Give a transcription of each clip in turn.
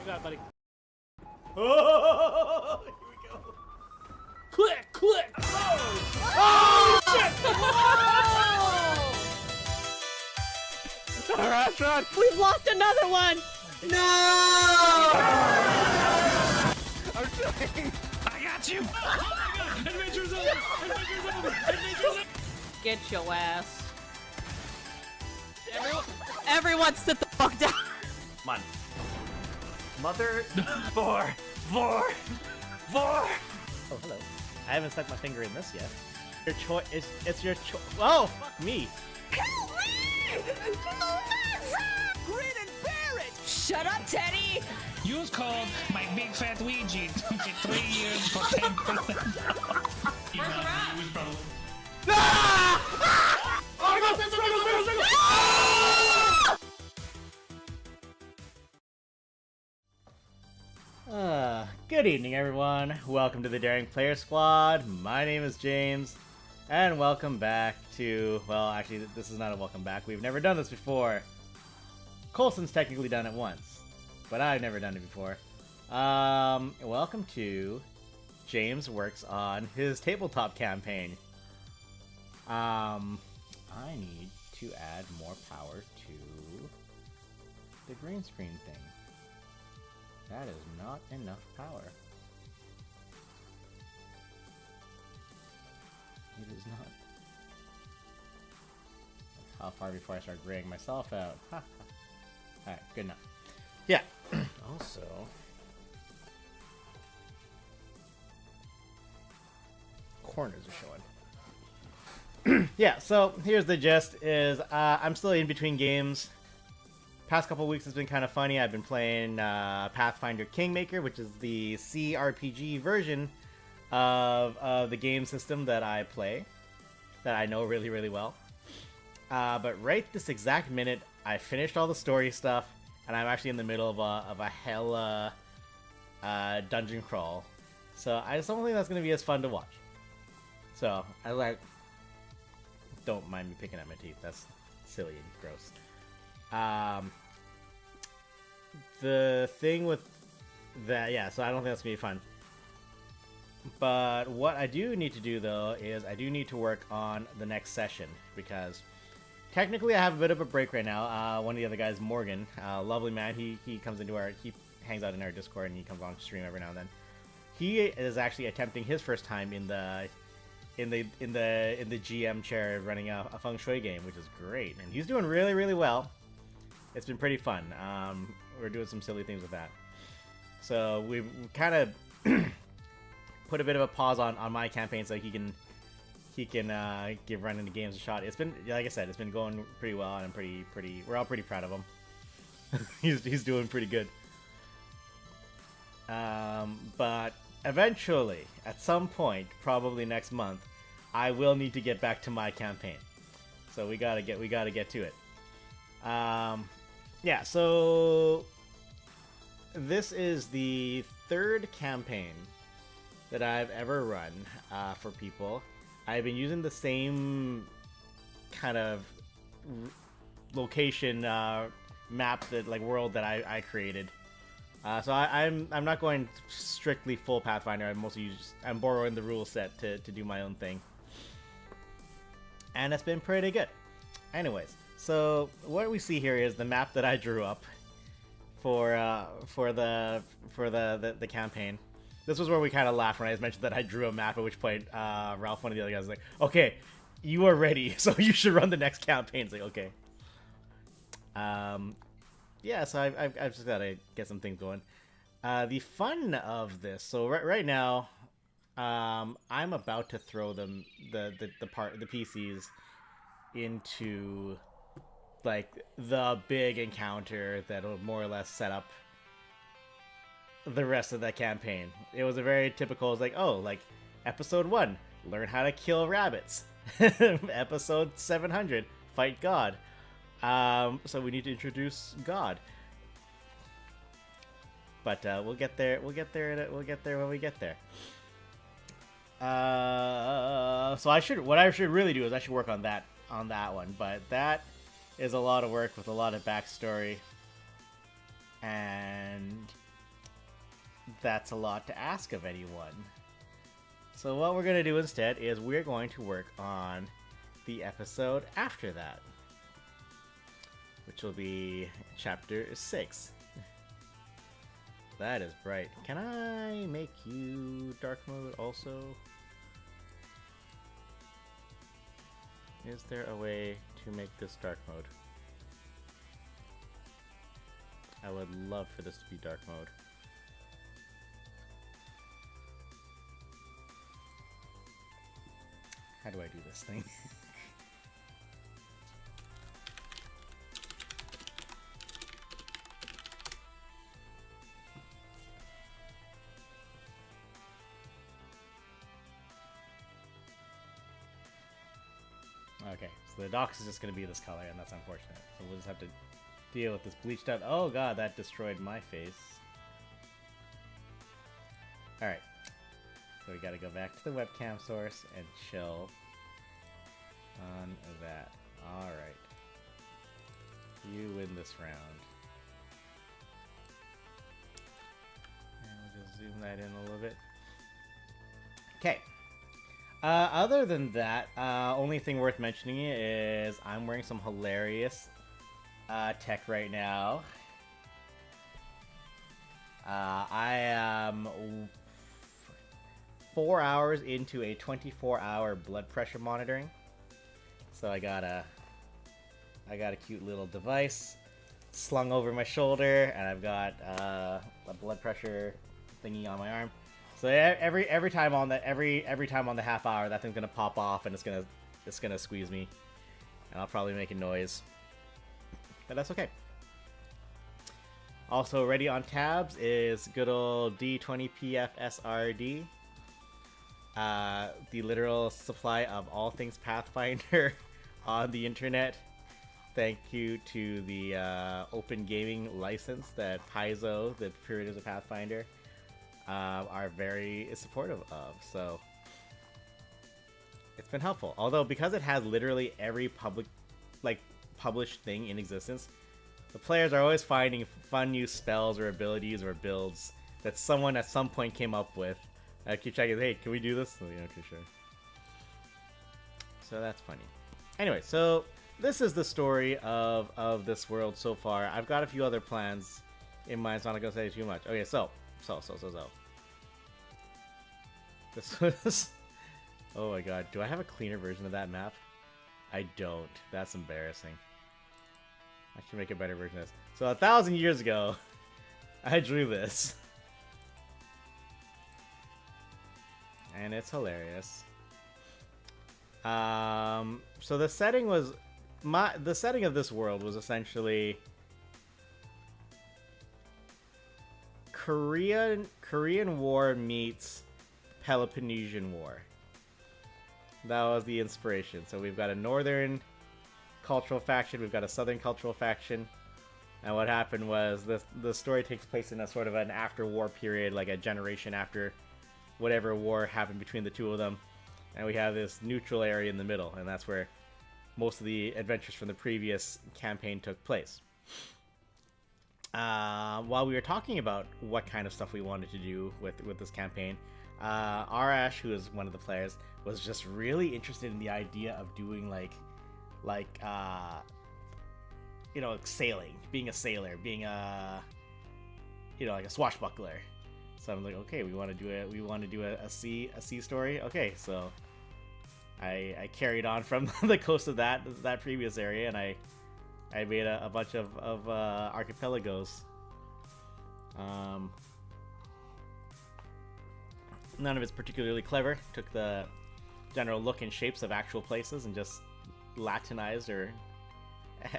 You got it, buddy. Oh, here we go. Click, click. Oh, shit! All right, run. We've lost another one. No! I'm trying. I got you. Oh my god! Adventure's over. Adventure's over. Adventure's over. Get your ass. Everyone sit the fuck down. Come on. Mother. Four. Oh, hello. I haven't stuck my finger in this yet. Your choice is. It's your choice. Oh, fuck me. Help me! Grin and bear it! Shut up, Teddy. Use code my big fat Ouija to get 3 years for 10%. Good evening, everyone. Welcome to the Daring Player Squad. My name is James, and welcome back to, well, actually, this is not a welcome back. We've never done this before. Colson's technically done it once, but I've never done it before. Welcome to James Works on his tabletop campaign. I need to add more power to the green screen thing. That is not enough power. It is not. How far before I start graying myself out? Alright, good enough. Yeah. Also, corners are showing. Yeah, so here's the gist is I'm still in between games. Past couple weeks has been kind of funny. I've been playing Pathfinder Kingmaker, which is the CRPG version of the game system that I play, that I know really, really well. But right this exact minute, I finished all the story stuff, and I'm actually in the middle of a hell dungeon crawl. So I just don't think that's going to be as fun to watch. So I don't mind me picking at my teeth. That's silly and gross. The thing with that, yeah, so I don't think that's going to be fun. But what I do need to do, though, is I do need to work on the next session, because technically I have a bit of a break right now. One of the other guys, Morgan, lovely man, he comes into he hangs out in our Discord, and he comes on stream every now and then. He is actually attempting his first time in the GM chair running a feng shui game, which is great, and he's doing really, really well. It's been pretty fun. We're doing some silly things with that. So we've kind of put a bit of a pause on my campaign so he can give running the games a shot. It's been, like I said, it's been going pretty well, and we're all pretty proud of him. he's doing pretty good. But eventually, at some point, probably next month, I will need to get back to my campaign. So we gotta get to it. Yeah, so this is the third campaign that I've ever run for people. I've been using the same kind of location map, that world that I created. So I'm not going strictly full Pathfinder. I'm borrowing the rule set to do my own thing, and it's been pretty good. Anyways, so what we see here is the map that I drew up for the campaign. This was where we kind of laughed when I mentioned that I drew a map, at which point Ralph, one of the other guys, was like, "Okay, you are ready, so you should run the next campaign." It's like, okay. Yeah, so I've just got to get some things going. The fun of this, so right now, I'm about to throw the PCs into the big encounter that'll more or less set up the rest of that campaign. It was a very typical, episode 1, learn how to kill rabbits. Episode 700, fight God. So we need to introduce God. But we'll get there. We'll get there when we get there. So what I should really do is I should work on that one. But that is a lot of work with a lot of backstory, and that's a lot to ask of anyone. So what we're going to do instead is we're going to work on the episode after that, which will be chapter 6. That is bright. Can I make you dark mode also? Is there a way to make this dark mode? I would love for this to be dark mode. How do I do this thing? Okay, so the docs is just going to be this color, and that's unfortunate. So we'll just have to deal with this bleached out. Oh god, that destroyed my face. Alright. So we gotta go back to the webcam source and chill on that. Alright. You win this round. And we'll just zoom that in a little bit. Okay. Other than that, only thing worth mentioning is I'm wearing some hilarious tech right now. I am 4 hours into a 24-hour blood pressure monitoring. So I got a cute little device slung over my shoulder, and I've got a blood pressure thingy on my arm. So every time on the half hour, that thing's gonna pop off, and it's gonna squeeze me, and I'll probably make a noise, but that's okay. Also ready on tabs is good old D20PFSRD, the literal supply of all things Pathfinder on the internet. Thank you to the open gaming license that Paizo, the creators of Pathfinder, are very supportive of, so it's been helpful. Although, because it has literally every published thing in existence, the players are always finding fun new spells or abilities or builds that someone at some point came up with. I keep checking, hey, can we do this? Oh, yeah, okay, sure. So that's funny. Anyway, so this is the story of this world so far. I've got a few other plans in mind, so I'm not gonna say too much. Okay, so. This was... Oh my god, do I have a cleaner version of that map? I don't. That's embarrassing. I should make a better version of this. So 1,000 years ago, I drew this. And it's hilarious. So the setting was... The setting of this world was essentially... Korean War meets Peloponnesian War. That was the inspiration. So we've got a northern cultural faction, we've got a southern cultural faction, and what happened was the story takes place in a sort of an after-war period, like a generation after whatever war happened between the two of them, and we have this neutral area in the middle, and that's where most of the adventures from the previous campaign took place. While we were talking about what kind of stuff we wanted to do with this campaign, Arash, who is one of the players, was just really interested in the idea of doing like sailing, being a sailor, being a like a swashbuckler. So I'm like, okay, we want to do a sea story. Okay, so I carried on from the coast of that previous area, and I made a bunch of archipelagos. None of it's particularly clever. Took the general look and shapes of actual places and just Latinized or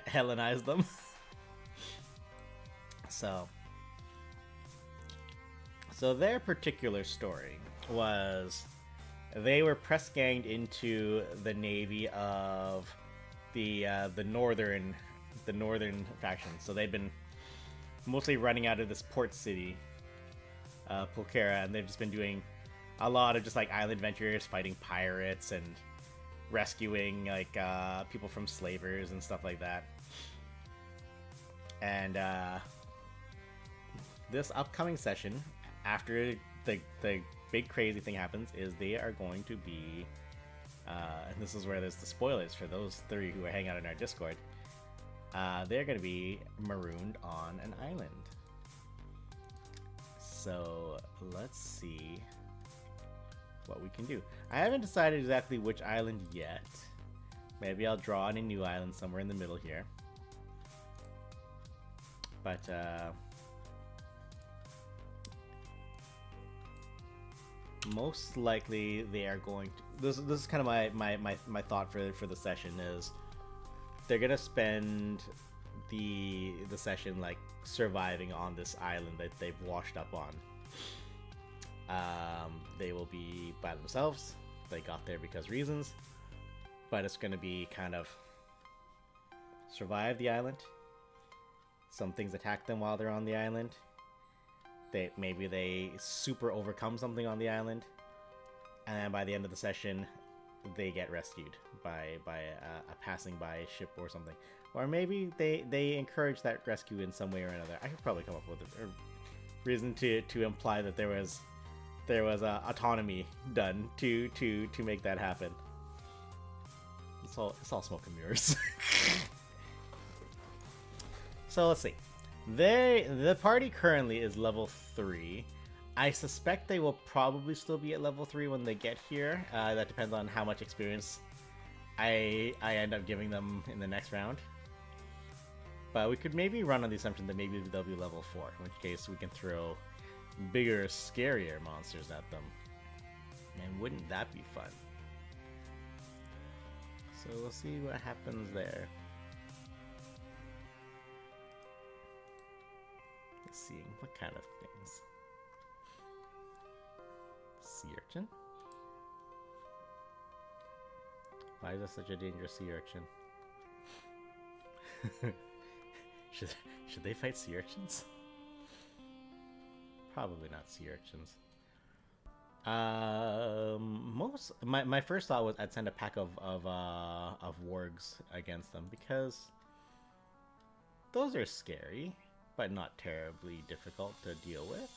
Hellenized them. So their particular story was they were press ganged into the navy of the northern faction. So they'd been mostly running out of this port city, Pulchera, and they've just been doing a lot of just like island adventures, fighting pirates and rescuing like people from slavers and stuff like that. And this upcoming session, after the big crazy thing happens is they are going to be, and this is where there's the spoilers for those 3 who are hanging out in our Discord. They're going to be marooned on an island. So let's see what we can do. I haven't decided exactly which island yet. Maybe I'll draw on a new island somewhere in the middle here. But most likely they are going to, this is kind of my thought for the session is they're gonna spend the session like surviving on this island that they've washed up on. They will be by themselves. They got there because reasons, but it's gonna be kind of survive the island. Some things attack them while they're on the island. Maybe they super overcome something on the island, and then by the end of the session, they get rescued by a passing by ship or something, or maybe they encourage that rescue in some way or another. I could probably come up with a reason to imply that there was autonomy done to make that happen. It's all smoke and mirrors. So let's see. The party currently is level 3. I suspect they will probably still be at level 3 when they get here. That depends on how much experience I end up giving them in the next round. But we could maybe run on the assumption that maybe they'll be level 4, in which case we can throw bigger, scarier monsters at them. And wouldn't that be fun? So we'll see what happens there. Seeing what kind of things. Sea urchin? Why is that such a dangerous sea urchin? should they fight sea urchins? Probably not sea urchins. My first thought was I'd send a pack of wargs against them because those are scary, but not terribly difficult to deal with.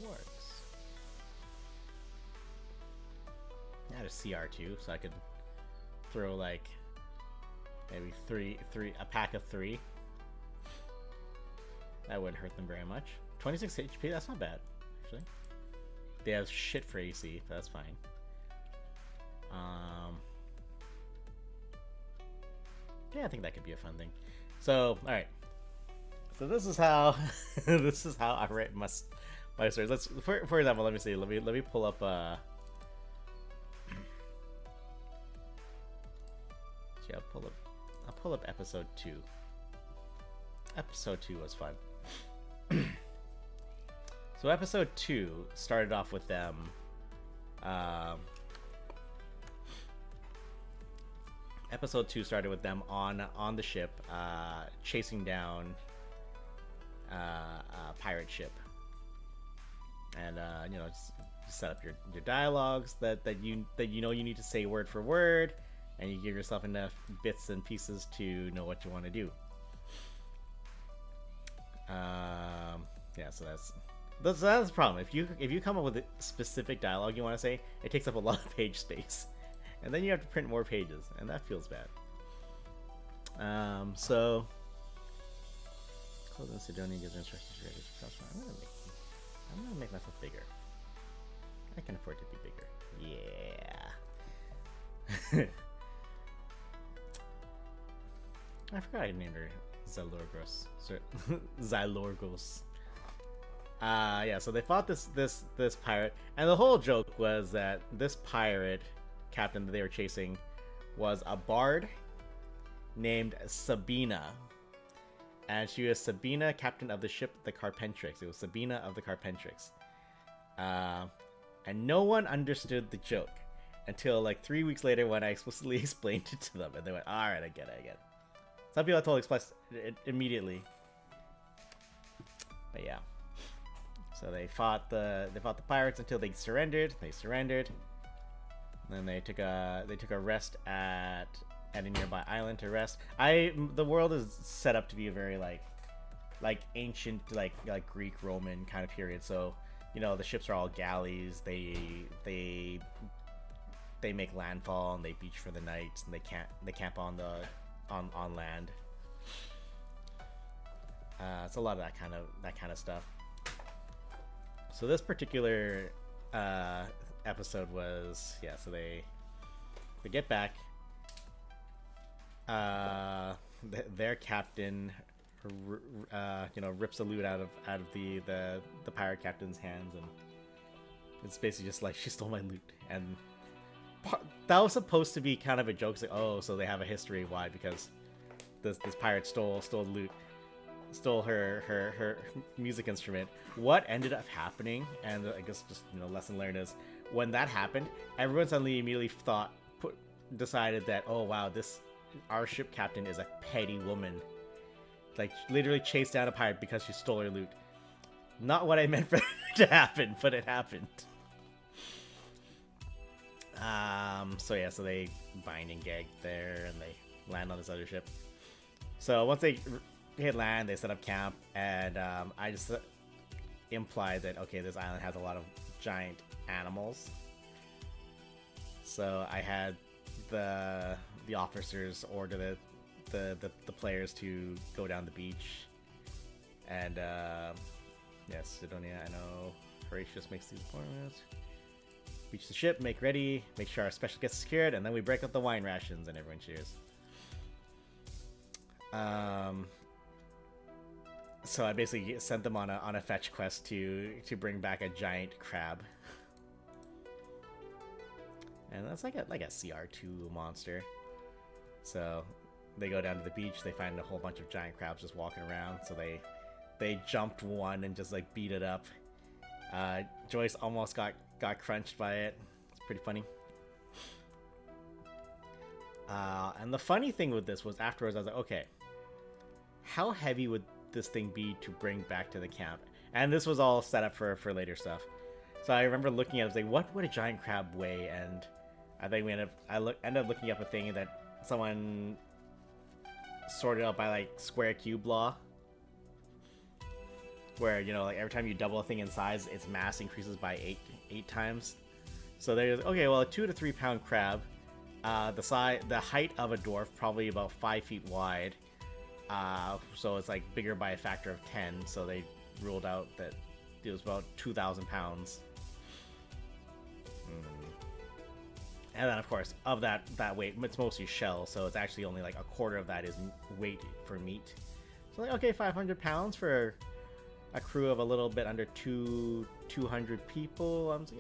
Wargs. I had a CR2, so I could throw like maybe a pack of 3. That wouldn't hurt them very much. 26 HP, that's not bad, actually. They have shit for AC, but that's fine. Yeah, I think that could be a fun thing. So, all right. So this is how I write my stories. Let's, for example, let me see. Let me pull up. Yeah, I'll pull up episode 2. Episode 2 was fun. So episode 2 started off with them. Episode 2 started with them on the ship, chasing down a pirate ship, and just set up your dialogues that you know you need to say word for word, and you give yourself enough bits and pieces to know what you want to do. Yeah, so that's the problem. If you come up with a specific dialogue you want to say, it takes up a lot of page space. And then you have to print more pages, and that feels bad. So close Sidonia gives instructions to ready to cross. I'm gonna make myself bigger. I can afford to be bigger. Yeah. I forgot I named her Zylorgos. Zylorgos. Yeah, so they fought this pirate, and the whole joke was that this pirate captain that they were chasing was a bard named Sabina, and she was Sabina, captain of the ship the Carpentrix. It was Sabina of the Carpentrix, and no one understood the joke until like 3 weeks later when I explicitly explained it to them, and they went, "All right, I get it." Some people I told it immediately, but yeah. So they fought the pirates until they surrendered. Then they took a rest at a nearby island to rest. The world is set up to be a very like like ancient like Greek Roman kind of period. So you know the ships are all galleys. They make landfall and they beach for the night, and they camp on the on land. It's a lot of that kind of stuff. So this particular episode was so they get back. Their captain, rips a loot out of the pirate captain's hands, and it's basically just like, she stole my loot. And that was supposed to be kind of a joke. It's like, oh, so they have a history. Why? Because this pirate stole loot, stole her music instrument. What ended up happening, and I guess just lesson learned, is when that happened, everyone suddenly immediately decided that, oh wow, our ship captain is a petty woman, like literally chased down a pirate because she stole her loot. Not what I meant for it to happen, but it happened. So they bind and gag there, and they land on this other ship. So once they hit land, they set up camp, and I just implied that, okay, this island has a lot of giant animals. So I had the officers order the players to go down the beach, and yes, Sidonia, I know Horatius makes these appointments. Beach the ship, make ready, make sure our special gets secured, and then we break up the wine rations, and everyone cheers. So I basically sent them on a fetch quest to bring back a giant crab, and that's like a CR2 monster. So they go down to the beach, they find a whole bunch of giant crabs just walking around. So they jumped one and just like beat it up. Joyce almost got crunched by it. It's pretty funny. And the funny thing with this was, afterwards I was like, okay, how heavy would this thing be to bring back to the camp? And this was all set up for later stuff. So I remember looking at it, I was like, what would a giant crab weigh? And I think ended up looking up a thing that someone sorted out by like square cube law, where like every time you double a thing in size, its mass increases by eight times. So there's, okay, well, a 2 to 3 pound crab, the height of a dwarf, probably about 5 feet wide. So it's like bigger by a factor of 10. So they ruled out that it was about 2,000 pounds. And then, of course, of that weight, it's mostly shell, so it's actually only like a quarter of that is weight for meat. So like, okay, 500 pounds for a crew of a little bit under 200 people. I'm like,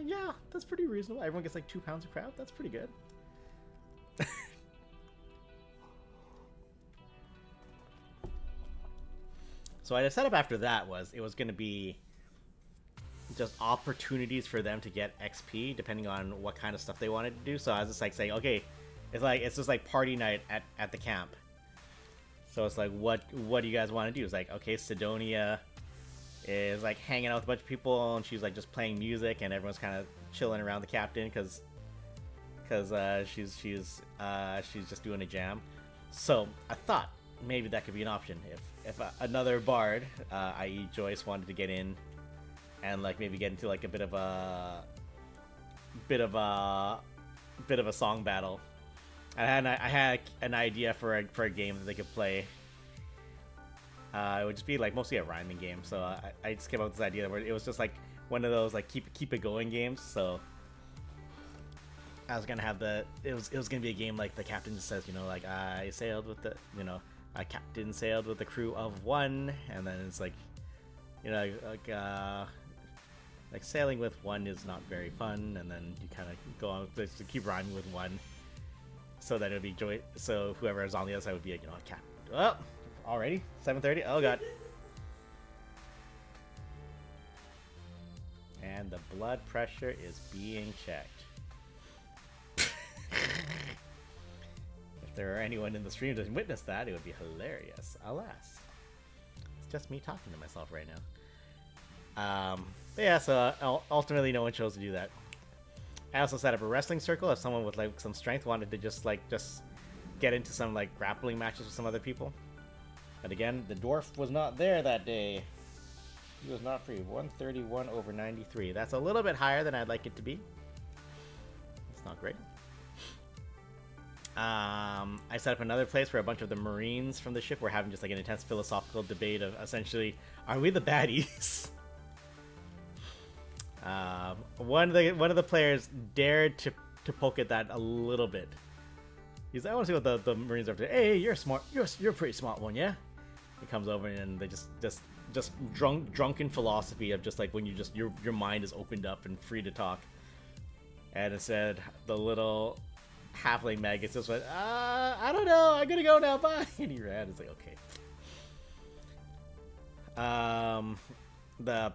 yeah, that's pretty reasonable. Everyone gets like 2 pounds of crab. That's pretty good. So the setup after that was, it was going to be just opportunities for them to get XP depending on what kind of stuff they wanted to do. So I was just like saying, okay, it's just like party night at the camp. So it's like, what do you guys want to do? It's like, okay, Sidonia is like hanging out with a bunch of people, and she's like just playing music, and everyone's kind of chilling around the captain because she's just doing a jam. So I thought maybe that could be an option if another bard, i.e. Joyce, wanted to get in and like maybe get into like a bit of a song battle. I had an idea for a game that they could play. It would just be like mostly a rhyming game. So I just came up with this idea where it was just like one of those like keep it going games. So I was gonna have it was gonna be a game like the captain just says, like I sailed with a captain sailed with a crew of 1, and then it's like, like sailing with 1 is not very fun, and then you kind of go on to keep rhyming with 1, so that it would be joy. So whoever is on the other side would be a cat. Oh, already 7:30. Oh god. And the blood pressure is being checked. If there are anyone in the stream that witness that, it would be hilarious. Alas, it's just me talking to myself right now. But yeah, so ultimately no one chose to do that. I also set up a wrestling circle if someone with like some strength wanted to just get into some like grappling matches with some other people. But again, the dwarf was not there that day. He was not free. 131 over 93. That's a little bit higher than I'd like it to be. It's not great. I set up another place where a bunch of the Marines from the ship were having just like an intense philosophical debate of essentially, are we the baddies? One of the players dared to poke at that a little bit. He's like, I want to see what the Marines are up to. Hey, you're smart. You're a pretty smart one, yeah? He comes over and they just drunken philosophy of just like when you just your mind is opened up and free to talk. And it said the little halfling maggots just went, I don't know, I'm gonna go now, bye. And he ran. It's like, okay. The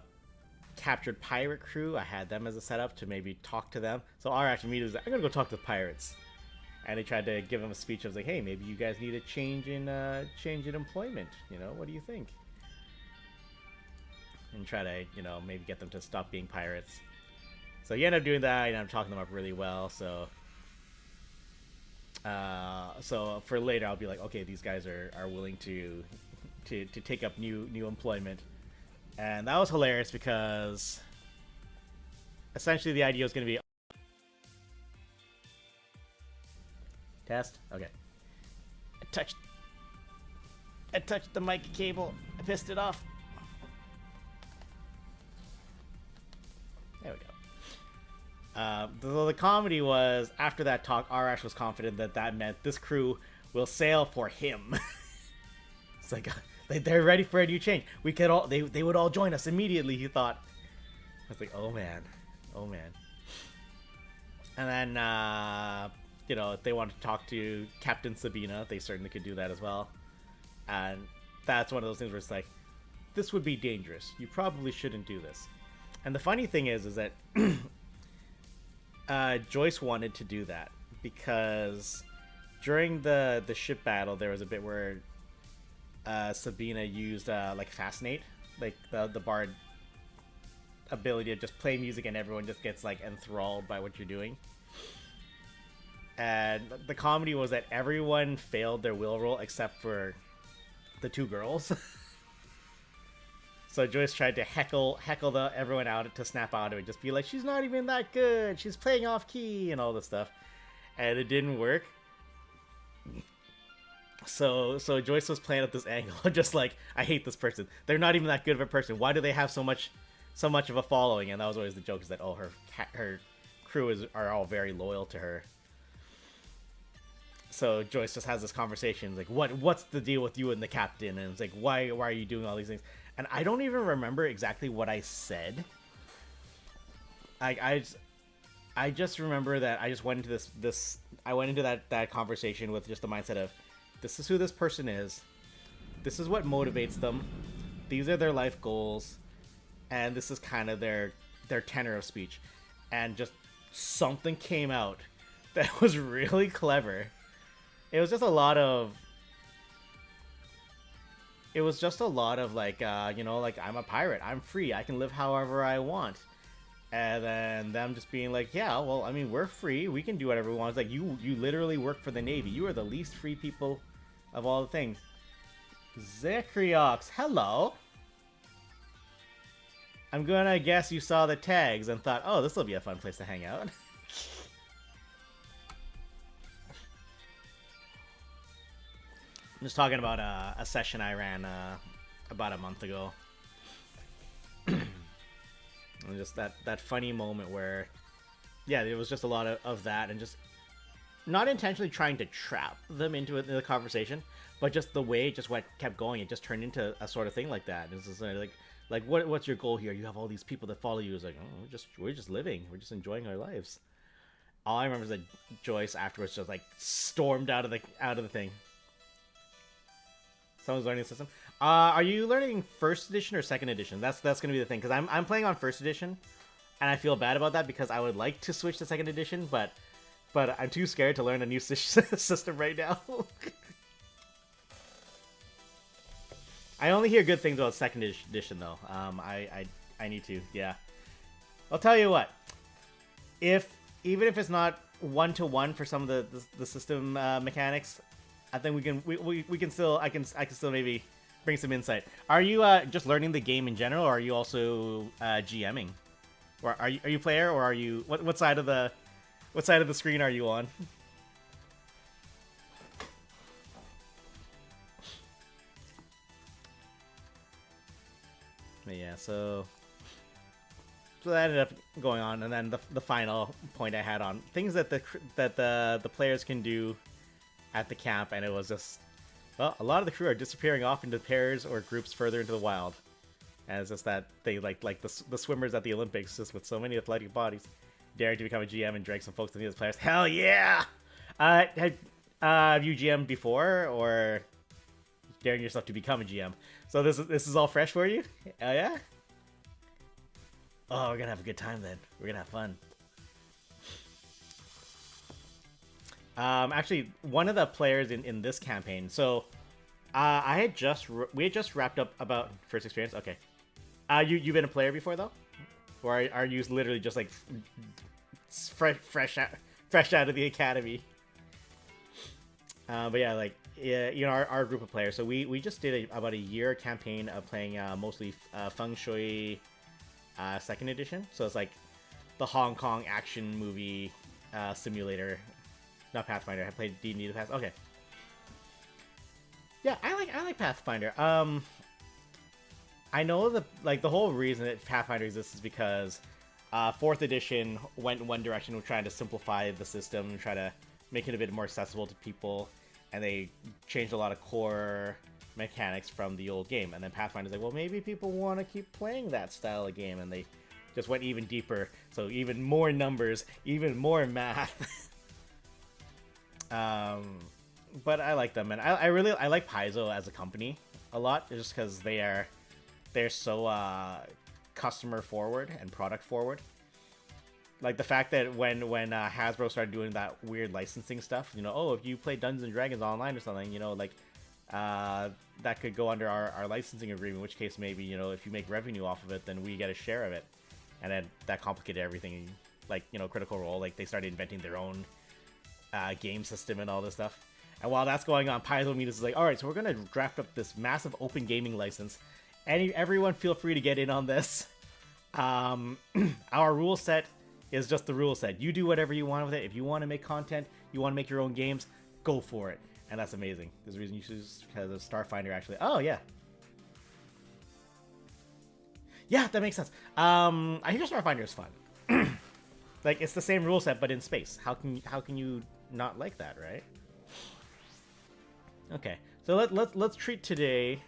captured pirate crew, I had them as a setup to maybe talk to them. So our action meeting was like, I'm gonna go talk to the pirates. And they tried to give him a speech. I was like, hey, maybe you guys need a change in employment. You know, what do you think? And try to, you know, maybe get them to stop being pirates. So you end up doing that, and I'm talking them up really well. So for later, I'll be like, okay, these guys are willing to take up new employment. And that was hilarious because essentially the idea was going to be test. Okay. I touched the mic cable. I pissed it off. There we go. The comedy was after that talk, Arash was confident that meant this crew will sail for him. It's like they're ready for a new change. We could all they would all join us immediately. He thought. I was like, oh man. And then you know, if they wanted to talk to Captain Sabina, they certainly could do that as well. And that's one of those things where it's like, this would be dangerous. You probably shouldn't do this. And the funny thing is that Joyce wanted to do that because during the ship battle, there was a bit where Sabina used like Fascinate, like the bard ability to just play music and everyone just gets like enthralled by what you're doing. And the comedy was that everyone failed their will roll except for the two girls. So Joyce tried to heckle everyone out to snap out of it, just be like, she's not even that good, she's playing off key and all this stuff, and it didn't work. So Joyce was playing at this angle, just like, I hate this person. They're not even that good of a person. Why do they have so much of a following? And that was always the joke, is that her crew are all very loyal to her. So Joyce just has this conversation, like, what's the deal with you and the captain? And it's like, why are you doing all these things? And I don't even remember exactly what I said. I just remember that I just went into I went into that conversation with just the mindset of, this is who this person is. This is what motivates them. These are their life goals. And this is kind of their tenor of speech. And just something came out that was really clever. It was just a lot of like, you know, like, I'm a pirate, I'm free, I can live however I want. And then them just being like, yeah, well, I mean, we're free, we can do whatever we want. It's like, you literally work for the Navy, you are the least free people of all the things. Zekriox, hello. I'm gonna guess you saw the tags and thought, oh, this will be a fun place to hang out. I'm just talking about a session I ran about a month ago. And just that funny moment where, yeah, there was just a lot of that, and just not intentionally trying to trap them into the conversation, but just the way it just kept going, it just turned into a sort of thing like that. It's just like what's your goal here? You have all these people that follow you. It's like, oh, we're just living, we're just enjoying our lives. All I remember is that Joyce afterwards just like stormed out of the thing. Someone's learning the system. Are you learning first edition or second edition? That's gonna be the thing, because I'm playing on first edition, and I feel bad about that because I would like to switch to second edition, but I'm too scared to learn a new system right now. I only hear good things about second edition though. I need to, yeah. I'll tell you what. Even if it's not 1-to-1 for some of the system mechanics, I think we can still I can still maybe bring some insight. Are you just learning the game in general, or are you also GMing? Or are you player, or are you what side of the screen are you on? But yeah, so that ended up going on, and then the final point I had on things that the players can do at the camp, and it was just, well, a lot of the crew are disappearing off into pairs or groups further into the wild. And it's just that they like the swimmers at the Olympics, just with so many athletic bodies, daring to become a GM and drag some folks to be as players. Hell yeah! Have you GM'd before, or daring yourself to become a GM? So this is all fresh for you? Oh yeah? Oh, we're gonna have a good time then. We're gonna have fun. Actually, one of the players in this campaign. So, we had just wrapped up about first experience. Okay. You've been a player before though, or are you literally just like fresh out of the academy? But yeah, like you know, our group of players. So we just did about a year campaign of playing mostly Feng Shui, second edition. So it's like the Hong Kong action movie simulator. Not Pathfinder. I played D&D the past. Okay. Yeah, I like Pathfinder. I know the whole reason that Pathfinder exists is because 4th edition went in one direction with trying to simplify the system and try to make it a bit more accessible to people, and they changed a lot of core mechanics from the old game. And then Pathfinder's like, well, maybe people want to keep playing that style of game, and they just went even deeper. So even more numbers, even more math. But I like them, and I like Paizo as a company a lot, just because they're so customer forward and product forward. Like the fact that when Hasbro started doing that weird licensing stuff, you know, oh, if you play Dungeons and Dragons online or something, you know, like that could go under our licensing agreement. In which case, maybe, you know, if you make revenue off of it, then we get a share of it, and then that complicated everything. Like, you know, Critical Role, like they started inventing their own game system and all this stuff. And while that's going on, Paizo Media is like, alright, so we're going to draft up this massive open gaming license. Everyone feel free to get in on this. Our rule set is just the rule set. You do whatever you want with it. If you want to make content, you want to make your own games, go for it. And that's amazing. There's a reason you choose, because of Starfinder actually. Oh, yeah. Yeah, that makes sense. I hear Starfinder is fun. Like, it's the same rule set, but in space. How can you not like that, right? Okay, so let's treat today,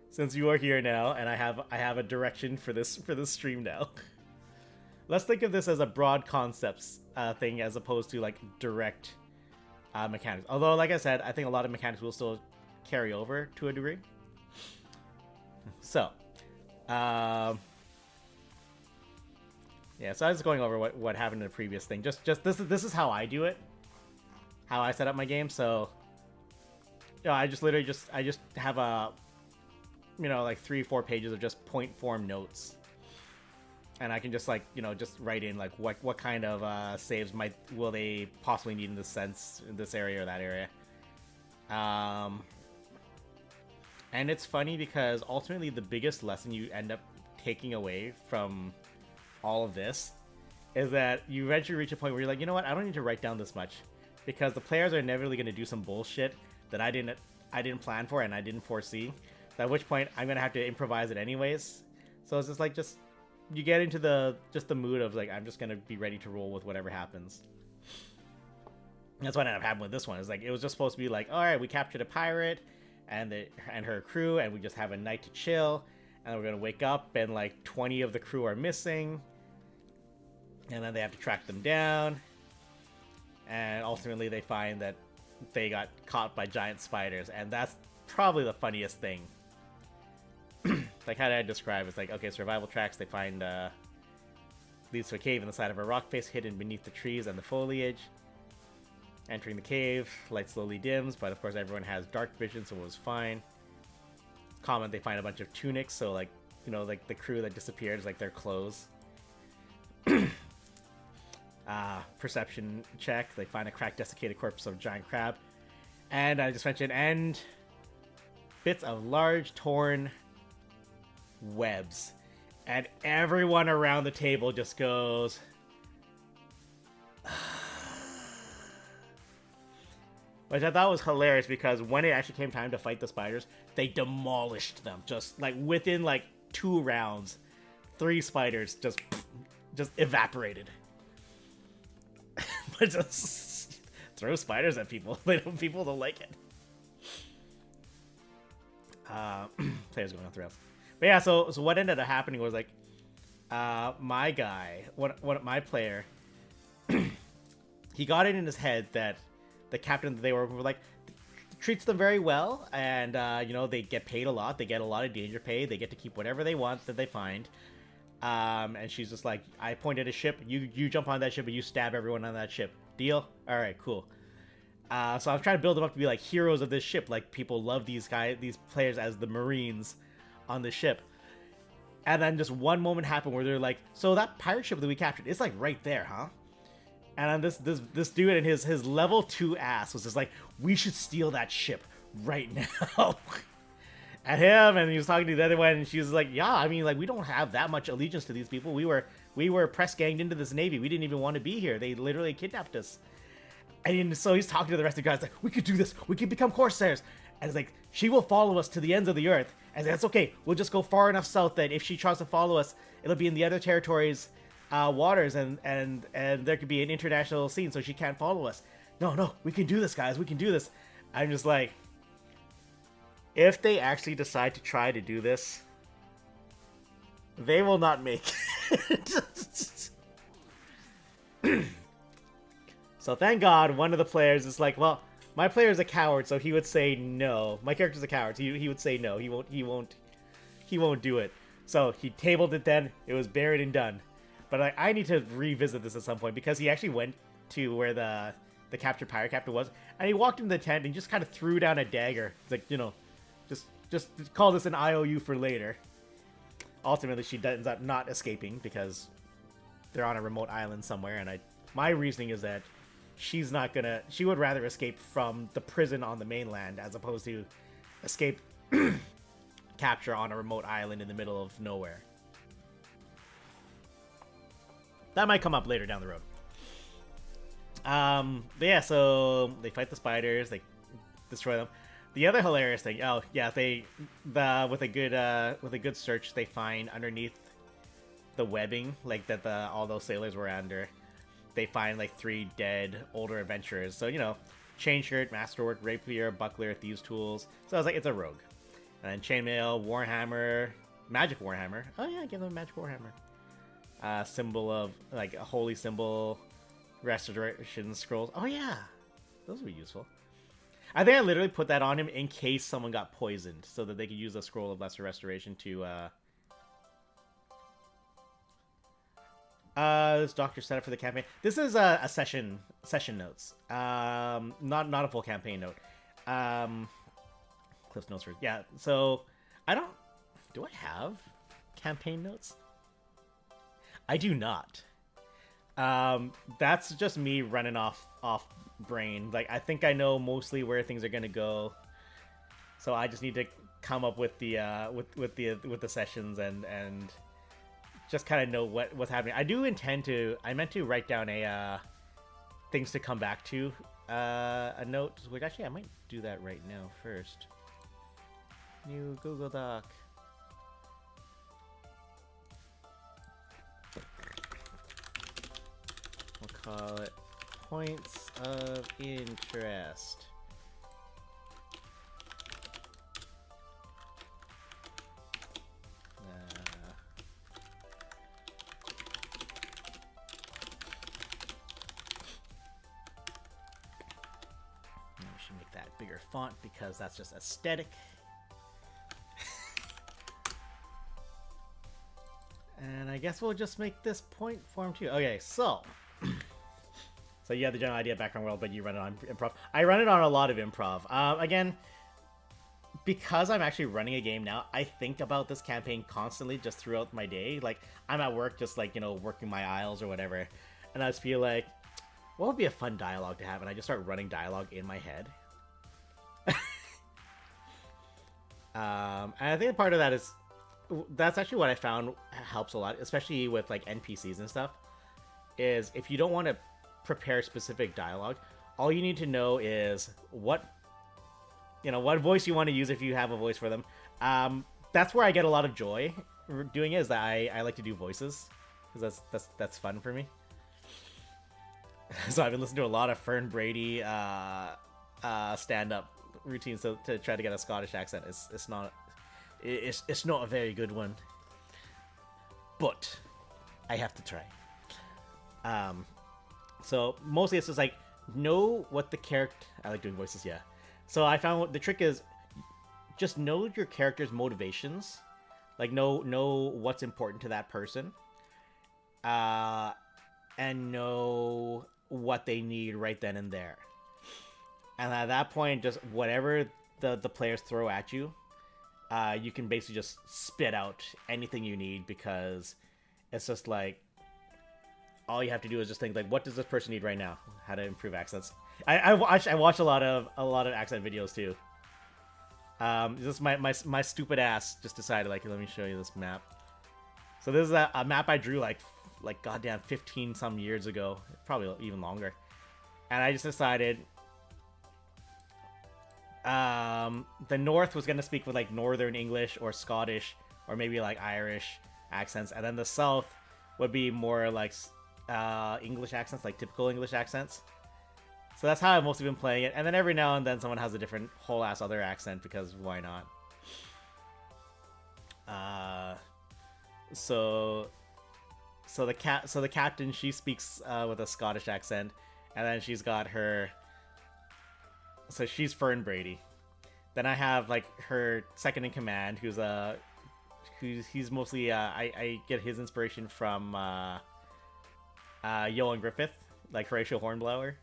since you are here now, and I have a direction for this stream now. Let's think of this as a broad concepts thing, as opposed to like direct mechanics. Although, like I said, I think a lot of mechanics will still carry over to a degree. So, yeah, so I was going over what happened in the previous thing. Just this is how I do it, how I set up my game. So, you know, I just have a, you know, like 3-4 pages of just point form notes, and I can just, like, you know, just write in like what kind of saves will they possibly need in this sense, in this area or that area. And it's funny because ultimately the biggest lesson you end up taking away from all of this is that you eventually reach a point where you're like, you know what, I don't need to write down this much, because the players are inevitably going to do some bullshit that I didn't plan for and I didn't foresee. So at which point I'm gonna have to improvise it anyways. So it's just like, you get into the mood of like, I'm just gonna be ready to roll with whatever happens. And that's what ended up happening with this one. Is like, it was just supposed to be like, all right, we captured a pirate and her crew, and we just have a night to chill, and we're gonna wake up and like 20 of the crew are missing, and then they have to track them down, and ultimately they find that they got caught by giant spiders, and that's probably the funniest thing. Like, how did I describe it? It's like, okay, survival tracks, they find leads to a cave in the side of a rock face hidden beneath the trees and the foliage. Entering the cave, light slowly dims, but of course everyone has dark vision, so it was fine. Comment, they find a bunch of tunics, so like, you know, like the crew that disappeared is like their clothes. Perception check, they find a cracked desiccated corpse of a giant crab. And I just mentioned, and bits of large torn webs, and everyone around the table just goes. Which I thought was hilarious because when it actually came time to fight the spiders, they demolished them. Just like within like 2 rounds, 3 spiders just evaporated. But just throw spiders at people. People don't like it. Players going off the rails. But yeah, so what ended up happening was like, my guy, my player, he got it in his head that the captain that they were like treats them very well, and you know, they get paid a lot. They get a lot of danger pay. They get to keep whatever they want that they find. And she's just like, I pointed a ship. You jump on that ship and you stab everyone on that ship. Deal? All right, cool. So I'm trying to build them up to be like heroes of this ship. Like people love these players as the Marines on the ship. And then just one moment happened where they're like, so that pirate ship that we captured, it's like right there, huh? And then this dude and his level 2 ass was just like, we should steal that ship right now. At him, and he was talking to the other one, and she was like, yeah, I mean, like, we don't have that much allegiance to these people. We were press ganged into this navy. We didn't even want to be here. They literally kidnapped us. And so he's talking to the rest of the guys like, we could do this. We could become corsairs. And it's like, she will follow us to the ends of the earth. And that's okay. We'll just go far enough south that if she tries to follow us, it'll be in the other territories' waters, and there could be an international scene, so she can't follow us. No, we can do this, guys. We can do this. I'm just like, if they actually decide to try to do this, they will not make it. So thank God one of the players is like, well, my player is a coward, so he would say no. My character's a coward, so he would say no. He won't do it. So he tabled it then. It was buried and done. But I need to revisit this at some point, because he actually went to where the captured pirate captain was, and he walked into the tent and just kind of threw down a dagger. It's like, you know, just call this an IOU for later. Ultimately, she ends up not escaping because they're on a remote island somewhere, and my reasoning is that she would rather escape from the prison on the mainland as opposed to escape capture on a remote island in the middle of nowhere. That might come up later down the road. But yeah, so they fight the spiders, they destroy them. The other hilarious thing, oh yeah, with a good search, they find underneath the webbing, like that all those sailors were under, they find like 3 dead older adventurers. So, you know, chain shirt, masterwork, rapier, buckler, thieves tools. So I was like, it's a rogue. And then chainmail, warhammer, magic warhammer. Oh yeah, give them a magic warhammer. Symbol of, like, a holy symbol, restoration scrolls. Oh yeah, those would be useful. I think I literally put that on him in case someone got poisoned, so that they could use the scroll of lesser restoration to this doctor set up for the campaign. This is a session notes. Not a full campaign note. Cliff notes for, yeah. So do I have campaign notes? I do not. That's just me running off brain. Like, I think I know mostly where things are gonna go, so I just need to come up with the sessions and just kind of know what's happening. I meant to write down a things to come back to a note, which actually I might do that right now first. New Google Doc. We'll call it points of interest. We should make that bigger font because that's just aesthetic. And I guess we'll just make this point form too. Okay, so you have the general idea, background world, but you run it on improv. I run it on a lot of improv. Again, because I'm actually running a game now, I think about this campaign constantly just throughout my day. Like, I'm at work just, like, you know, working my aisles or whatever, and I just feel like, what would be a fun dialogue to have? And I just start running dialogue in my head. And I think part of that is that's actually what I found helps a lot, especially with like NPCs and stuff. Is if you don't want to prepare specific dialogue, all you need to know is what voice you want to use if you have a voice for them. That's where I get a lot of joy doing it. Is that I like to do voices because that's fun for me. So I've been listening to a lot of Fern Brady stand-up routines to try to get a Scottish accent. It's not a very good one, but I have to try. So mostly it's just like know what the character. I like doing voices, yeah. So I found the trick is just know your character's motivations, like know what's important to that person, and know what they need right then and there. And at that point, just whatever the players throw at you, you can basically just spit out anything you need, because it's just like all you have to do is just think like, what does this person need right now? How to improve accents. I watch a lot of accent videos too. Just my stupid ass just decided, like, let me show you this map. So this is a map I drew like goddamn 15 some years ago, probably even longer. And I just decided the North was gonna speak with like Northern English or Scottish or maybe like Irish accents, and then the South would be more like English accents, like typical English accents. So that's how I've mostly been playing it, and then every now and then someone has a different whole ass other accent, because why not? So the captain, she speaks with a Scottish accent, and then she's got her. So she's Fern Brady. Then I have like her second in command, he's mostly I get his inspiration from Johan Griffith, like Horatio Hornblower.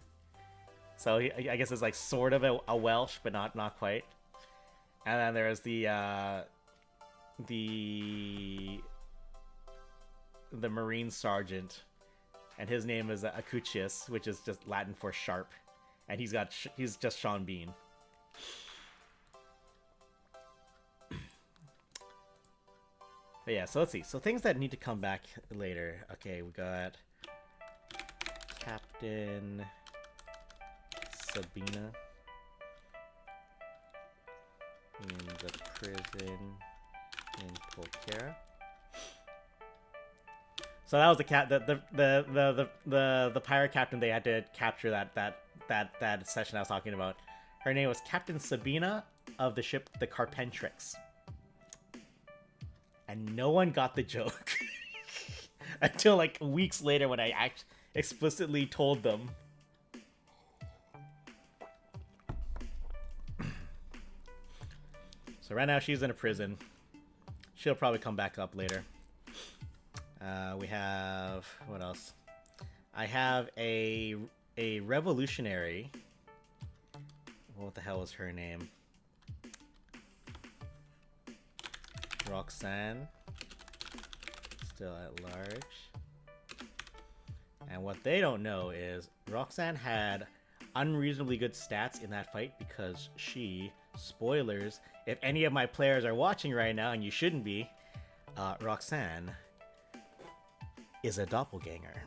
So I guess it's like sort of a Welsh, but not quite. And then there's the Marine Sergeant, and his name is Acucius, which is just Latin for sharp, and he's just Sean Bean. But yeah, so let's see. So things that need to come back later. Okay, we got Captain Sabina in the prison in Polkera. So that was the pirate captain they had to capture that session I was talking about. Her name was Captain Sabina of the ship the Carpentrix. And no one got the joke until like weeks later when I explicitly told them. So right now she's in a prison. She'll probably come back up later. We have... what else? I have a revolutionary. What the hell was her name? Roxanne. Still at large. And what they don't know is Roxanne had unreasonably good stats in that fight because she... spoilers, if any of my players are watching right now, and you shouldn't be, Roxanne is a doppelganger.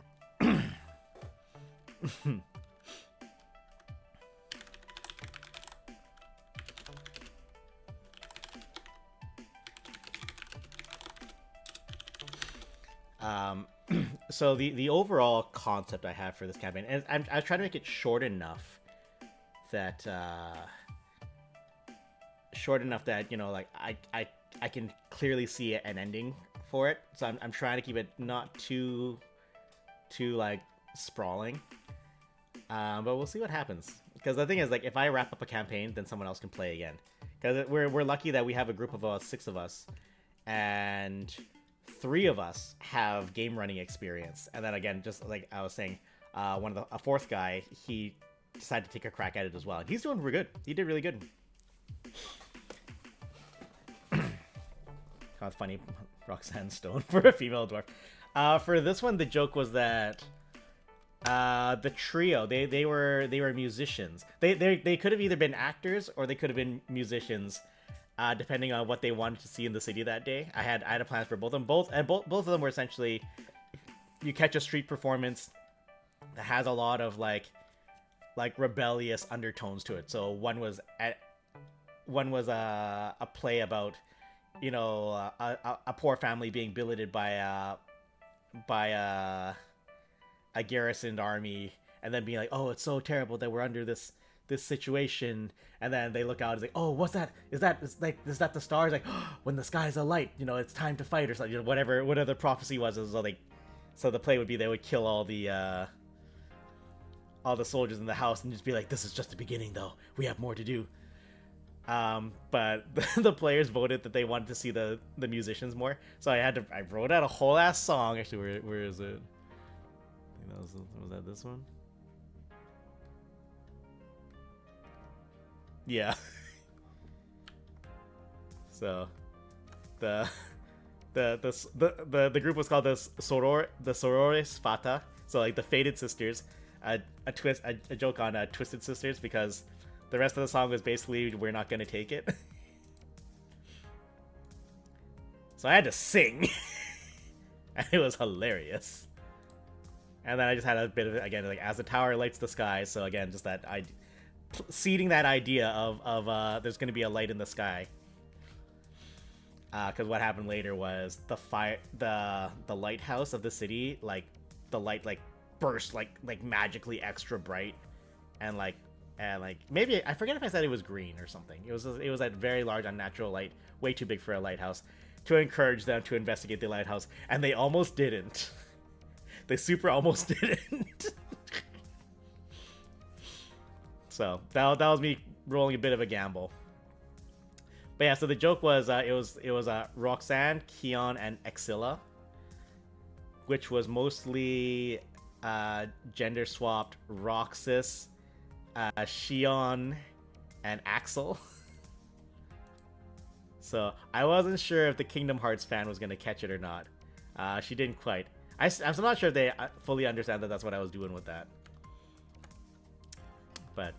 So the overall concept I have for this campaign, and I try to make it short enough that you know, like I can clearly see an ending for it. So I'm trying to keep it not too like sprawling. But we'll see what happens. Because the thing is, like, if I wrap up a campaign, then someone else can play again. Because we're lucky that we have a group of 6 of us, and 3 of us have game running experience. And then again, just like I was saying, a fourth guy, he decided to take a crack at it as well, and he's doing really good. He did really good. Kind of funny, Roxanne Stone for a female dwarf. For this one, the joke was that the trio, they were musicians. They could have either been actors or they could have been musicians. depending on what they wanted to see in the city that day. I had a plans for both of them. Both of them were essentially, you catch a street performance that has a lot of like rebellious undertones to it. So one was a play about, you know, a poor family being billeted by a garrisoned army, and then being like, oh, it's so terrible that we're under this situation, and then they look out and say, oh, what's that? Is that the stars? Like, oh, when the skies are light, you know, it's time to fight, or something, you know, whatever the prophecy was. So the play would be they would kill all the soldiers in the house and just be like, this is just the beginning, though. We have more to do. But the players voted that they wanted to see the musicians more, so I wrote out a whole ass song. Actually, where is it? I think was that this one? Yeah. So the group was called the Sorores Fata, so like the Fated Sisters. A joke on Twisted Sisters, because the rest of the song was basically, we're not gonna take it. So I had to sing. And it was hilarious. And then I just had a bit of it again, like, as the tower lights the sky. So again, just that seeding that idea of there's gonna be a light in the sky. Because what happened later was the lighthouse of the city, like the light like burst like magically extra bright, and maybe I forget if I said it was green or something. It was a very large unnatural light, way too big for a lighthouse, to encourage them to investigate the lighthouse, and they almost didn't. They super almost didn't. So that was me rolling a bit of a gamble. But yeah, so the joke was it was Roxanne, Keon, and Exilla, which was mostly gender swapped Roxas, Shion, and Axel. So I wasn't sure if the Kingdom Hearts fan was gonna catch it or not. She didn't quite. I'm not sure if they fully understand that that's what I was doing with that. But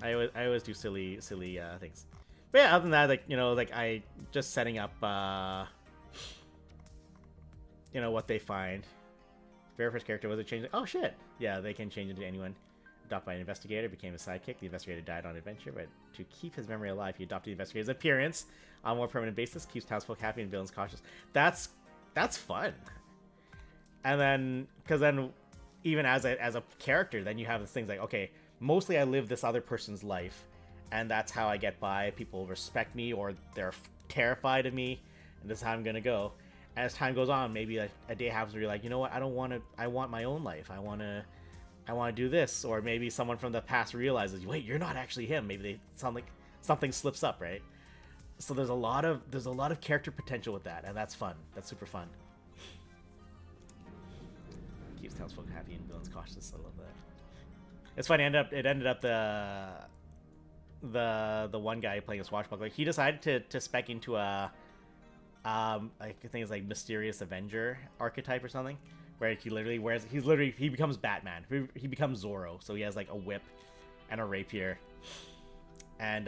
I always do silly things. But yeah, other than that, like, you know, like I just setting up you know, what they find. Very first character was a change. Oh shit! Yeah, they can change into anyone. Adopted by an investigator, became a sidekick. The investigator died on adventure, but to keep his memory alive, he adopted the investigator's appearance on a more permanent basis. Keeps townsfolk happy and villains cautious. That's fun. And then, because then, even as a character, then you have things like, okay, mostly I live this other person's life, and that's how I get by. People respect me, or they're terrified of me, and this is how I'm gonna go. As time goes on, maybe a day happens where you're like, you know what, I want my own life. I want to do this. Or maybe someone from the past realizes, wait, you're not actually him. Maybe they sound like something slips up, right? So there's a lot of character potential with that, and that's fun. That's super fun. Keeps townsfolk happy and villains cautious. I love that. It's funny. It ended up the one guy playing a swashbuckler, he decided to spec into a I think it's like Mysterious Avenger archetype or something, where he becomes Batman. He becomes Zorro, so he has like a whip and a rapier. And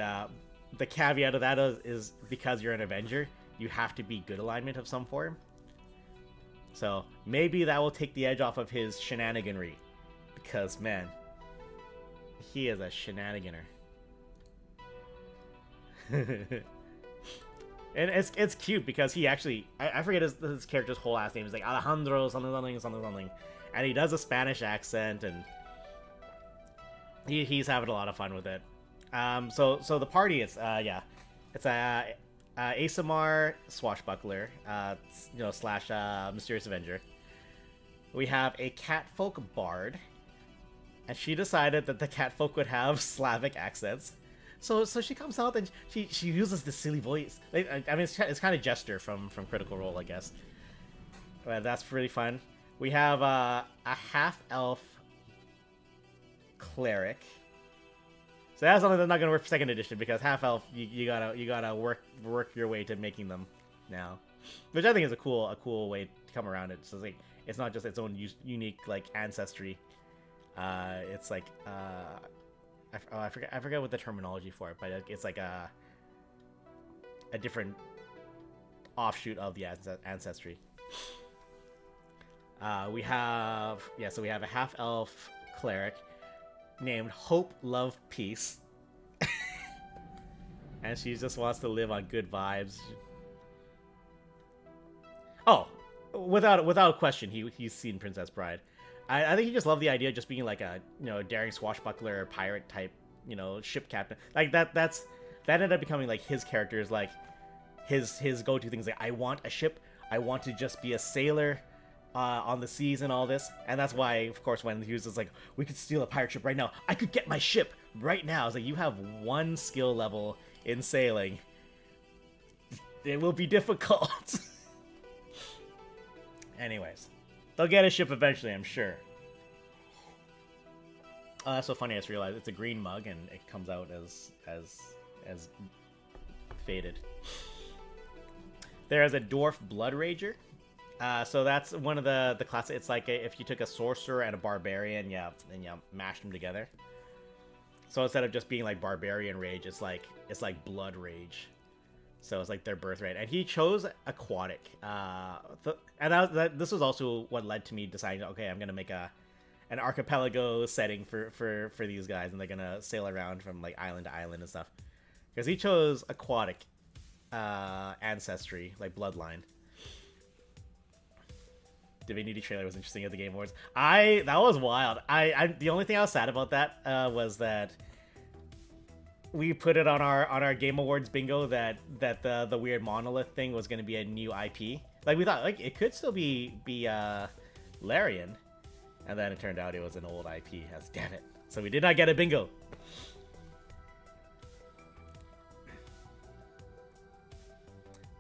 the caveat of that is because you're an Avenger, you have to be good alignment of some form. So maybe that will take the edge off of his shenaniganry, because man, he is a shenaniganer. And it's cute because he actually, I forget his character's whole last name. It's like Alejandro something, and he does a Spanish accent, and he's having a lot of fun with it. So the party is it's a Asamar swashbuckler, slash Mysterious Avenger. We have a catfolk bard, and she decided that the catfolk would have Slavic accents. So she comes out and she uses this silly voice. I mean, it's kind of Jester from Critical Role, I guess. But that's really fun. We have a half-elf cleric. So that's something that's not gonna work for second edition, because half-elf you gotta work your way to making them now, which I think is a cool way to come around it. So it's like, it's not just its own unique like ancestry. It's like I forget what the terminology for it, but it's like offshoot of the ancestry. We have so we have a half-elf cleric named Hope, Love, Peace, and she just wants to live on good vibes. Oh, without question, he's seen Princess Bride. I think he just loved the idea of just being like a daring swashbuckler pirate type ship captain. Like that ended up becoming like his character's like his go-to things. Like, I want a ship. I want to just be a sailor on the seas and all this. And that's why, of course, when he was just like, we could steal a pirate ship right now. I could get my ship right now. It's like, you have one skill level in sailing. It will be difficult. Anyways, they'll get a ship eventually, I'm sure. Oh, that's so funny. I just realized it's a green mug and it comes out as faded. There is a dwarf blood rager. So that's one of the classes. It's like if you took a sorcerer and a barbarian, and you mashed them together. So instead of just being like barbarian rage, it's like blood rage. So it's like their birthright. And he chose aquatic. And this was also what led to me deciding, okay, I'm gonna make an archipelago setting for these guys, and they're gonna sail around from like island to island and stuff. Because he chose aquatic ancestry, like bloodline. Divinity trailer was interesting at the Game Awards. That was wild. The only thing I was sad about that was that we put it on our Game Awards bingo that the weird monolith thing was going to be a new IP. Like, we thought like it could still be Larian, and then it turned out it was an old IP. Damn it! So we did not get a bingo.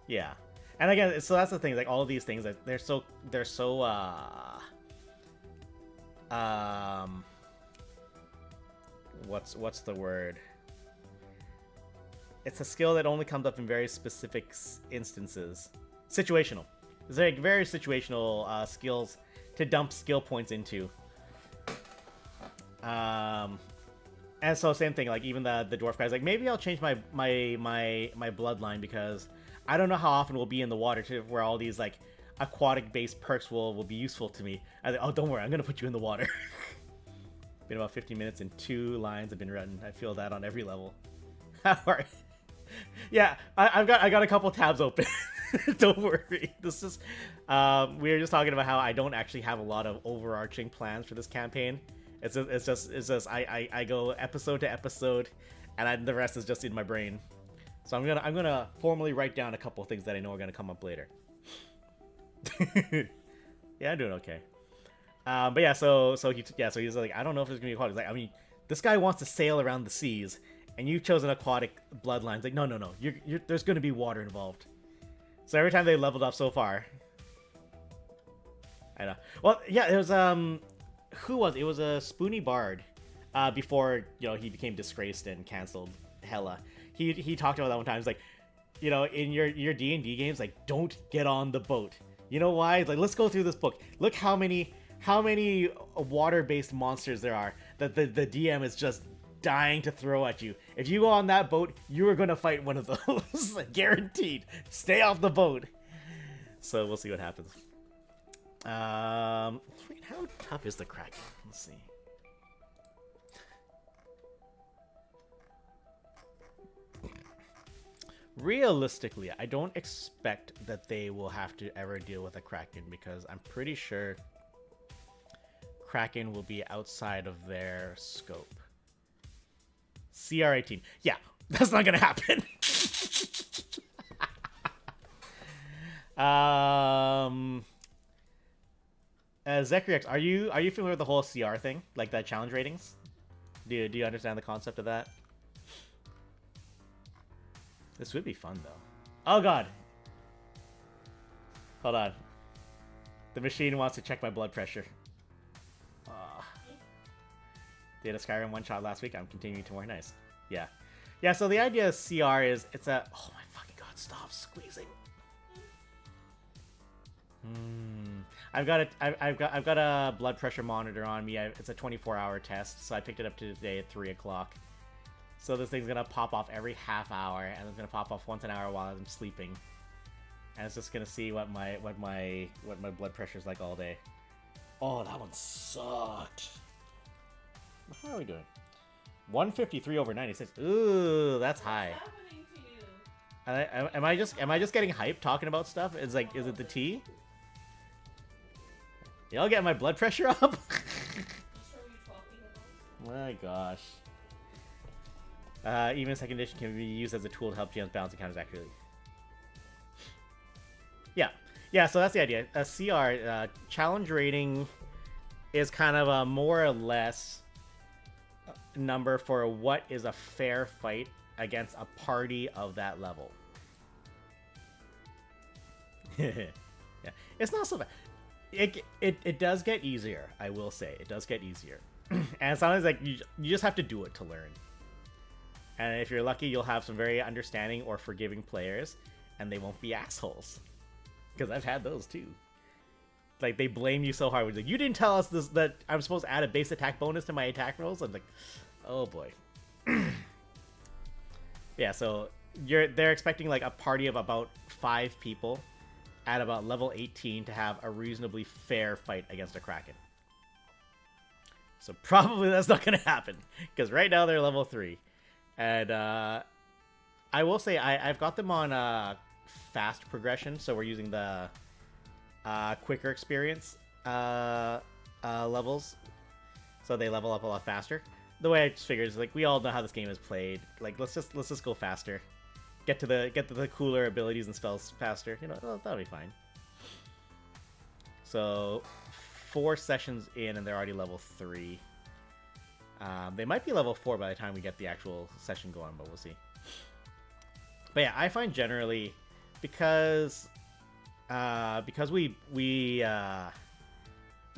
Yeah. And again, so that's the thing. Like, all of these things, they're so what's the word? It's a skill that only comes up in very specific instances. Situational. It's like very situational skills to dump skill points into. And so same thing. Like, even the dwarf guys, like, maybe I'll change my bloodline because I don't know how often we'll be in the water to where all these like aquatic-based perks will be useful to me. Oh, don't worry, I'm gonna put you in the water. Been about 15 minutes and 2 lines have been written. I feel that on every level. Alright. Yeah, I got a couple tabs open. Don't worry. This is we were just talking about how I don't actually have a lot of overarching plans for this campaign. It's just I go episode to episode, and the rest is just in my brain. So I'm gonna formally write down a couple of things that I know are gonna come up later. Yeah, I'm doing okay. But yeah, so he's like, I don't know if there's gonna be aquatic. Like, I mean, this guy wants to sail around the seas, and you've chosen aquatic bloodlines. Like, no, there's gonna be water involved. So every time they leveled up so far, I know. Well, yeah, it was who was it? It was a Spoony Bard, before he became disgraced and canceled hella. He talked about that one time. He's like, in your D&D games, like, don't get on the boat. You know why? It's like, let's go through this book. Look how many water-based monsters there are that the DM is just dying to throw at you. If you go on that boat, you are gonna fight one of those. Guaranteed. Stay off the boat. So we'll see what happens. How tough is the Kraken? Let's see. Realistically, I don't expect that they will have to ever deal with a Kraken, because I'm pretty sure Kraken will be outside of their scope. CR18. Yeah, that's not gonna happen. Zekrix, are you familiar with the whole CR thing? Like the challenge ratings? Do you understand the concept of that? This would be fun, though. Oh, God. Hold on. The machine wants to check my blood pressure. Did a Skyrim one-shot last week. I'm continuing to more. Nice. Yeah. Yeah, so the idea of CR is, it's a... Oh, my fucking God. Stop squeezing. I've got a blood pressure monitor on me. It's a 24-hour test, so I picked it up today at 3 o'clock. So this thing's gonna pop off every half hour, and it's gonna pop off once an hour while I'm sleeping. And it's just gonna see what my blood pressure's like all day. Oh, that one sucked. How are we doing? 153 over 96. Ooh, that's high. Am I just getting hyped talking about stuff? Is it the tea? Y'all get my blood pressure up? My gosh. Even second edition can be used as a tool to help GMs balance encounters accurately. Yeah, so that's the idea. A CR, challenge rating, is kind of a more or less number for what is a fair fight against a party of that level. Yeah, it's not so bad. It does get easier, I will say. It does get easier. And sometimes like you just have to do it to learn. And if you're lucky, you'll have some very understanding or forgiving players, and they won't be assholes. Because I've had those too. Like, they blame you so hard. Like, you didn't tell us this, that I'm supposed to add a base attack bonus to my attack rolls? I'm like, oh boy. Yeah, so they're expecting like a party of about 5 people at about level 18 to have a reasonably fair fight against a Kraken. So probably that's not going to happen. Because right now they're level 3. And I will say I've got them on fast progression, so we're using the quicker experience levels, so they level up a lot faster. The way I just figured is like we all know how this game is played. Like let's just go faster, get to the cooler abilities and spells faster. You know, that'll be fine. So 4 sessions in and they're already level 3. They might be level 4 by the time we get the actual session going, but we'll see. But yeah, I find generally because we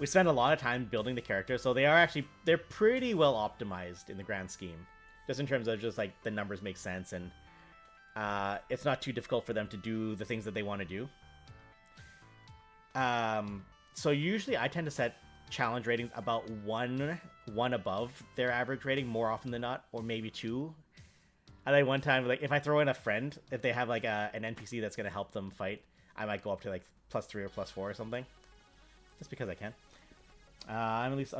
spend a lot of time building the characters, so they're pretty well optimized in the grand scheme, just in terms of just like the numbers make sense, and it's not too difficult for them to do the things that they want to do. So usually I tend to set challenge ratings about one above their average rating more often than not, or maybe 2. I like one time, like if I throw in a friend, if they have like an NPC that's gonna help them fight, I might go up to like +3 or +4 or something, just because I can. I'm at least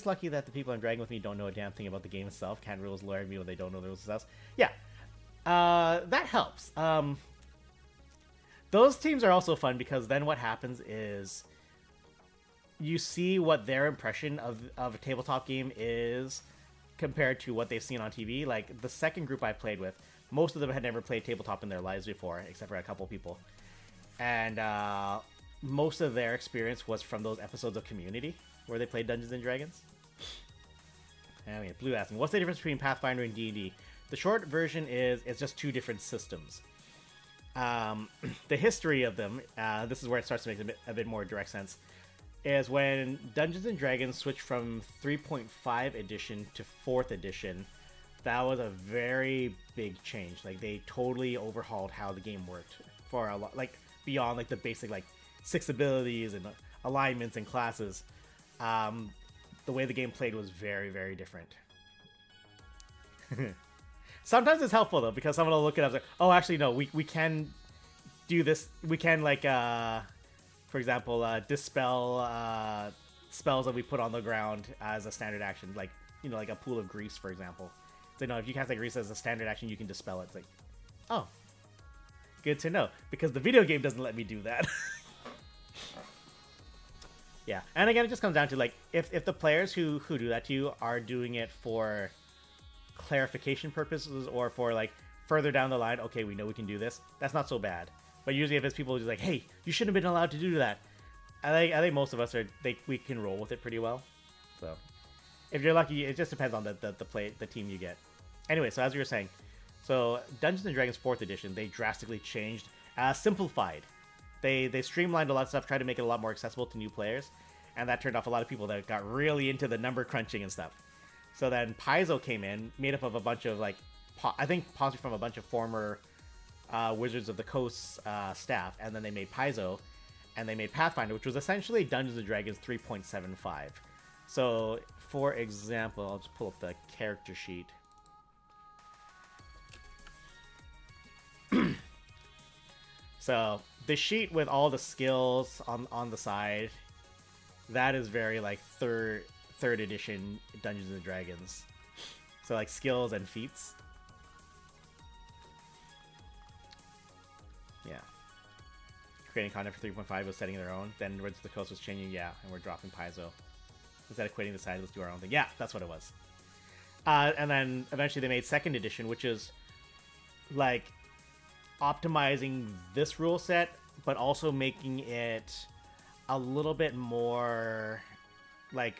lucky that the people I'm dragging with me don't know a damn thing about the game itself. Can't rules lure me when they don't know the rules themselves. Yeah, that helps. Those teams are also fun because then what happens is you see what their impression of a tabletop game is compared to what they've seen on TV. Like, the second group I played with, most of them had never played tabletop in their lives before, except for a couple people. And most of their experience was from those episodes of Community, where they played Dungeons & Dragons. I mean, Blue asking, what's the difference between Pathfinder and D&D? The short version is, it's just 2 different systems. The history of them, this is where it starts to make a bit more direct sense, is when Dungeons & Dragons switched from 3.5 edition to 4th edition, that was a very big change. Like, they totally overhauled how the game worked for a lot, like, beyond, like, the basic, like, 6 abilities and alignments and classes. The way the game played was very, very different. Sometimes it's helpful, though, because someone will look it up and say, oh, actually, no, we can do this. We can, like, for example, dispel spells that we put on the ground as a standard action. Like, you know, like a pool of grease, for example. So, no, if you cast like grease as a standard action, you can dispel it. It's like, oh, good to know. Because the video game doesn't let me do that. Yeah, and again, it just comes down to, like, if the players who do that to you are doing it for clarification purposes or for, like, further down the line, okay, we know we can do this, that's not so bad. But usually if it's people who's like, hey, you shouldn't have been allowed to do that, I think most of us we can roll with it pretty well. So if you're lucky, it just depends on the team you get. Anyway, so as we were saying, so Dungeons & Dragons 4th edition, they drastically changed, simplified. They streamlined a lot of stuff, tried to make it a lot more accessible to new players, and that turned off a lot of people that got really into the number crunching and stuff. So then Paizo came in, made up of a bunch of, like, I think possibly from a bunch of former Wizards of the Coast staff, and then they made Paizo, and they made Pathfinder, which was essentially Dungeons & Dragons 3.75. So, for example, I'll just pull up the character sheet. So the sheet with all the skills on the side, that is very like third edition Dungeons and Dragons. So like skills and feats. Yeah. Creating content for 3.5 was setting their own. Then Words of the Coast was changing, yeah, and we're dropping Paizo. Instead of quitting the side, let's do our own thing. Yeah, that's what it was. And then eventually they made second edition, which is like optimizing this rule set, but also making it a little bit more like,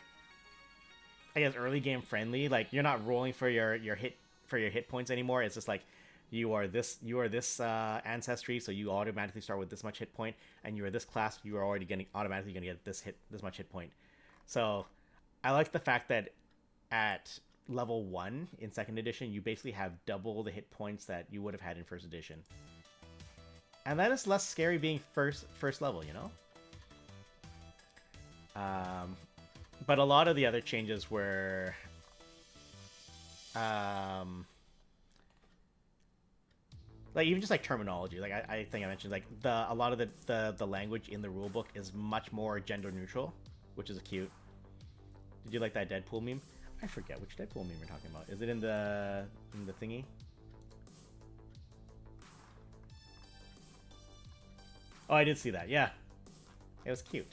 I guess, early game friendly. Like you're not rolling for your hit points anymore. It's just like you are this ancestry, so you automatically start with this much hit point, and you are this class, you are already automatically gonna get this much hit point. So I like the fact that at level 1 in second edition, you basically have double the hit points that you would have had in first edition. And that is less scary being first level, you know? But a lot of the other changes were like even just like terminology. Like I think I mentioned, like a lot of the language in the rulebook is much more gender neutral, which is cute. Did you like that Deadpool meme? I forget which Deadpool meme we're talking about. Is it in the thingy? Oh, I did see that. Yeah, it was cute.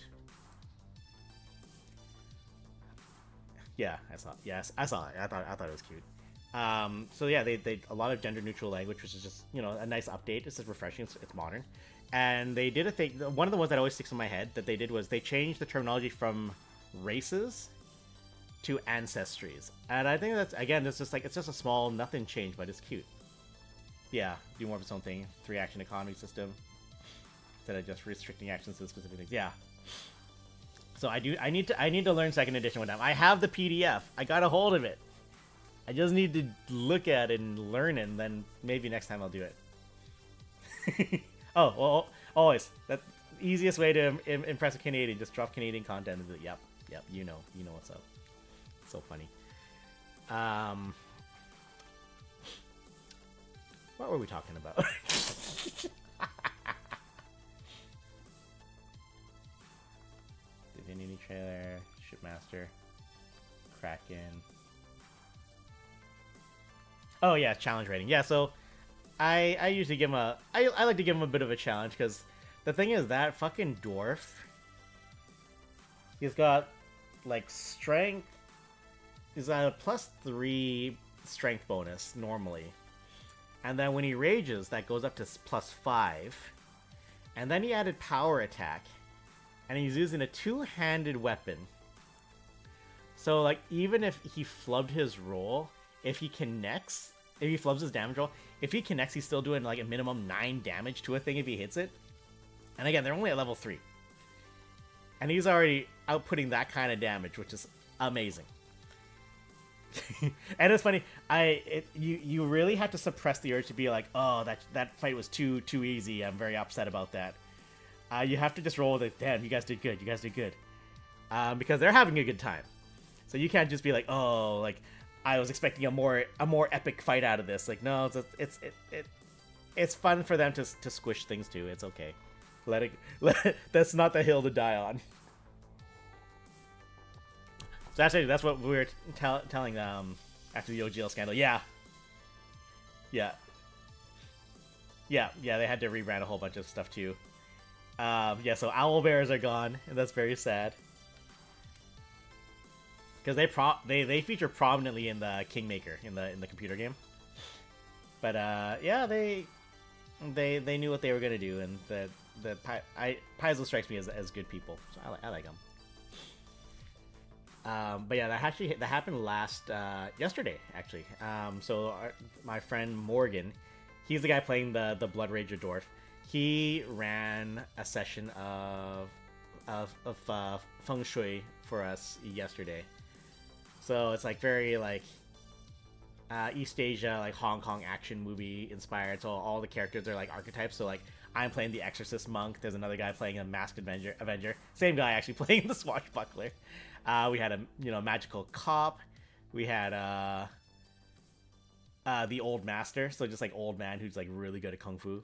Yeah, I saw it. Yes, I saw it. I thought it was cute. So yeah, they a lot of gender neutral language, which is just, you know, a nice update. It's just refreshing. It's modern. And they did a thing. One of the ones that always sticks in my head that they did was they changed the terminology from races to ancestries. And I think that's, again, it's just a small nothing change, but it's cute. Yeah, do more of its own thing. 3-action economy system instead of just restricting actions to specific things. Yeah. So I need to learn second edition with them. I have the PDF. I got a hold of it. I just need to look at it and learn it, and then maybe next time I'll do it. Oh, well, always. That's the easiest way to impress a Canadian. Just drop Canadian content. And yep, you know what's up. It's so funny. What were we talking about? Divinity trailer, Shipmaster, Kraken. Oh yeah, challenge rating. Yeah, so I usually give him I like to give him a bit of a challenge, because the thing is that fucking dwarf, he's got like strength. He's got a +3 strength bonus normally, and then when he rages, that goes up to +5, and then he added power attack, and he's using a 2-handed weapon. So like even if he flubbed his roll, if he flubs his damage roll, if he connects, he's still doing like a minimum 9 damage to a thing if he hits it. And again, they're only at level 3. And he's already outputting that kind of damage, which is amazing. And it's funny, you really had to suppress the urge to be like, oh, that fight was too easy, I'm very upset about that. You have to just roll with it, damn, you guys did good, because they're having a good time. So you can't just be like, oh, like, I was expecting a more epic fight out of this. Like, no, it's fun for them to squish things too. It's okay. That's not the hill to die on. So that's what we were telling after the OGL scandal. Yeah. They had to rebrand a whole bunch of stuff too. Yeah, so owl bears are gone, and that's very sad. Because they feature prominently in the Kingmaker in the computer game, but yeah, they knew what they were gonna do, and Paizo strikes me as good people, so I like them. But yeah, that happened yesterday actually. So my friend Morgan, he's the guy playing the Blood Rager dwarf. He ran a session of feng shui for us yesterday. So it's like very like East Asia, like Hong Kong action movie inspired. So all the characters are like archetypes. So like I'm playing the Exorcist monk. There's another guy playing a masked Avenger. Same guy actually playing the swashbuckler. We had a magical cop. We had the old master. So just like old man who's like really good at kung fu.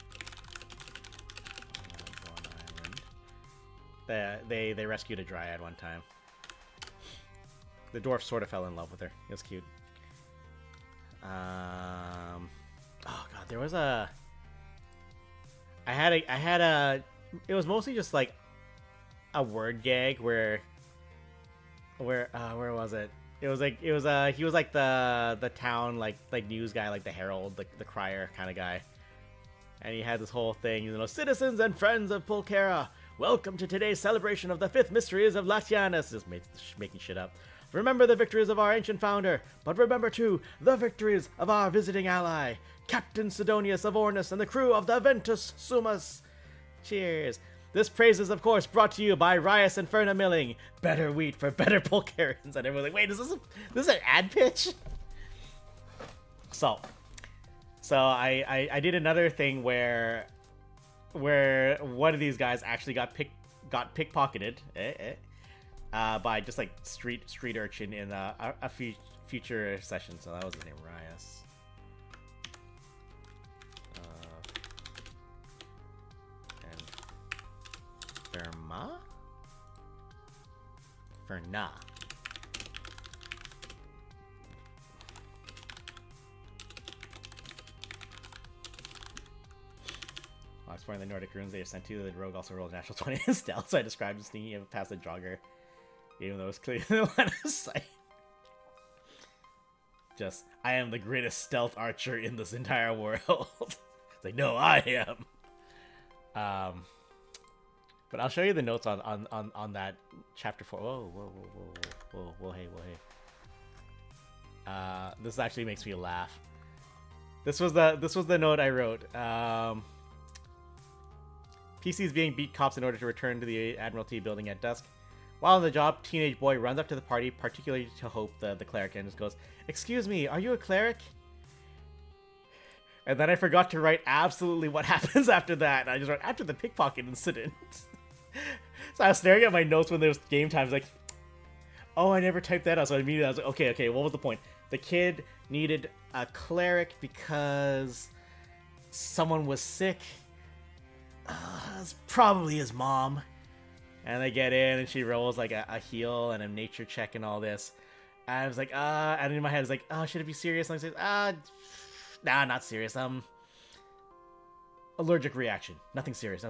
They rescued a dryad one time. The dwarf sort of fell in love with her. It was cute. Oh god, there was a. I had a. It was mostly just like a word gag where was it? It was he was like the town like news guy, like the Herald, the crier kind of guy. And he had this whole thing, you know, citizens and friends of Pulchera, welcome to today's celebration of the 5th mysteries of Latianus. Just making shit up. Remember the victories of our ancient founder, but remember too the victories of our visiting ally, Captain Sidonius of Ornus and the crew of the Ventus Sumus. Cheers. This praise is, of course, brought to you by Rias Inferna Milling. Better wheat for better Pulcherans. And everyone's like, wait, is this an ad pitch? So I did another thing where one of these guys actually got pickpocketed by just like street urchin in a future session. So that was his name, Rias. Ferna. While exploring the Nordic runes they are sent to, the rogue also rolled a natural 20 in stealth, so I described him sneaking past the jogger, even though it was clearly the line of sight. Just, I am the greatest stealth archer in this entire world. It's like, no, I am. But I'll show you the notes on that chapter 4. Whoa, hey. This actually makes me laugh. This was the note I wrote. PC is being beat cops in order to return to the Admiralty building at dusk. While on the job, teenage boy runs up to the party, particularly to Hope, the cleric, and just goes, "Excuse me, are you a cleric?" And then I forgot to write absolutely what happens after that. And I just wrote, after the pickpocket incident. So I was staring at my notes when there was game times, like, oh, I never typed that out. So immediately I was like, okay, what was the point? The kid needed a cleric because someone was sick. It's probably his mom. And they get in and she rolls like a heal and a nature check and all this. And I was like, and in my head I was like, oh, should it be serious? And I said, nah, not serious. Allergic reaction. Nothing serious.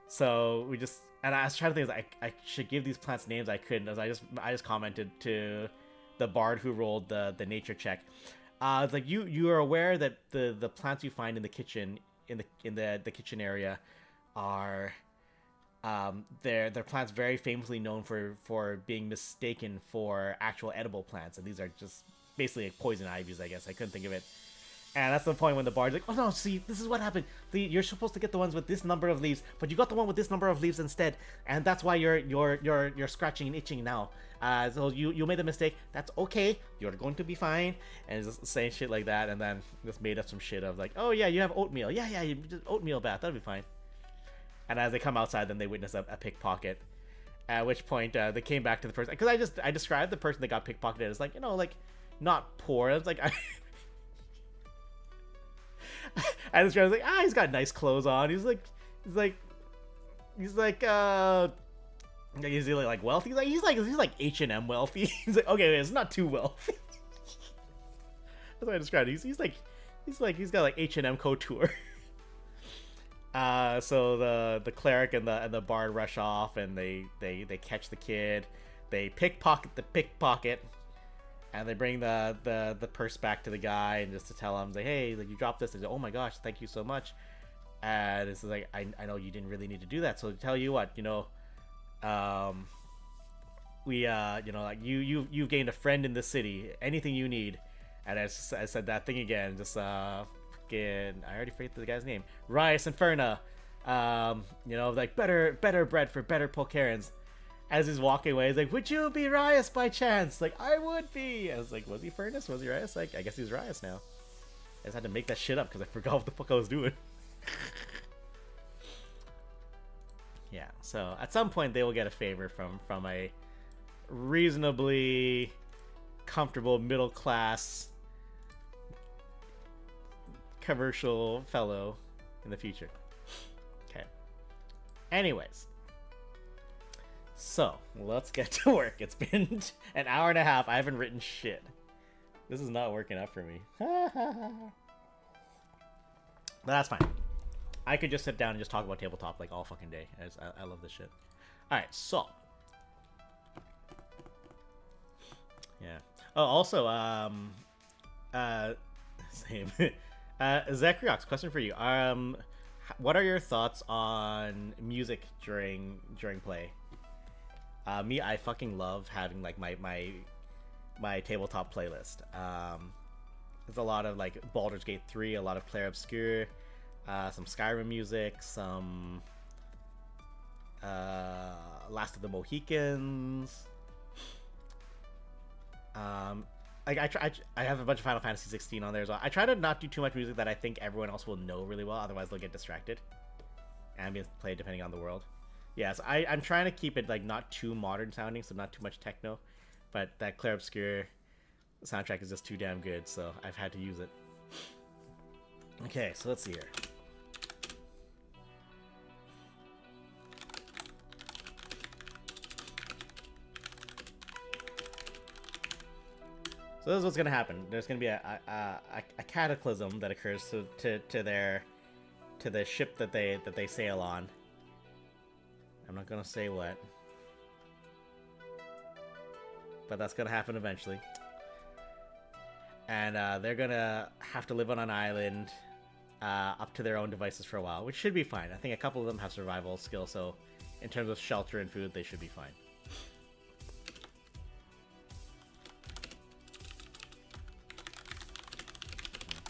So we just, and I was trying to think, I should give these plants names. I couldn't. As I just commented to the bard who rolled the nature check. It's like you are aware that the plants you find in the kitchen in the kitchen area are they're plants very famously known for being mistaken for actual edible plants, and these are just basically like poison ivies, I guess. I couldn't think of it. And that's the point when the bard's like, oh no, see, this is what happened. You're supposed to get the ones with this number of leaves, but you got the one with this number of leaves instead, and that's why you're scratching and itching now. So you made a mistake. That's okay. You're going to be fine. And just saying shit like that, and then just made up some shit of like, oh yeah, you have oatmeal. Yeah, you just oatmeal bath. That'll be fine. And as they come outside, then they witness a pickpocket. At which point they came back to the person, because I described the person that got pickpocketed as like, like not poor. I was like. And this guy was like, he's got nice clothes on. He's like, is he like wealthy? He's like H&M wealthy. He's like, okay, it's not too wealthy. That's what I described. He's got like H&M couture. So the cleric and the bard rush off, and they catch the kid. They pickpocket the pickpocket. And they bring the purse back to the guy, and just to tell him, like, hey, like, you dropped this. They say, oh my gosh, thank you so much. And it's like, I know you didn't really need to do that. So to tell you what, like you've gained a friend in the city. Anything you need. And I said that thing again. Just fucking, I already forget the guy's name. Rias Inferna. Like better bread for better Pulcherans. As he's walking away, he's like, would you be Rias by chance? Like, I would be. I was like, was he Furnace? Was he Rias? Like, I guess he's Rias now. I just had to make that shit up because I forgot what the fuck I was doing. Yeah, so at some point they will get a favor from a reasonably comfortable middle class commercial fellow in the future. Okay. Anyways. So, let's get to work. It's been an hour and a half. I haven't written shit. This is not working out for me. But that's fine. I could just sit down and just talk about tabletop like all fucking day. I love this shit. Alright, so. Yeah. Oh, also, same. Zachryox, question for you. What are your thoughts on music during play? Me, I fucking love having like my tabletop playlist. There's a lot of like Baldur's Gate 3, a lot of Clair Obscur, some Skyrim music, some Last of the Mohicans. Like I have a bunch of Final Fantasy 16 on there as well. I try to not do too much music that I think everyone else will know really well, otherwise they'll get distracted. Ambient play depending on the world. Yes, I'm trying to keep it like not too modern sounding, so not too much techno, but that Clair Obscur soundtrack is just too damn good, so I've had to use it. Okay, so let's see here. So this is what's gonna happen. There's gonna be a cataclysm that occurs to the ship that they sail on. I'm not gonna say what, but that's gonna happen eventually. And they're gonna have to live on an island up to their own devices for a while, which should be fine. I think a couple of them have survival skills, so in terms of shelter and food, they should be fine.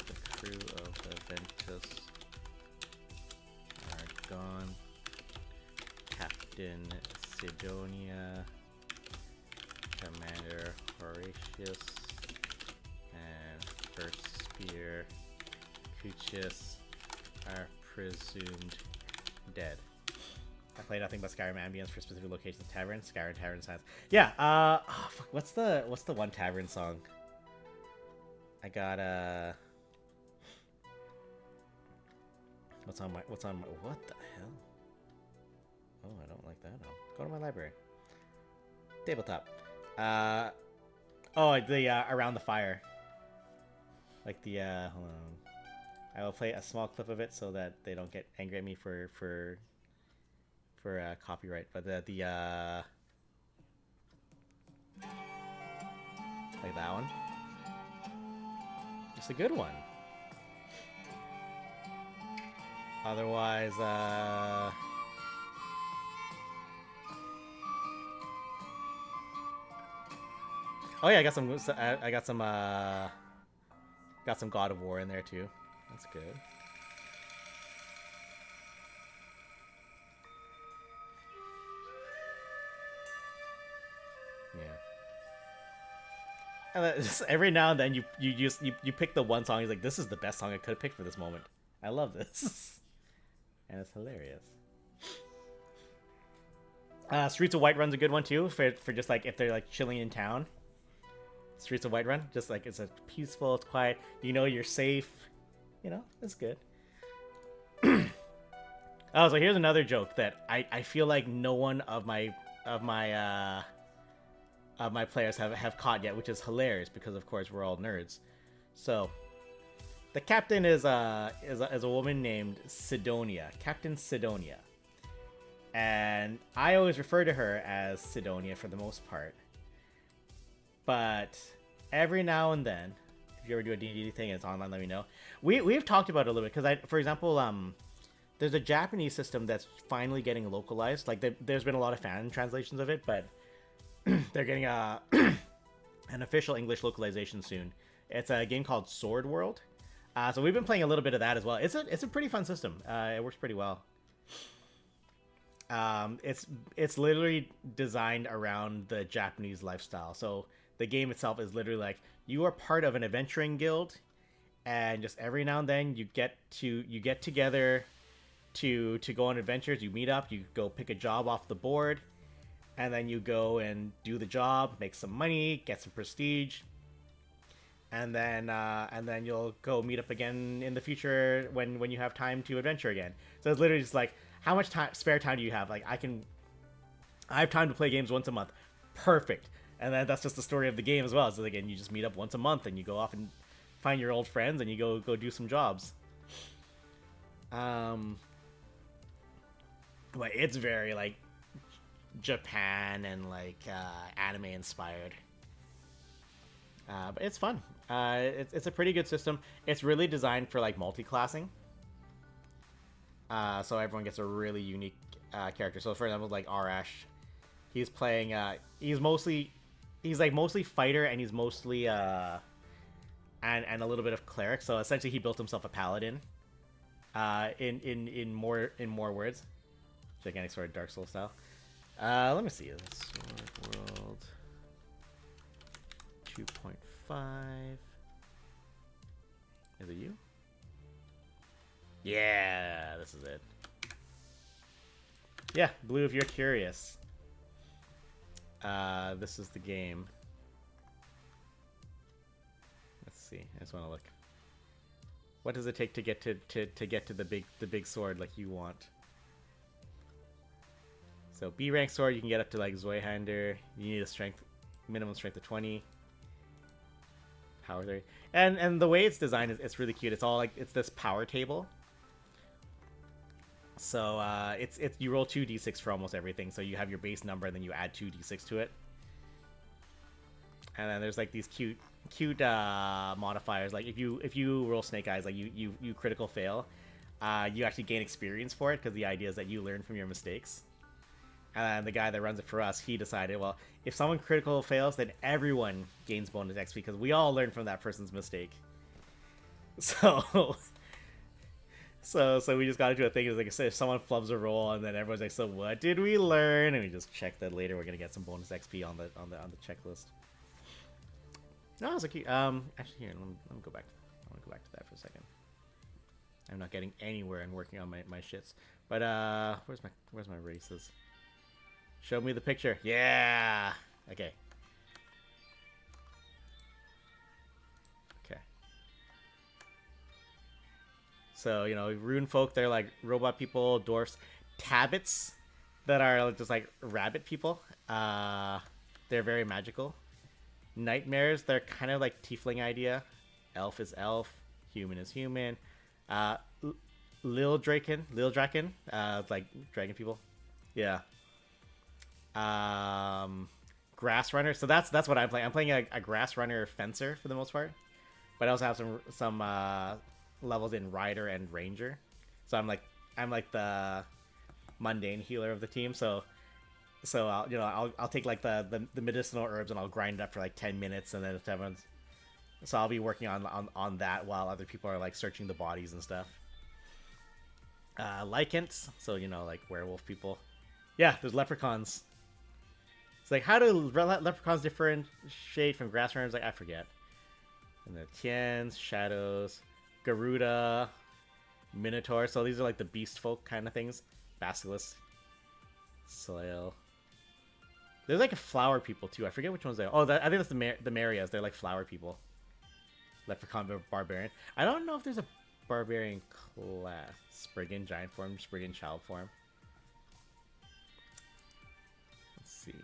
The crew of the Ventus are gone. Captain Sidonia, Commander Horatius, and First Spear Cuchius are presumed dead. I play nothing but Skyrim ambience for specific locations. Tavern, Skyrim Tavern signs. Yeah. Oh, fuck, what's the one tavern song? I got What's on my? What the hell? Oh, I don't like that. I'll go to my library. Tabletop. Oh, the Around the Fire. Like the hold on. I will play a small clip of it so that they don't get angry at me for copyright. But the like that one. It's a good one. Otherwise, oh yeah, I got some God of War in there too. That's good. Yeah. And just every now and then you pick the one song. He's like, this is the best song I could have picked for this moment. I love this, and it's hilarious. Streets of Whiterun's a good one too for just like if they're like chilling in town. Streets of Whiterun, just like it's a peaceful, it's quiet. You know you're safe. You know, it's good. Oh, so here's another joke that I feel like no one of my players have caught yet, which is hilarious because of course we're all nerds. So the captain is a woman named Sidonia, Captain Sidonia, and I always refer to her as Sidonia for the most part. But every now and then, if you ever do a D&D thing and it's online, let me know. We've talked about it a little bit because for example, there's a Japanese system that's finally getting localized. Like there's been a lot of fan translations of it, but they're getting an official English localization soon. It's a game called Sword World. So we've been playing a little bit of that as well. It's a pretty fun system. It works pretty well. It's literally designed around the Japanese lifestyle. So the game itself is literally like you are part of an adventuring guild, and just every now and then you get together to go on adventures. You meet up, you go pick a job off the board, and then you go and do the job, make some money, get some prestige, and then you'll go meet up again in the future when you have time to adventure again. So it's literally just like, how much spare time do you have? Like I have time to play games once a month. Perfect. And then that's just the story of the game as well. So again, you just meet up once a month and you go off and find your old friends and you go do some jobs. But it's very like Japan and like anime inspired. But it's fun. It's a pretty good system. It's really designed for like multi-classing. So everyone gets a really unique character. So for example, like Arash, he's playing. He's mostly fighter, and he's mostly and a little bit of cleric. So essentially, he built himself a paladin. In more words, gigantic sword, Dark Souls style. Let me see. Sword World 2.5. Is it you? Yeah, this is it. Yeah, Blue, if you're curious. This is the game. Let's see. I just want to look. What does it take to get to get to the big sword like you want? So B rank sword, you can get up to like Zweihander. You need a minimum strength of 20. Power 30. And the way it's designed is it's really cute. It's all like it's this power table. So it's you roll 2d6 for almost everything. So you have your base number and then you add 2d6 to it. And then there's like these cute modifiers. Like if you roll Snake Eyes, like you critical fail, you actually gain experience for it because the idea is that you learn from your mistakes. And the guy that runs it for us, he decided, well, if someone critical fails, then everyone gains bonus XP because we all learn from that person's mistake. So, so we just got into a thing. It was like I said, if someone flubs a roll, and then everyone's like, "So what did we learn?" And we just check that later. We're gonna get some bonus XP on the checklist. No, it's a cute. Actually, here, let me go back. I want to go back to that for a second. I'm not getting anywhere and working on my shits. But where's my races? Show me the picture. Yeah. Okay. Okay. So, you know, rune folk, they're like robot people, dwarfs, tabbits that are just like rabbit people. They're very magical. Nightmares, they're kind of like tiefling idea. Elf is elf, human is human. Lil Draken, like dragon people. Yeah. Grass runner. So that's what I'm playing. I'm playing a grass runner fencer for the most part, but I also have some levels in rider and ranger. So I'm like the mundane healer of the team. So I'll take like the medicinal herbs and I'll grind it up for like 10 minutes, and then if everyone's, so I'll be working on that while other people are like searching the bodies and stuff. Lycants, so you know, like werewolf people. Yeah, there's leprechauns. It's like, how do leprechauns differentiate from grass runners? Like, I forget. And the Tiens, Shadows, Garuda, Minotaur. So these are like the beast folk kind of things. Basilisk, Slail. There's like a flower people too. I forget which ones they are. Oh, I think that's the Marias. They're like flower people. Leprechaun barbarian. I don't know if there's a barbarian class. Spriggan giant form, Spriggan child form. Let's see.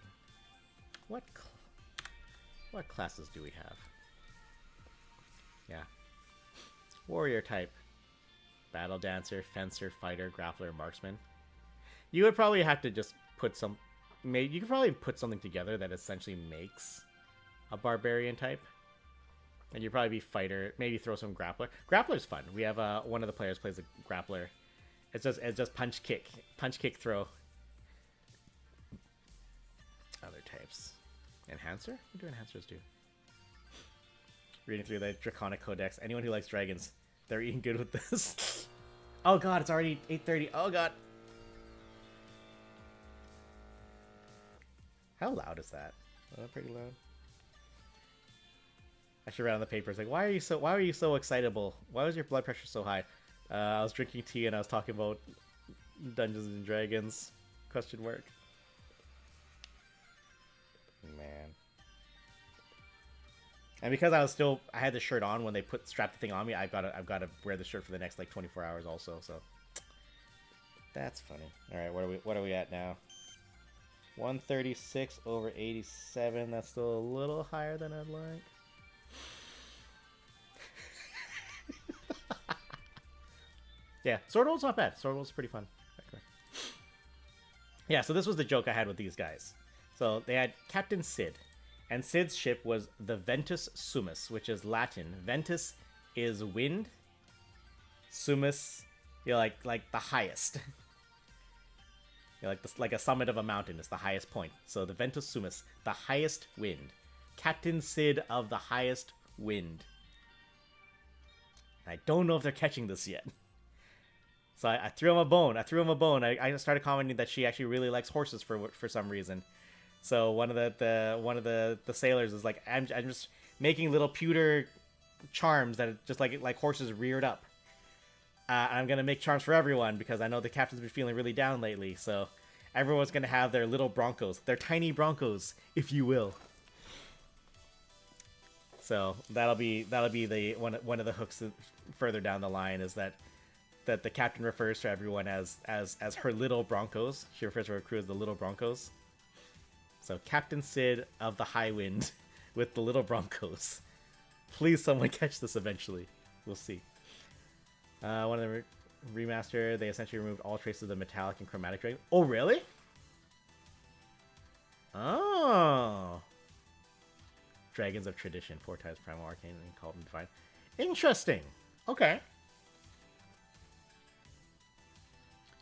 What classes do we have? Yeah. Warrior type. Battle dancer, fencer, fighter, grappler, marksman. You would probably have to just put some... Maybe you could probably put something together that essentially makes a barbarian type. And you'd probably be fighter. Maybe throw some grappler. Grappler's fun. We have one of the players plays a grappler. It's just punch kick, throw. Other types. Enhancer? What do enhancers do? Reading through the Draconic Codex. Anyone who likes dragons, they're eating good with this. Oh god, it's already 8:30. Oh god. How loud is that? Oh, pretty loud. I should write on the paper. It's like, why are you so excitable? Why was your blood pressure so high? I was drinking tea and I was talking about Dungeons and Dragons. Question mark. Man. And because I had the shirt on when they strapped the thing on me, I've got to wear the shirt for the next like 24 hours also. So that's funny. All right, what are we at now? 136 over 87. That's still a little higher than I'd like. Yeah, Sword World's not bad. Sword World's pretty fun. Yeah, so this was the joke I had with these guys. So they had Captain Sid, and Sid's ship was the Ventus Summus, which is Latin. Ventus is wind. Summus, like the highest. Like a summit of a mountain is the highest point. So the Ventus Summus, the highest wind. Captain Sid of the highest wind. I don't know if they're catching this yet. So I threw him a bone. I started commenting that she actually really likes horses for some reason. So one of the sailors is like, I'm just making little pewter charms that are just like horses reared up. I'm gonna make charms for everyone because I know the captain's been feeling really down lately. So everyone's gonna have their little broncos, their tiny broncos, if you will. So that'll be the one of the hooks further down the line is that the captain refers to everyone as her little broncos. She refers to her crew as the little broncos. So Captain Sid of the High Wind with the little broncos. Please someone catch this eventually. We'll see. One of the remaster, they essentially removed all traces of the metallic and chromatic dragon. Oh, really? Oh. Dragons of Tradition, 4 times Primal Arcane and called them Divine. Interesting. Okay.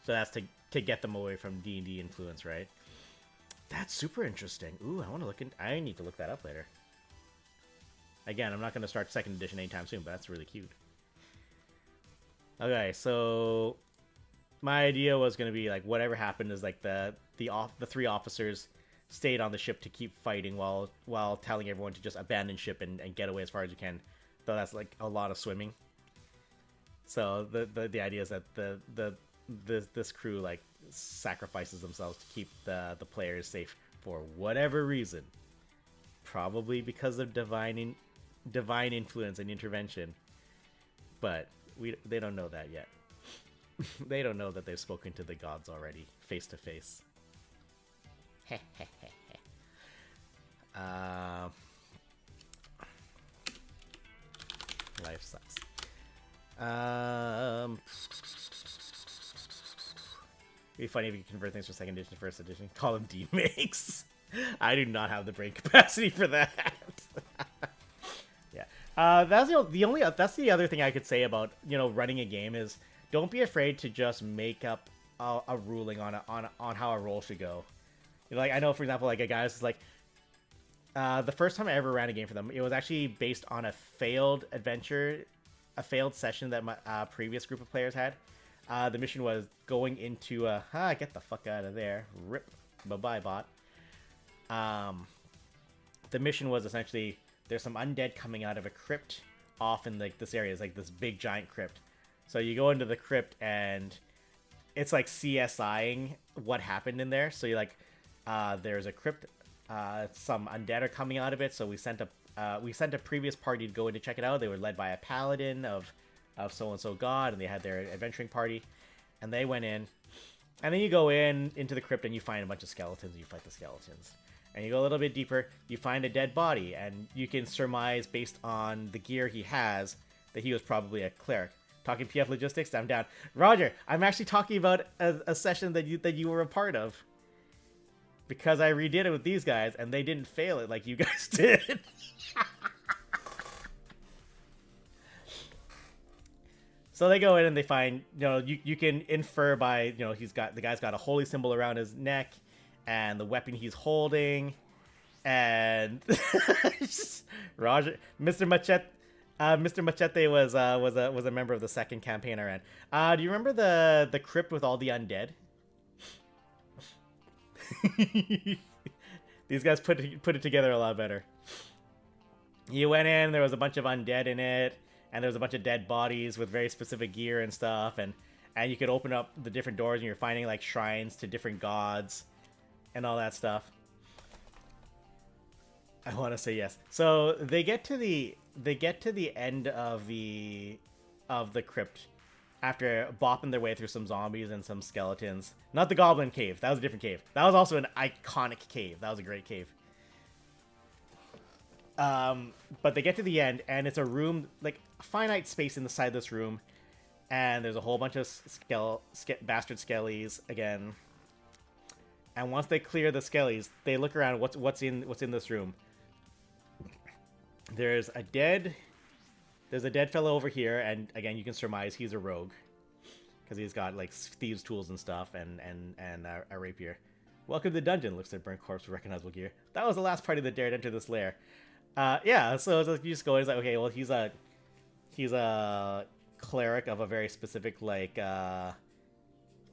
So that's to get them away from D&D influence, right? That's super interesting. Ooh, I need to look that up later. Again, I'm not going to start 2nd edition anytime soon, but that's really cute. Okay, so my idea was going to be like whatever happened is like the 3 officers stayed on the ship to keep fighting while telling everyone to just abandon ship and get away as far as you can. Though that's like a lot of swimming. So the idea is that this crew like sacrifices themselves to keep the players safe for whatever reason. Probably because of divine influence and intervention. But they don't know that yet. They don't know that they've spoken to the gods already, face to face. Life sucks. It'd be funny if you convert things from 2nd edition to 1st edition. Call them D-Makes. I do not have the brain capacity for that. Yeah. That's the other thing I could say about running a game is don't be afraid to just make up a ruling on how a roll should go. Like I know, for example, like a guy was like, the first time I ever ran a game for them, it was actually based on a failed adventure, a failed session that my previous group of players had. The mission was going into get the fuck out of there. Rip. Bye-bye, bot. The mission was essentially there's some undead coming out of a crypt off in like this area. It's like this big giant crypt. So you go into the crypt and it's like CSIing what happened in there. So you're like, there's a crypt. Some undead are coming out of it. So we sent a previous party to go in to check it out. They were led by a paladin of so-and-so god, and they had their adventuring party, and they went in, and then you go into the crypt and you find a bunch of skeletons, and you fight the skeletons, and you go a little bit deeper, you find a dead body, and you can surmise based on the gear he has that he was probably a cleric. Talking PF logistics, I'm down. Roger, I'm actually talking about a session that you were a part of, because I redid it with these guys, and they didn't fail it like you guys did. So they go in and they find, you can infer by, the guy's got a holy symbol around his neck and the weapon he's holding, and Roger, Mr. Machete was a member of the 2nd campaign I ran. Do you remember the crypt with all the undead? These guys put it together a lot better. You went in, there was a bunch of undead in it. And there was a bunch of dead bodies with very specific gear and stuff, and you could open up the different doors, and you're finding like shrines to different gods, and all that stuff. I want to say yes. So they get to the end of the crypt, after bopping their way through some zombies and some skeletons. Not the Goblin Cave. That was a different cave. That was also an iconic cave. That was a great cave. But they get to the end, and it's a room, like, a finite space inside this room, and there's a whole bunch of bastard skellies again. And once they clear the skellies, they look around. What's in this room? There's a dead fellow over here, and again, you can surmise he's a rogue because he's got like thieves' tools and stuff, and a rapier. Welcome to the dungeon. Looks like burnt corpse with recognizable gear. That was the last party that dared enter this lair. Yeah, so it's like you just go. It's like, okay, well, he's a cleric of a very specific like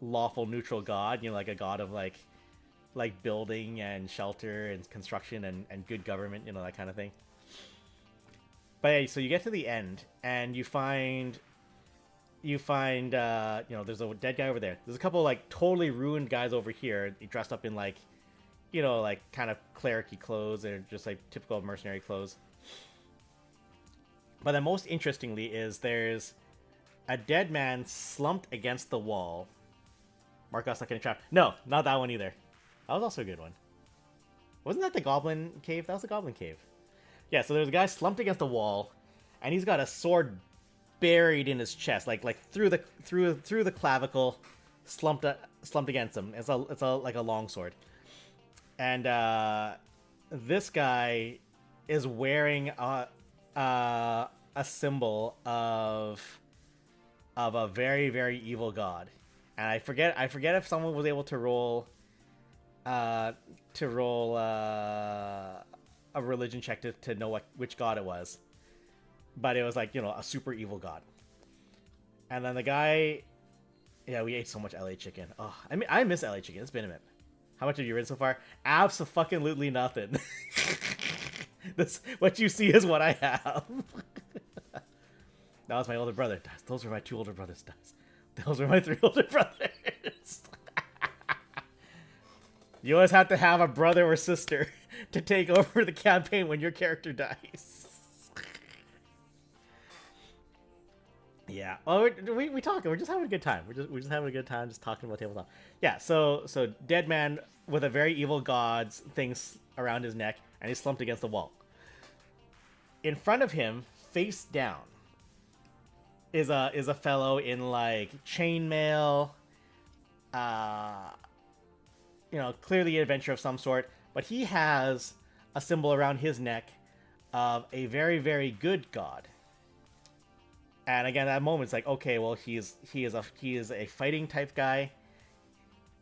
lawful neutral god. You know, like a god of like building and shelter and construction and good government. You know, that kind of thing. But yeah, so you get to the end, and you find, you know, there's a dead guy over there. There's a couple, like, totally ruined guys over here, dressed up in, like, you know, like, kind of cleric-y clothes, or just, like, typical mercenary clothes. But then most interestingly is there's a dead man slumped against the wall. Mark got stuck in a trap. No, not that one either. That was also a good one. Wasn't that the Goblin Cave? That was the Goblin Cave. Yeah, so there's a guy slumped against the wall, and he's got a sword buried in his chest, like through the clavicle, slumped against him. It's like a long sword, and this guy is wearing a symbol of a very, very evil god, and I forget if someone was able to roll a religion check to know which god it was, but it was like, you know, a super evil god. And then the guy, yeah, we ate so much LA chicken. Oh, I mean, I miss LA chicken. It's been a minute. How much have you ridden so far? Abso-fucking-lutely nothing. This, what you see is what I have. That was my older brother. Those were my 2 older brothers. Those were my 3 older brothers. You always have to have a brother or sister to take over the campaign when your character dies. Yeah. Oh, we talking. We're just having a good time. We're just having a good time, just talking about tabletop. Yeah. So dead man with a very evil god's things around his neck, and he's slumped against the wall. In front of him, face down, is a fellow in like chainmail. You know, clearly an adventure of some sort, but he has a symbol around his neck of a very, very good god. And again, at that moment, it's like, okay, well, he is a fighting type guy.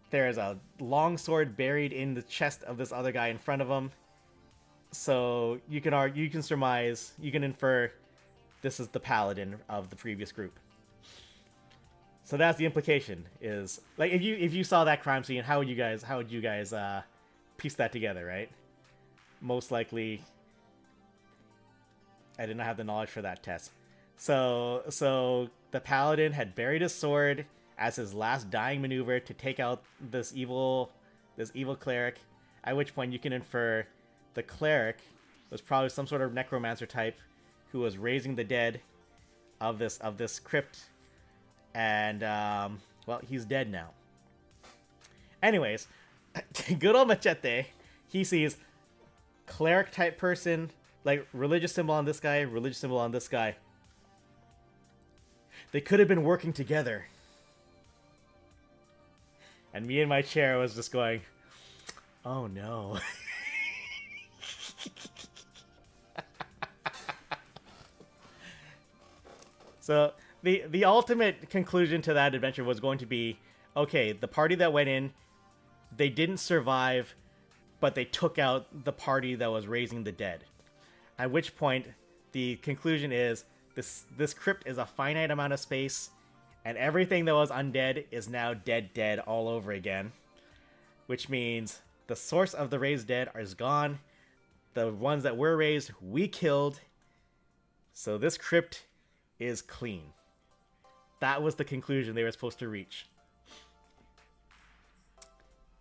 There is a long sword buried in the chest of this other guy in front of him. So you can surmise, you can infer, this is the paladin of the previous group. So that's the implication. Is like if you saw that crime scene, how would you guys piece that together, right? Most likely, I did not have the knowledge for that test. So the paladin had buried his sword as his last dying maneuver to take out this evil cleric. At which point you can infer the cleric was probably some sort of necromancer type who was raising the dead of this crypt. And, well, he's dead now. Anyways, good old Machete, he sees cleric-type person, like, religious symbol on this guy, religious symbol on this guy. They could have been working together. And me in my chair was just going, oh no. So the ultimate conclusion to that adventure was going to be, okay, the party that went in, they didn't survive, but they took out the party that was raising the dead. At which point, the conclusion is, this crypt is a finite amount of space, and everything that was undead is now dead all over again. Which means the source of the raised dead is gone. The ones that were raised, we killed. So this crypt is clean. That was the conclusion they were supposed to reach.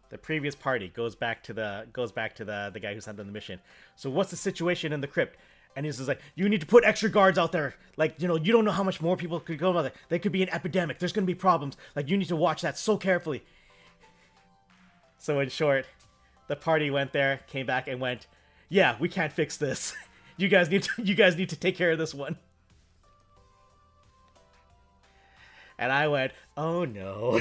The previous party goes back to the guy who sent them the mission. So what's the situation in the crypt? And he's just like, you need to put extra guards out there. Like, you know, you don't know how much more people could go about it. There could be an epidemic. There's going to be problems. Like, you need to watch that so carefully. So in short, the party went there, came back and went, yeah, we can't fix this. You guys need to take care of this one. And I went, oh no.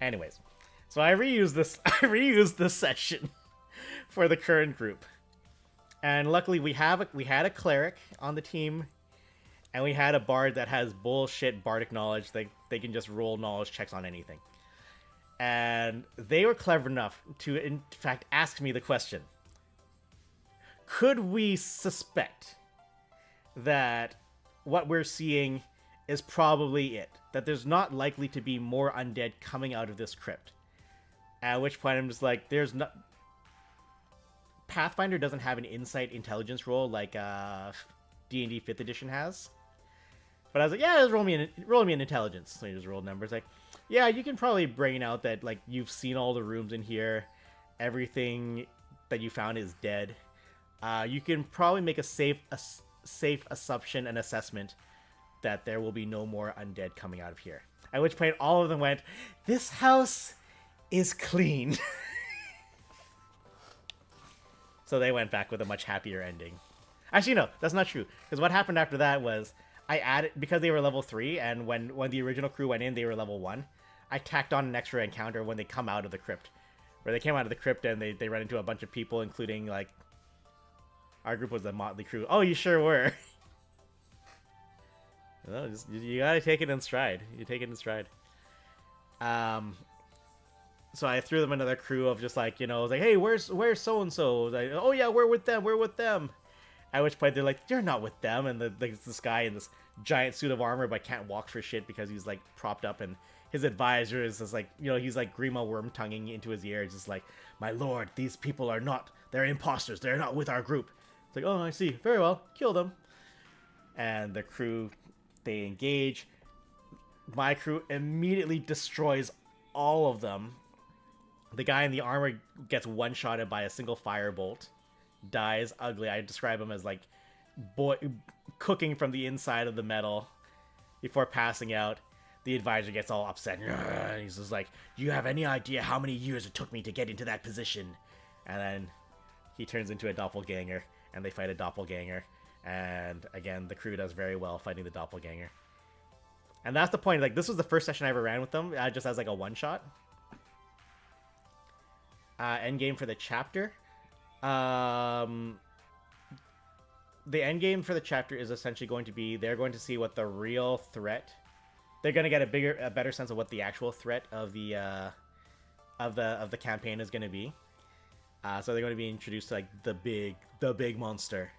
Anyways, so I reused this session for the current group. And luckily we had a cleric on the team, and we had a bard that has bullshit bardic knowledge. They can just roll knowledge checks on anything. And they were clever enough to, in fact, ask me the question: could we suspect that what we're seeing is probably it? That there's not likely to be more undead coming out of this crypt? At which point I'm just like, there's not... Pathfinder doesn't have an insight intelligence roll like D&D 5th edition has. But I was like, yeah, just roll me an intelligence. So you just rolled numbers. Like, yeah, you can probably brain out that, like, you've seen all the rooms in here. Everything that you found is dead. You can probably make a safe assumption and assessment that there will be no more undead coming out of here. At which point all of them went, this house is clean. So they went back with a much happier ending. Actually, no, that's not true. Because what happened after that was, I added, because they were level 3, and when the original crew went in, they were level 1, I tacked on an extra encounter when they come out of the crypt. Where they came out of the crypt and they run into a bunch of people, including, like, our group was a motley crew. Oh, you sure were. No, just, you gotta take it in stride. You take it in stride. So I threw them another crew of just like, you know, I was like, hey, where's so-and-so? Like, oh yeah, we're with them. At which point they're like, you're not with them. And this guy in this giant suit of armor but can't walk for shit because he's like propped up, and his advisor is just like, you know, he's like Grima worm-tonguing into his ear. It's just like, my lord, these people are not, they're imposters. They're not with our group. It's like, oh, I see. Very well. Kill them. And the crew, they engage. My crew immediately destroys all of them. The guy in the armor gets one-shotted by a single firebolt. Dies ugly. I describe him as like cooking from the inside of the metal before passing out. The advisor gets all upset. He's just like, do you have any idea how many years it took me to get into that position? And then he turns into a doppelganger, and they fight a doppelganger. And again, the crew does very well fighting the doppelganger. And that's the point. Like, this was the first session I ever ran with them, just as like a one-shot. End game for the chapter. The end game for the chapter is essentially going to be, they're going to see what the real threat. They're going to get a better sense of what the actual threat of the campaign is going to be. So they're going to be introduced to like the big monster,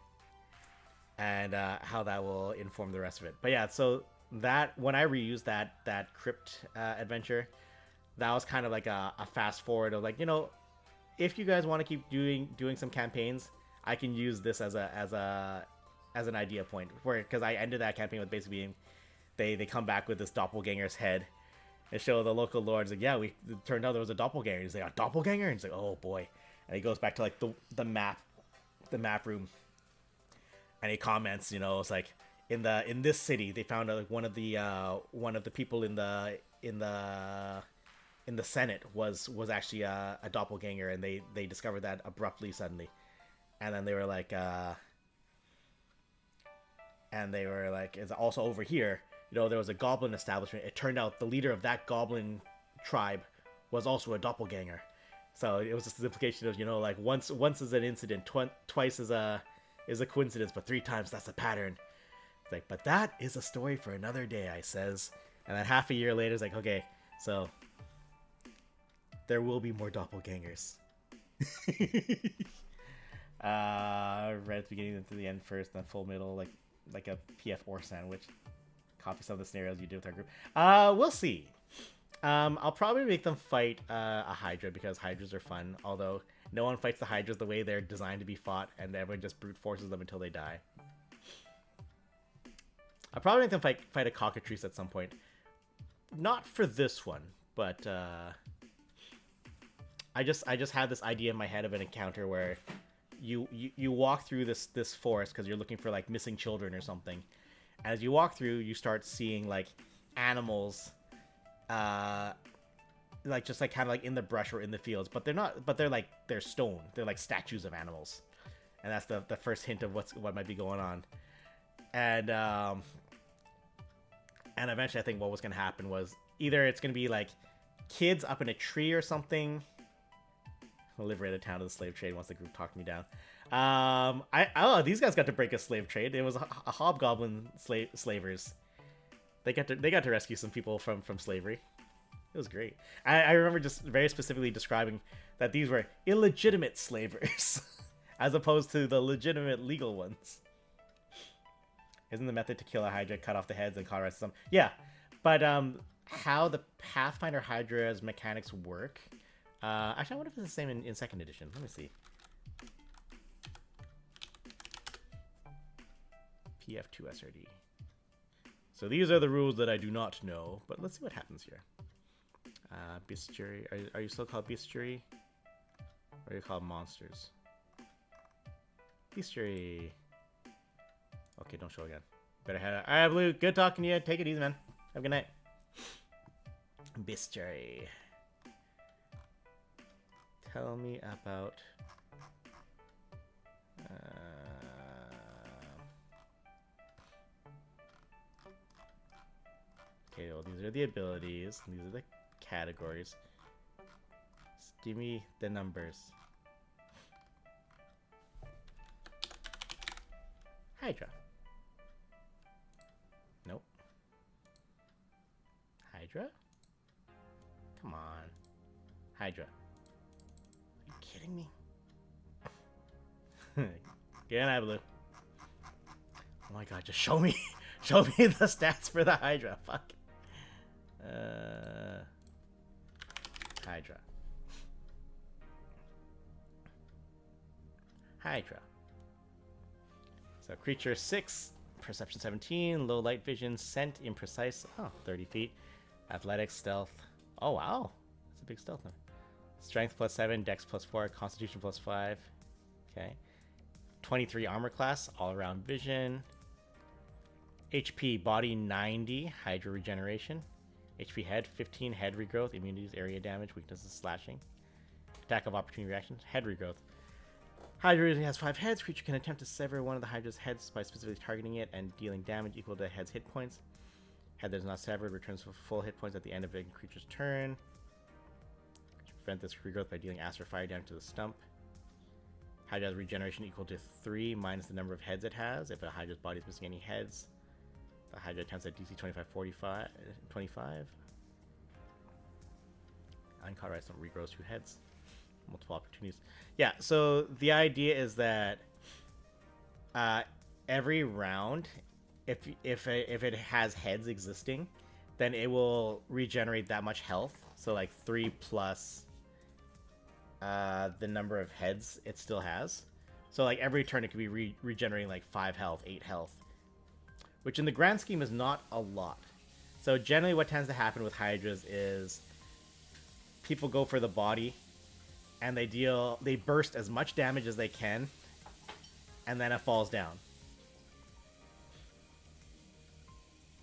and how that will inform the rest of it. But yeah, so that when I reused that crypt adventure, that was kind of like a fast forward of like, you know, if you guys want to keep doing some campaigns, I can use this as an idea point, where because I ended that campaign with basically being they come back with this doppelganger's head and show the local lords like, yeah, it turned out there was a doppelganger. He's like, a doppelganger? And he's like, oh boy. And he goes back to like the map room, and he comments, you know, it's like in this city they found like one of the people in the Senate was actually a doppelganger, and they discovered that abruptly suddenly, and then they were like it's also over here, you know, there was a goblin establishment. It turned out the leader of that goblin tribe was also a doppelganger. So it was just this implication of, you know, like once is an incident, twice is a coincidence, but 3 times that's a pattern. It's like, but that is a story for another day, I says. And then half a year later, it's like, okay, so there will be more doppelgangers. Right at the beginning and to the end first, then full middle, like a PF or sandwich. Copy some of the scenarios you did with our group. We'll see. I'll probably make them fight a Hydra, because Hydras are fun, although no one fights the Hydras the way they're designed to be fought, and everyone just brute forces them until they die. I'll probably make them fight a cockatrice at some point. Not for this one, but I just had this idea in my head of an encounter where you walk through this forest because you're looking for like missing children or something. As you walk through, you start seeing like animals, like just like kind of like in the brush or in the fields, but they're not. But they're stone. They're like statues of animals, and that's the first hint of what might be going on. And eventually, I think what was gonna happen was either it's gonna be like kids up in a tree or something. I'll liberate a town of the slave trade once the group talked me down. These guys got to break a slave trade. It was a hobgoblin slavers. They got to rescue some people from slavery. It was great. I remember just very specifically describing that these were illegitimate slavers, as opposed to the legitimate legal ones. Isn't the method to kill a Hydra cut off the heads and cauterize them? Yeah, but how the Pathfinder Hydra's mechanics work. Actually, I wonder if it's the same in 2nd edition. Let me see. PF2 SRD. So these are the rules that I do not know, but let's see what happens here. Bestiary. Are you still called Bestiary? Or are you called monsters? Bestiary. Okay, don't show again. Better head out. Alright, Blue. Good talking to you. Take it easy, man. Have a good night. Bestiary. Tell me about... Okay, well, these are the abilities. These are the categories. Just give me the numbers. Hydra. Nope. Hydra? Come on. Hydra. Are you kidding me? Get an eye blue. Oh my god, just show me show me the stats for the Hydra. Fuck. Hydra. Hydra. So creature 6, perception 17, low light vision, scent, imprecise, 30 feet, athletics, stealth. Oh wow, that's a big stealth number. Strength +7, dex +4, constitution +5. Okay. 23 armor class, all around vision. HP, body 90, Hydra regeneration. HP head 15, head regrowth, immunities, area damage, weaknesses, slashing. Attack of opportunity reactions, head regrowth. Hydra has 5 heads. Creature can attempt to sever one of the Hydra's heads by specifically targeting it and dealing damage equal to the head's hit points. Head that is not severed returns for full hit points at the end of a creature's turn. Prevent this regrowth by dealing acid or fire damage to the stump. Hydra has regeneration equal to 3 minus the number of heads it has. If a Hydra's body is missing any heads, the Hydra attempts at DC 25. Uncauterized some regrows 2 heads. Multiple opportunities. Yeah, so the idea is that every round, if it has heads existing, then it will regenerate that much health. So like 3 plus the number of heads it still has. So like every turn it could be regenerating like 5 health, 8 health, which in the grand scheme is not a lot. So generally what tends to happen with Hydras is people go for the body and they burst as much damage as they can, and then it falls down.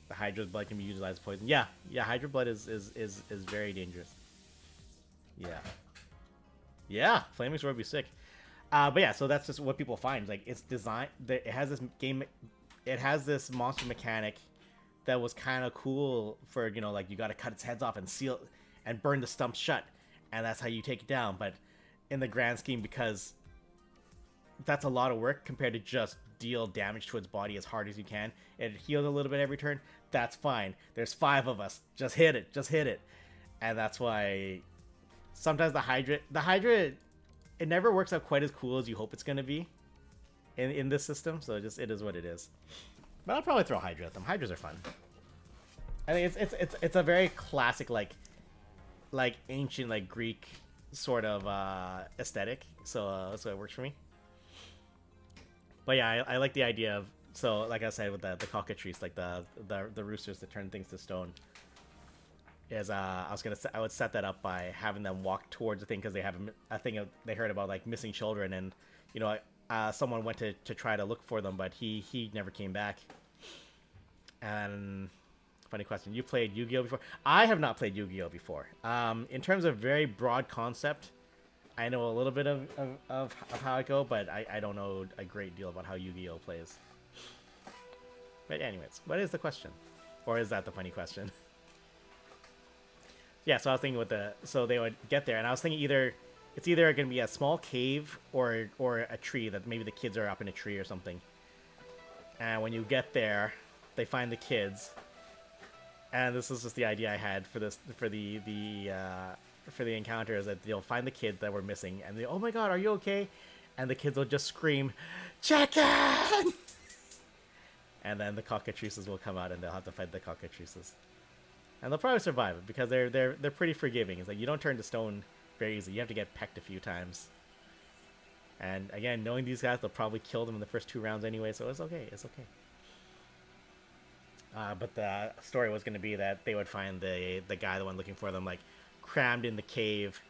The Hydra's blood can be utilized as poison. Yeah, Hydra blood is very dangerous. Yeah, Flaming Sword would be sick. But yeah, so that's just what people find. Like, it's designed, it has this monster mechanic that was kind of cool for, you know, like you got to cut its heads off and seal and burn the stumps shut, and that's how you take it down. But in the grand scheme, because that's a lot of work compared to just deal damage to its body as hard as you can, it heals a little bit every turn, that's fine. There's 5 of us, just hit it. And that's why sometimes the Hydra, it never works out quite as cool as you hope it's going to be in this system, so it is what it is. But I'll probably throw Hydra at them. Hydras are fun. I think it's a very classic, like ancient, like Greek sort of aesthetic, so it works for me. But yeah, I like the idea of, so like I said with the cockatrice, like the roosters that turn things to stone. is I would set that up by having them walk towards the thing because they have a thing they heard about like missing children, and you know someone went to try to look for them, but he never came back. And funny question, you played Yu-Gi-Oh before? I have not played Yu-Gi-Oh before. In terms of very broad concept, I know a little bit of how it go, but I don't know a great deal about how Yu-Gi-Oh plays. But anyways, what is the question? Or is that the funny question? Yeah, so I was thinking so they would get there, and I was thinking it's either going to be a small cave or a tree that maybe the kids are up in a tree or something. And when you get there, they find the kids, and this is just the idea I had for the encounter, is that they'll find the kids that were missing, and they, oh my god, are you okay? And the kids will just scream, chicken! And then the cockatrices will come out, and they'll have to fight the cockatrices. And they'll probably survive it because they're pretty forgiving. It's like you don't turn to stone very easily. You have to get pecked a few times. And again, knowing these guys, they'll probably kill them in the first 2 rounds anyway, so it's okay. It's okay. But the story was going to be that they would find the guy, the one looking for them, like crammed in the cave,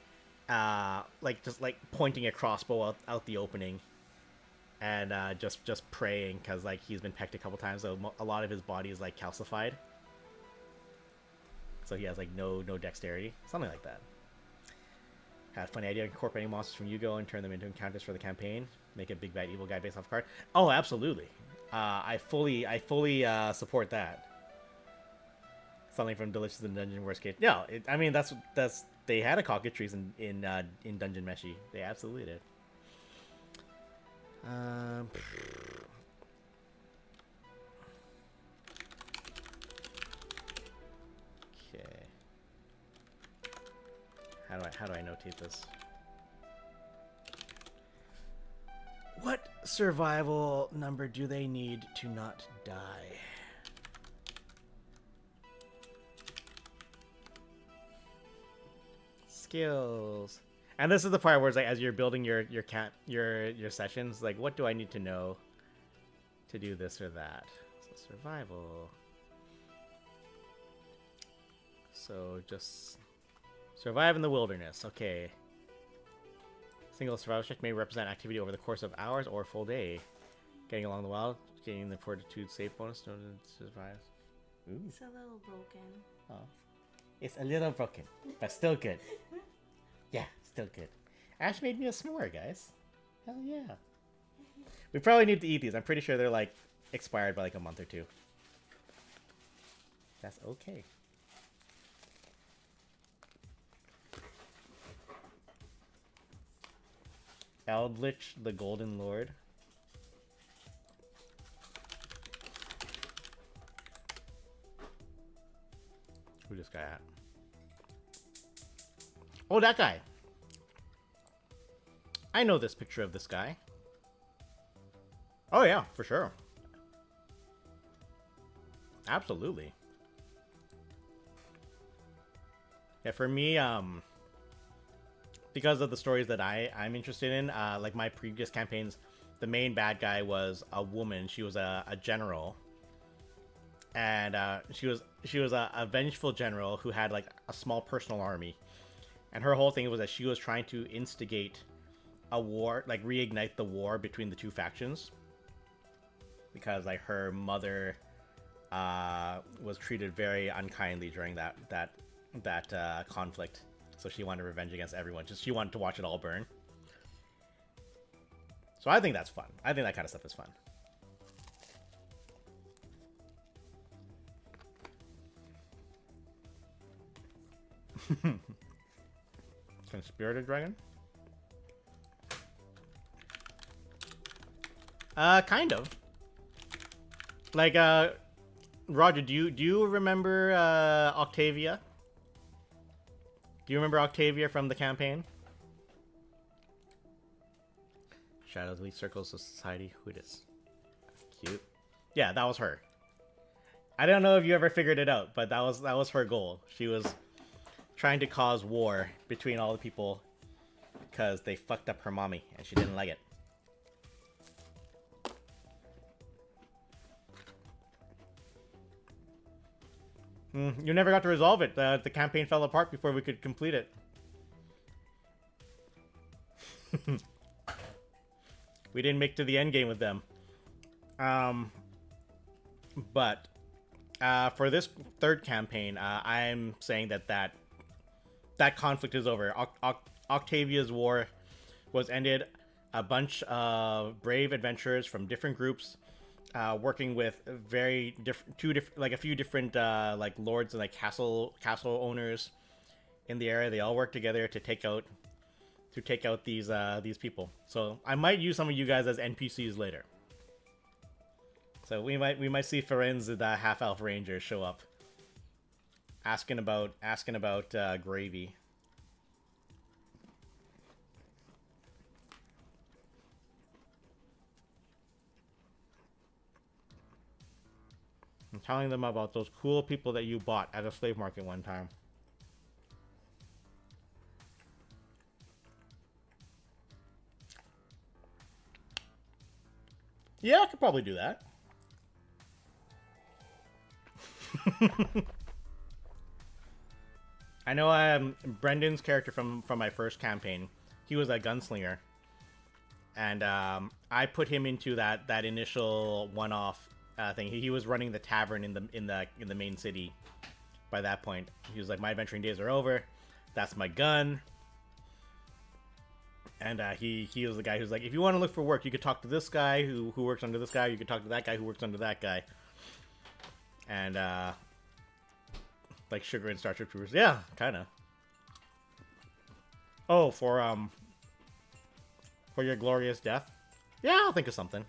just pointing a crossbow out the opening, and just praying because like he's been pecked a couple times, so a lot of his body is like calcified. So he has like no dexterity, something like that. Had a funny idea incorporating monsters from Yu-Gi-Oh and turn them into encounters for the campaign. Make a big bad evil guy based off card. Oh, absolutely. I fully support that. Something from Delicious in Dungeon worst case. No, I mean that's they had a cockatrice in Dungeon Meshi. They absolutely did. Okay. How do I notate this? What survival number do they need to not die? Skills. And this is the part where it's like, as you're building your sessions, like, what do I need to know to do this or that? So survival. So just survive in the wilderness. Okay. Single survival check may represent activity over the course of hours or a full day. Getting along the wild, gaining the fortitude save bonus to survive. Ooh. It's a little broken. Oh. It's a little broken, but still good. Yeah, still good. Ash made me a s'more, guys. Hell yeah. We probably need to eat these. I'm pretty sure they're like expired by like a month or 2. That's okay. Eldritch the Golden Lord. Who's this guy at? Oh, that guy. I know this picture of this guy. Oh yeah, for sure. Absolutely. Yeah, for me, because of the stories that I'm interested in, like my previous campaigns, the main bad guy was a woman. She was a general, and she was a vengeful general who had like a small personal army, and her whole thing was that she was trying to instigate a war, like reignite the war between the 2 factions, because like her mother was treated very unkindly during that conflict. So she wanted revenge against everyone. She wanted to watch it all burn. So I think that's fun. I think that kind of stuff is fun. Conspirator Dragon? Kind of. Like, Roger, do you remember Octavia? Do you remember Octavia from the campaign? Shadows lead circles of society. Who it is? Cute. Yeah, that was her. I don't know if you ever figured it out, but that was her goal. She was trying to cause war between all the people because they fucked up her mommy and she didn't like it. You never got to resolve it. The campaign fell apart before we could complete it. We didn't make to the end game with them. But for this third campaign, I'm saying that conflict is over. Octavia's war was ended. A bunch of brave adventurers from different groups, working with very a few different like lords and like castle owners in the area. They all work together to take out these people. So I might use some of you guys as NPCs later. So we might see Ferenz, the half-elf ranger, show up, asking about gravy. I'm telling them about those cool people that you bought at a slave market one time. Yeah, I could probably do that. I know Brendan's character from my first campaign. He was a gunslinger, and I put him into that initial one-off thing. He was running the tavern in the main city. By that point, he was like, "My adventuring days are over. That's my gun." And he was the guy who's like, "If you want to look for work, you could talk to this guy who works under this guy. You could talk to that guy who works under that guy." And like Sugar and Starship Troopers, yeah, kind of. Oh, for your glorious death, yeah, I'll think of something.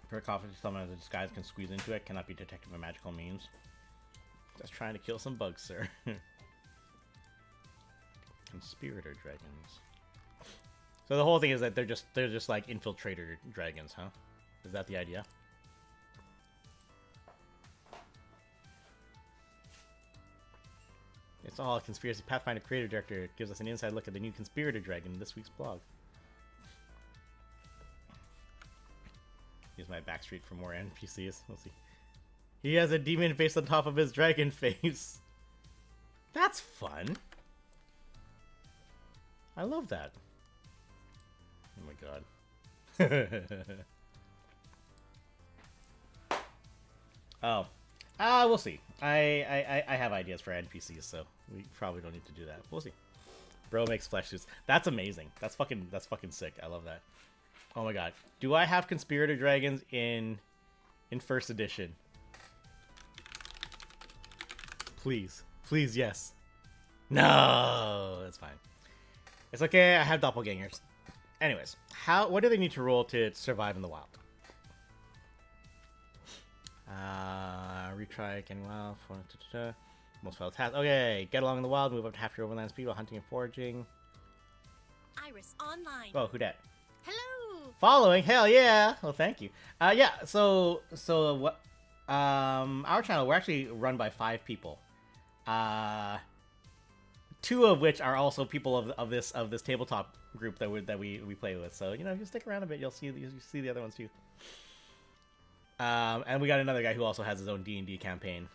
For confidence, someone as a disguise can squeeze into it, cannot be detected by magical means. Just trying to kill some bugs, sir. Conspirator dragons. So the whole thing is that they're just like infiltrator dragons, huh? Is that the idea? It's all a conspiracy. Pathfinder creator director gives us an inside look at the new conspirator dragon in this week's blog. Use my backstreet for more NPCs. We'll see. He has a demon face on top of his dragon face. That's fun. I love that. Oh my god. Oh. We'll see. I have ideas for NPCs, so we probably don't need to do that. We'll see. Bro makes flesh suits. That's amazing. That's fucking sick. I love that. Oh my god. Do I have conspirator dragons in first edition? Please. Please, yes. No, that's fine. It's okay, I have doppelgangers. Anyways, what do they need to roll to survive in the wild? Retry getting wild. Most wild tasks. Okay, get along in the wild, move up to half your overland speed while hunting and foraging. Iris online. Oh, who dat? Hello. Following? Hell yeah! Well, thank you. Yeah. So what? Our channel, we're actually run by 5 people. 2 of which are also people of this tabletop group that we play with. So if you stick around a bit, you'll see the other ones too. And we got another guy who also has his own D&D campaign,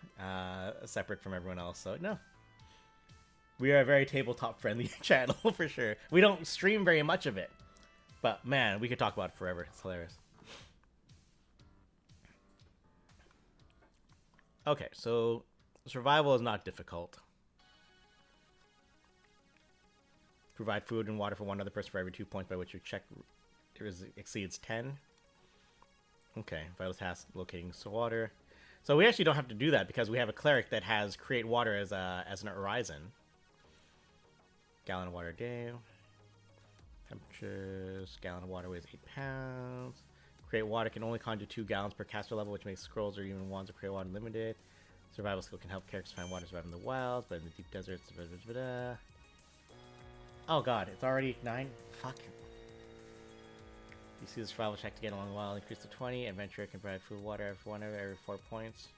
separate from everyone else. So no, we are a very tabletop friendly channel for sure. We don't stream very much of it, but man, we could talk about it forever. It's hilarious. Okay, so survival is not difficult. Provide food and water for one other person for every 2 points by which your check exceeds 10. Okay, vital task locating water. So we actually don't have to do that because we have a cleric that has create water as an horizon. Gallon of water a day. Temperatures. Gallon of water weighs 8 pounds. Create water can only conjure 2 gallons per caster level, which makes scrolls or even wands of create water limited. Survival skill can help characters find water survive in the wild, but in the deep deserts. Oh god, it's already 9? Fuck. You see the survival check to get along the wild increase to 20. Adventurer can provide food, water for every 4 points.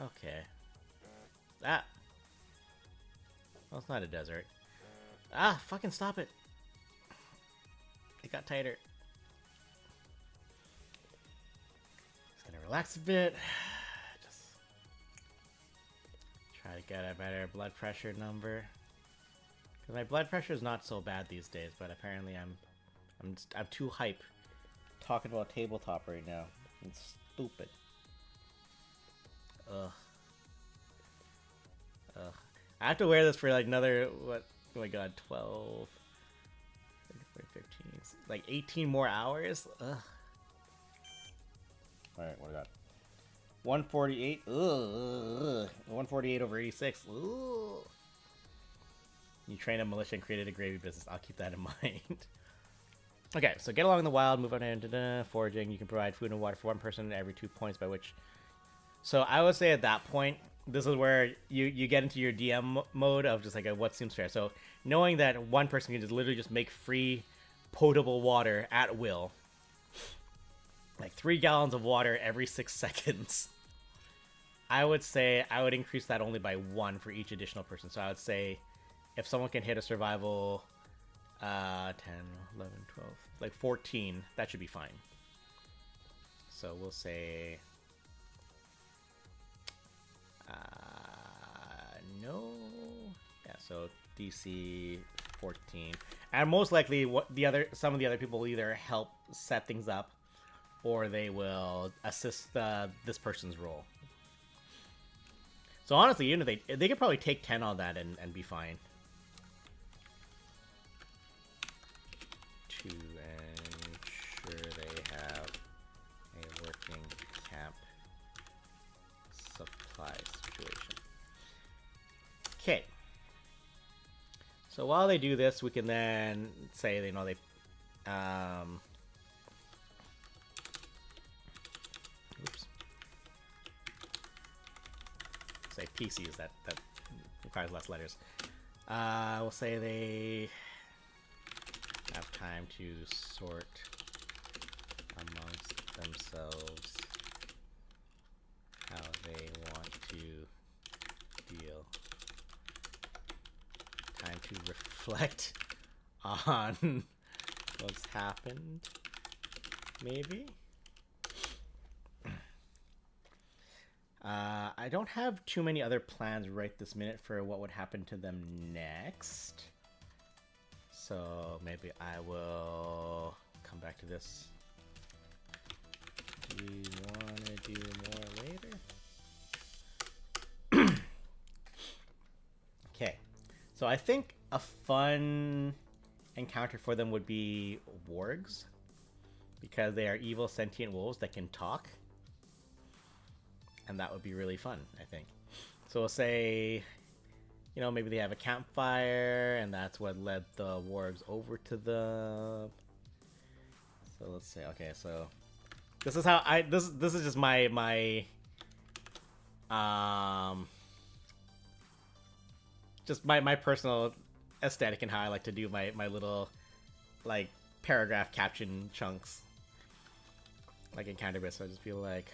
Okay. Ah! Well, it's not a desert. Ah, fucking stop it! It got tighter. Just gonna relax a bit. Just try to get a better blood pressure number. Cause my blood pressure is not so bad these days, but apparently I'm too hype talking about tabletop right now. It's stupid. Ugh. Ugh. I have to wear this for like another, what, oh my god, 12, 15, like 18 more hours? Ugh. Alright, what do I got? 148, ugh. 148 over 86, ugh. You trained a militia and created a gravy business. I'll keep that in mind. Okay, so get along in the wild, move on into foraging. You can provide food and water for one person every 2 points by which... So I would say at that point, this is where you get into your DM mode of just like a what seems fair. So knowing that one person can just literally just make free potable water at will. Like 3 gallons of water every 6 seconds. I would say I would increase that only by 1 for each additional person. So I would say if someone can hit a survival 10, 11, 12, like 14, that should be fine. So we'll say... no. Yeah, so DC 14. And most likely some of the other people will either help set things up or they will assist this person's role. So honestly, even if they could probably take 10 on that and be fine. To ensure they have a working camp supply situation. Okay. So while they do this, we can then say they know they oops. Say PCs that requires less letters. We'll say they have time to sort amongst themselves how they want to deal. Time to reflect on what's happened, maybe? I don't have too many other plans right this minute for what would happen to them next. So maybe I will come back to this. Do you want to do more later? Okay. So I think a fun encounter for them would be wargs. Because they are evil sentient wolves that can talk. And that would be really fun, I think. So we'll say, you know, maybe they have a campfire, and that's what led the wargs over to them. So let's say, okay, so this is how this is just my just my personal aesthetic and how I like to do my little like paragraph caption chunks like in Counterbase. So I just feel like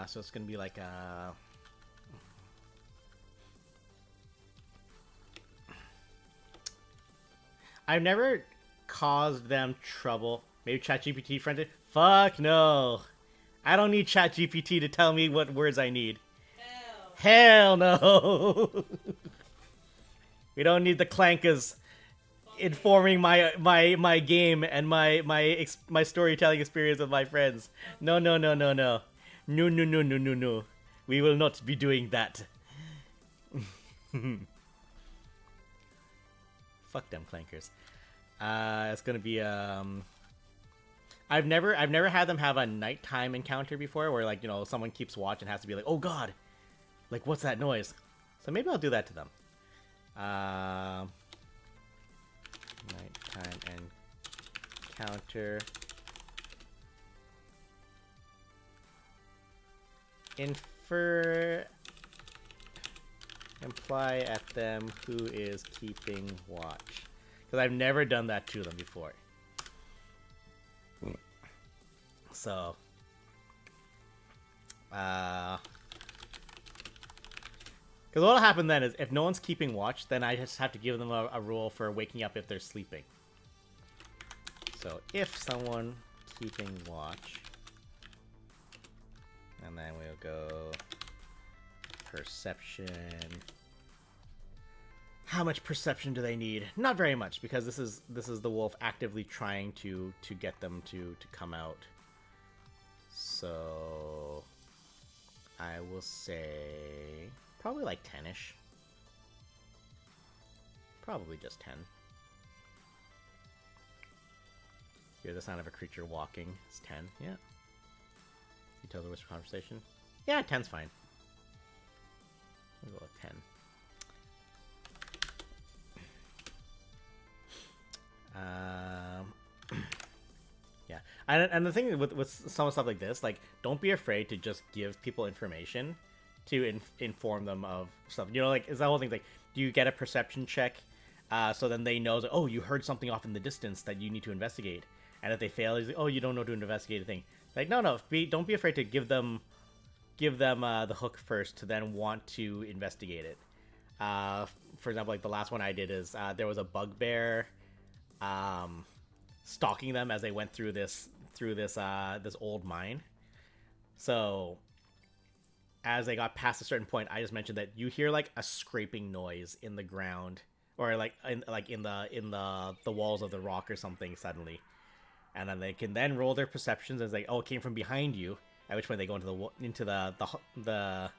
so it's gonna be like I've never caused them trouble. Maybe ChatGPT friended? Fuck no. I don't need ChatGPT to tell me what words I need. Hell no. We don't need the clankers informing my game and my storytelling experience with my friends. No. No. We will not be doing that. Fuck them clankers. It's gonna be I've never had them have a nighttime encounter before where like, you know, someone keeps watch and has to be like, oh god, like what's that noise? So maybe I'll do that to them. Nighttime encounter. Imply at them who is keeping watch. because I've never done that to them before. So, because what'll happen then is if no one's keeping watch, then I just have to give them a rule for waking up if they're sleeping. So if someone keeping watch, and then we'll go perception. How much perception do they need? Not very much, because this is the wolf actively trying to get them to come out. So I will say probably like 10-ish. Probably just 10. Hear the sound of a creature walking. It's 10. Yeah. You tell the whisper conversation. Yeah, 10's fine. We'll go with 10. Yeah, and the thing with some stuff like this, like, don't be afraid to just give people information to inform them of stuff. You know, like, it's that whole thing, like, do you get a perception check, so then they know that, oh, you heard something off in the distance that you need to investigate, and if they fail, it's like, oh, you don't know to investigate a thing. Like, no, don't be afraid to give them the hook first to then want to investigate it. For example, like the last one I did is there was a bugbear stalking them as they went through this old mine. So as they got past a certain point, I just mentioned that you hear like a scraping noise in the ground, or like in the walls of the rock or something suddenly, and then they can then roll their perceptions as like, oh, it came from behind you. At which point they go into the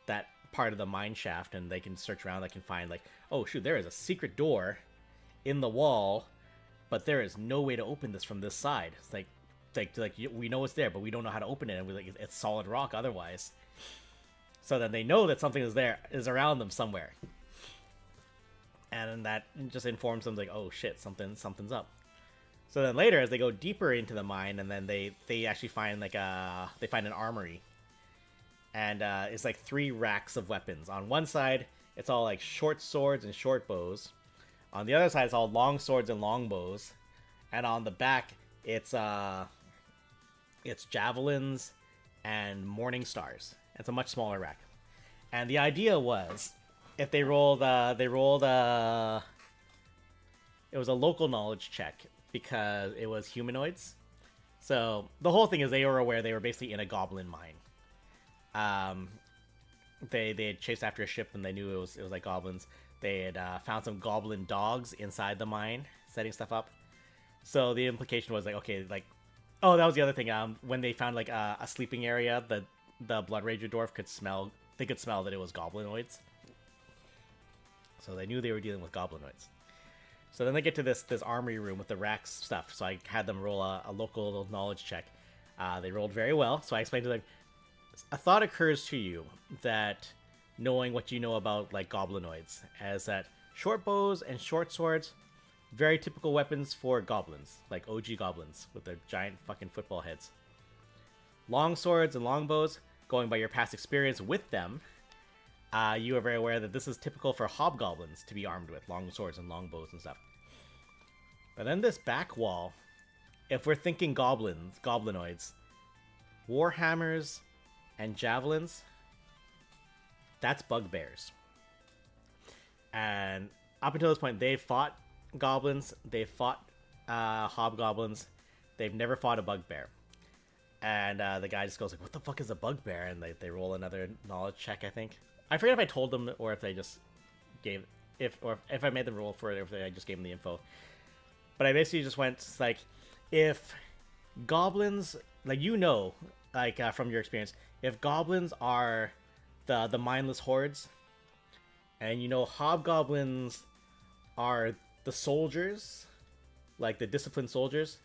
that part of the mine shaft, and they can search around. They can find like, oh shoot, there is a secret door in the wall, but there is no way to open this from this side. It's like we know it's there, but we don't know how to open it, and it's solid rock otherwise. So then they know that something is around them somewhere, and then that just informs them like, oh shit, something's up. So then later, as they go deeper into the mine, and then they actually find like they find an armory, and it's like 3 racks of weapons. On one side, it's all like short swords and short bows. On the other side, it's all long swords and long bows, and on the back, it's javelins and morning stars. It's a much smaller rack, and the idea was, if they rolled it was a local knowledge check, because it was humanoids. So the whole thing is they were aware they were basically in a goblin mine. They had chased after a ship, and they knew it was like goblins. They had found some goblin dogs inside the mine, setting stuff up. So the implication was like, okay, like, oh, that was the other thing. When they found like a sleeping area, the Blood Rager dwarf could smell. They could smell that it was goblinoids. So they knew they were dealing with goblinoids. So then they get to this armory room with the racks stuff. So I had them roll a local knowledge check. They rolled very well. So I explained to them, a thought occurs to you that knowing what you know about like goblinoids, as that short bows and short swords, very typical weapons for goblins, like OG goblins with their giant fucking football heads. Long swords and long bows, going by your past experience with them, you are very aware that this is typical for hobgoblins to be armed with long swords and long bows and stuff. But then this back wall, if we're thinking goblinoids, warhammers and javelins, that's bugbears. And up until this point, they've fought goblins, they've fought hobgoblins, they've never fought a bugbear. And the guy just goes like, what the fuck is a bugbear? And they roll another knowledge check, I think. I forget if I told them or if they just gave, if I made the roll for it, or if I just gave them the info. But I basically just went like, if goblins, like, you know, like from your experience, if goblins are the mindless hordes, and you know hobgoblins are the soldiers, like the disciplined soldiers,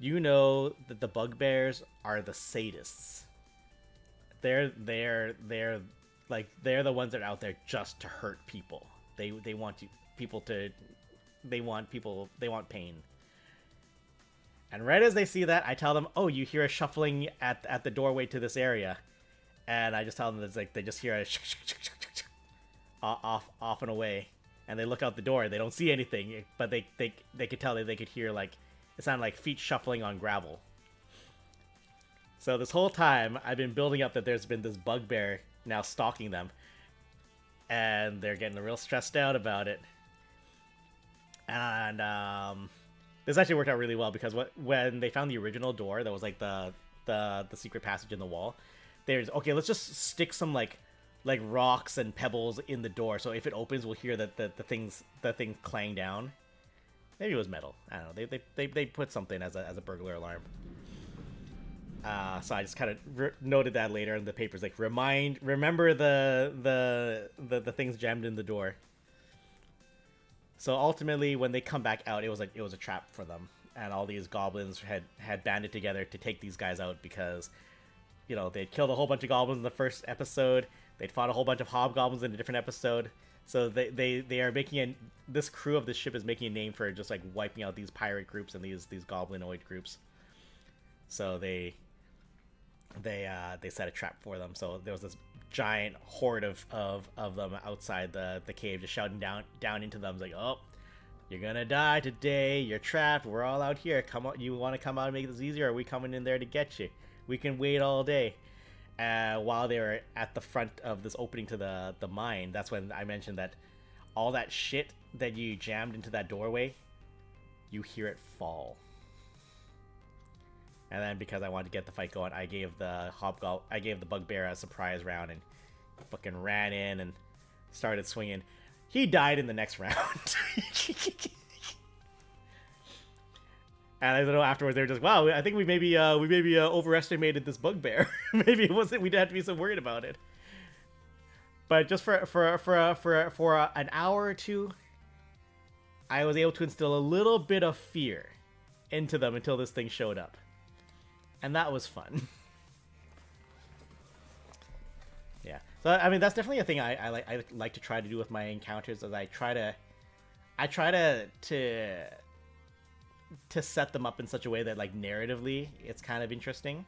you know that the bugbears are the sadists. They're the ones that are out there just to hurt people. They want pain. And right as they see that, I tell them, oh, you hear a shuffling at the doorway to this area. And I just tell them, it's like they just hear a off and away. and they look out the door. They don't see anything, but they could tell that they could hear, like, it sounded like feet shuffling on gravel. So this whole time, I've been building up that there's been this bugbear now stalking them, and they're getting real stressed out about it. And this actually worked out really well, because when they found the original door that was like the secret passage in the wall, there's okay, let's just stick some like rocks and pebbles in the door, so if it opens, we'll hear that the things clang down. Maybe it was metal. I don't know. They put something as a burglar alarm. So I just kind of noted that later in the papers, like remember the things jammed in the door. So ultimately, when they come back out, it was a trap for them, and all these goblins had banded together to take these guys out, because, you know, they'd killed a whole bunch of goblins in the first episode. They'd fought a whole bunch of hobgoblins in a different episode. So they are making this crew of this ship is making a name for just like wiping out these pirate groups and these goblinoid groups. So they set a trap for them. So there was this giant horde of them outside the cave, just shouting down into them, like, "Oh, you're gonna die today. You're trapped. We're all out here. Come on, you want to come out and make this easier? Or are we coming in there to get you? We can wait all day." While they were at the front of this opening to the mine, that's when I mentioned that all that shit that you jammed into that doorway, you hear it fall. And then, because I wanted to get the fight going, I gave the bugbear a surprise round and fucking ran in and started swinging. He died in the next round. And I don't know, afterwards they were just, wow, I think we maybe overestimated this bugbear. Maybe it wasn't, we didn't have to be so worried about it. But just for an hour or two, I was able to instill a little bit of fear into them until this thing showed up. And that was fun. Yeah. So I mean, that's definitely a thing I like to try to do with my encounters, is I try to set them up in such a way that, like, narratively it's kind of interesting.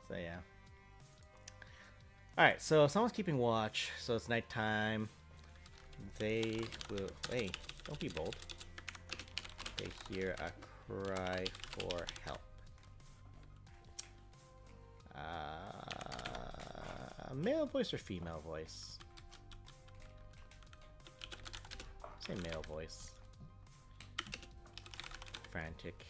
So yeah. Alright, so someone's keeping watch, so it's nighttime. They will... Hey, don't be bold. They hear a cry for help. Male voice or female voice? Say male voice. Frantic.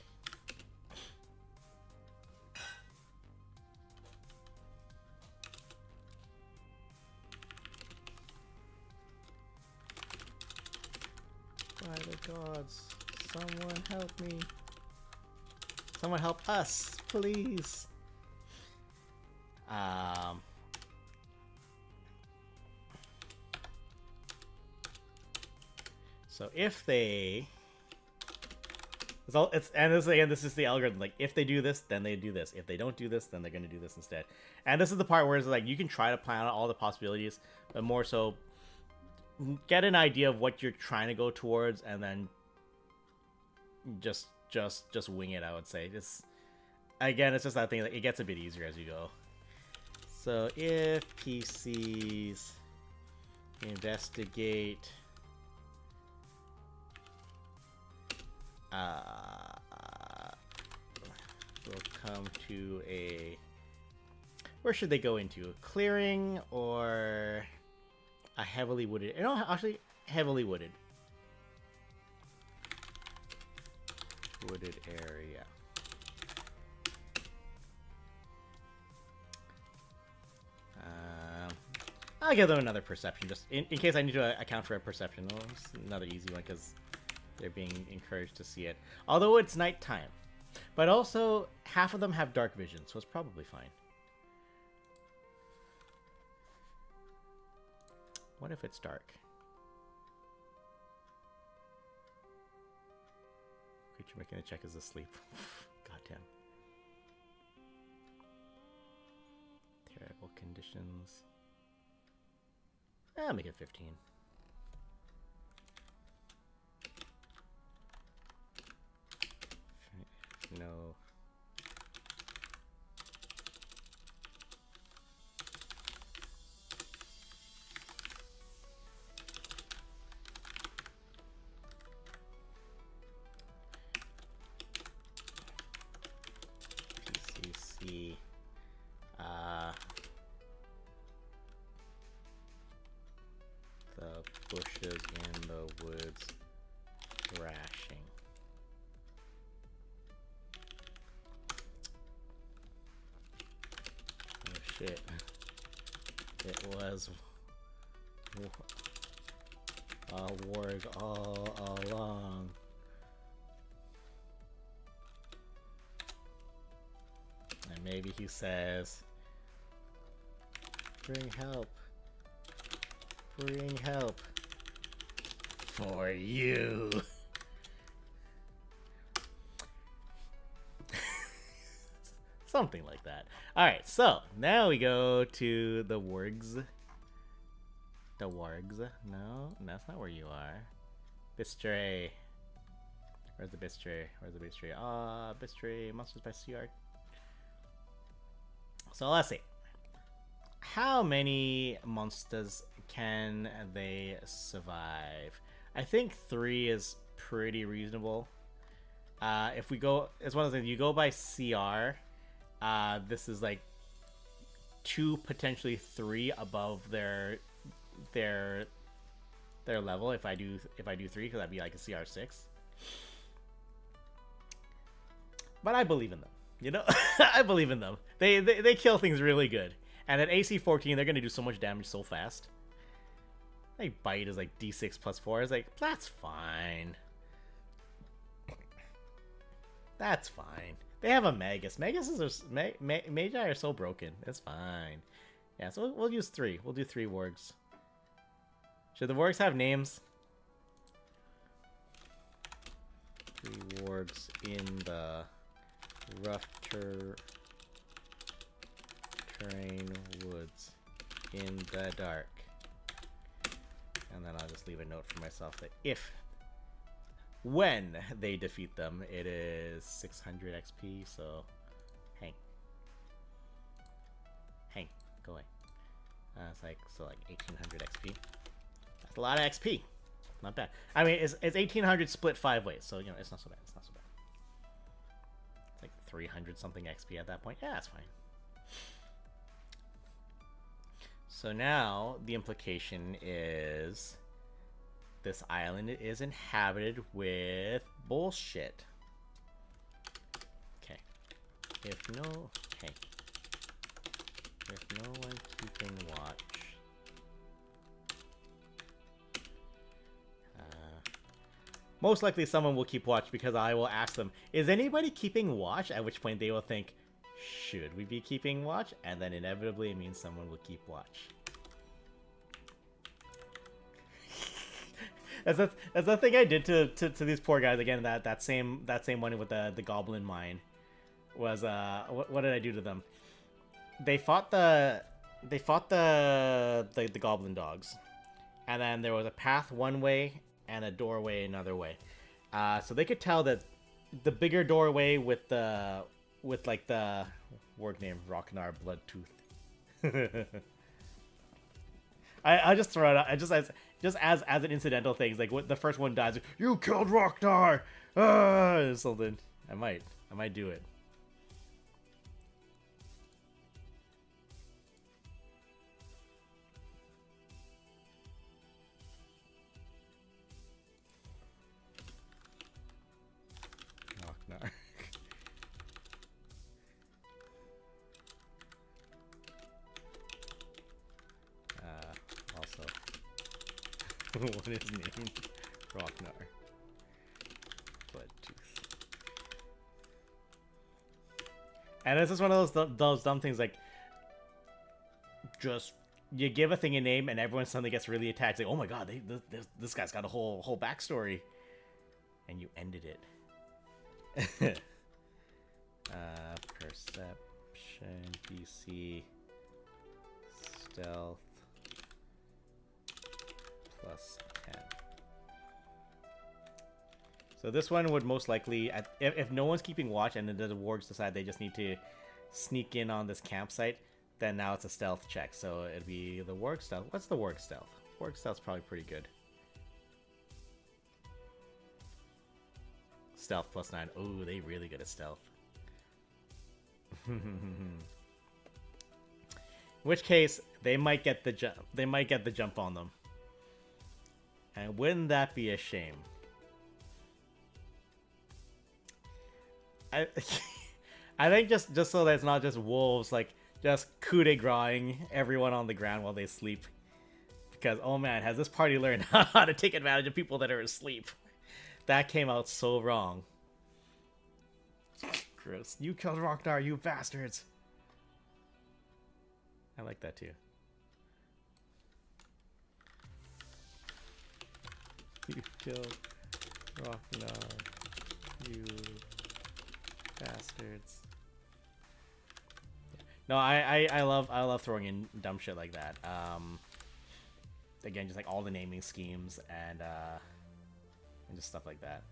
By the gods, someone help me. Someone help us, please. So if they... This is the algorithm. Like, if they do this, then they do this. If they don't do this, then they're going to do this instead. And this is the part where it's like, you can try to plan out all the possibilities, but more so get an idea of what you're trying to go towards, and then just wing it, I would say. It's just that thing, like, it gets a bit easier as you go. So if PCs investigate we'll come to a... Where should they go into? A clearing or a heavily wooded... You know, actually, heavily wooded. Wooded area. I'll give them another perception, just in case I need to account for a perception. Oh, it's another easy one, because they're being encouraged to see it. Although it's nighttime. But also, half of them have dark vision, so it's probably fine. What if it's dark? Creature making a check is asleep. Goddamn. Terrible conditions. I'll make it 15. No. bushes in the woods thrashing. Oh shit. It was a warg all along. And maybe he says, bring help. Bring help. For you. Something like that. Alright, so now we go to the wargs. The wargs. No, that's not where you are. Bistray. Where's the Bistray? Where's the Bistray? Ah, Bistray. Monsters by CR. So let's see. How many monsters can they survive? I think 3 is pretty reasonable. If we go, it's one of the things, you go by CR. This is like 2, potentially 3 above their level. If I do 3, because that'd be like a CR 6. But I believe in them. You know, I believe in them. They kill things really good. And at AC 14, they're gonna do so much damage so fast. Like bite is like D6 plus 4. It's like, that's fine. That's fine. They have a Magus. Maguses are Magi are so broken. It's fine. Yeah, so we'll use 3. We'll do 3 wargs. Should the wargs have names? 3 wargs in the rough terrain woods in the dark. And then I'll just leave a note for myself that when they defeat them, it is 600 XP, so hang, go away. It's like, so like 1800 XP. That's a lot of XP. Not bad. I mean, it's 1800 split 5 ways, so, you know, it's not so bad. It's not so bad. It's like 300 something XP at that point. Yeah, that's fine. So now the implication is this island is inhabited with bullshit. Okay. If no one keeping watch. Most likely someone will keep watch because I will ask them, is anybody keeping watch? At which point they will think, should we be keeping watch? And then inevitably it means someone will keep watch. That's the thing I did to these poor guys again. That same one with the goblin mine was what did I do to them? They fought the goblin dogs, and then there was a path one way and a doorway another way. So they could tell that the bigger doorway with like the word name Rocknar Bloodtooth. I just throw it out. Just as an incidental thing. Like what the first one dies, you killed Rocknar. Something. I might do it. Rocknar. Also, what is his name? Rocknar. Bloodtooth. And this is one of those dumb things, like, just you give a thing a name and everyone suddenly gets really attached. Like, oh my god, this guy's got a whole backstory, and you ended it. Perception, DC, stealth. Plus 10. So this one would most likely, if no one's keeping watch and then the wargs decide they just need to sneak in on this campsite, then now it's a stealth check. So it'd be the warg stealth. What's the warg stealth? Warg stealth's probably pretty good. Stealth plus 9. Ooh, they really good at stealth. In which case, they might get the jump. They might get the jump on them. And wouldn't that be a shame? I I think just so that it's not just wolves, like just coup de grace everyone on the ground while they sleep. Because oh man, has this party learned how to take advantage of people that are asleep? That came out so wrong. Gross. You killed Rocknar, you bastards. I like that too. You killed Rocknar, you bastards. No, I love throwing in dumb shit like that. Again, just like all the naming schemes and just stuff like that.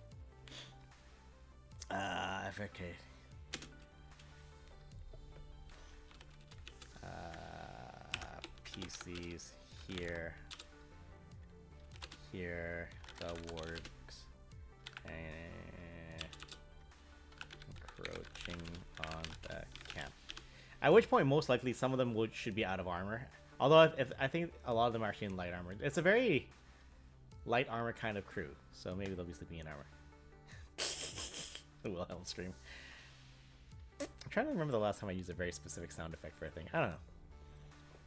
Okay. PCs here, the works, and encroaching on the camp. At which point, most likely, some of them should be out of armor. Although, if I think a lot of them are actually in light armor. It's a very light armor kind of crew, so maybe they'll be sleeping in armor. The Wilhelm stream. I'm trying to remember the last time I used a very specific sound effect for a thing. I don't know.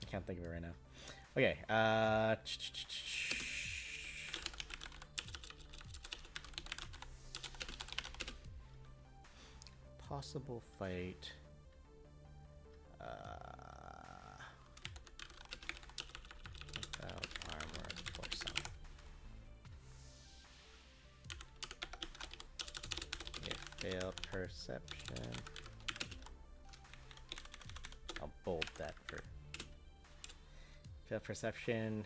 I can't think of it right now. Okay, possible fight. Without armor for some. Okay, failed perception. I'll bold that for failed perception.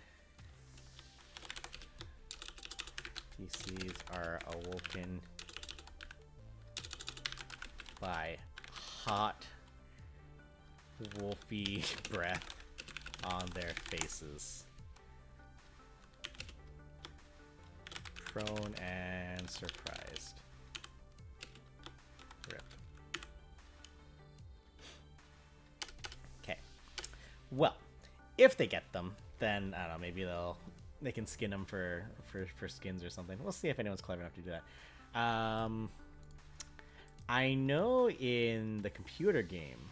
PCs are awoken by hot, wolfy breath on their faces. Prone and surprised. Rip. Okay. Well, if they get them, then I don't know. Maybe they can skin them for skins or something. We'll see if anyone's clever enough to do that. I know in the computer game,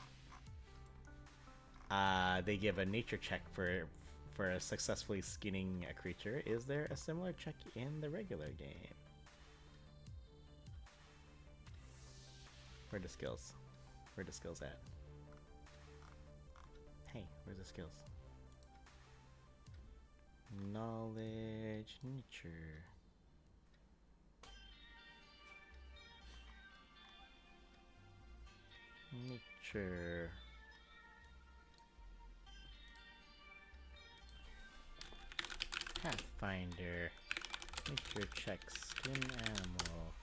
they give a nature check for successfully skinning a creature. Is there a similar check in the regular game? Where are the skills? Where are the skills at? Hey, where's the skills? Knowledge, nature. Nature. Pathfinder. Nature check skin animal.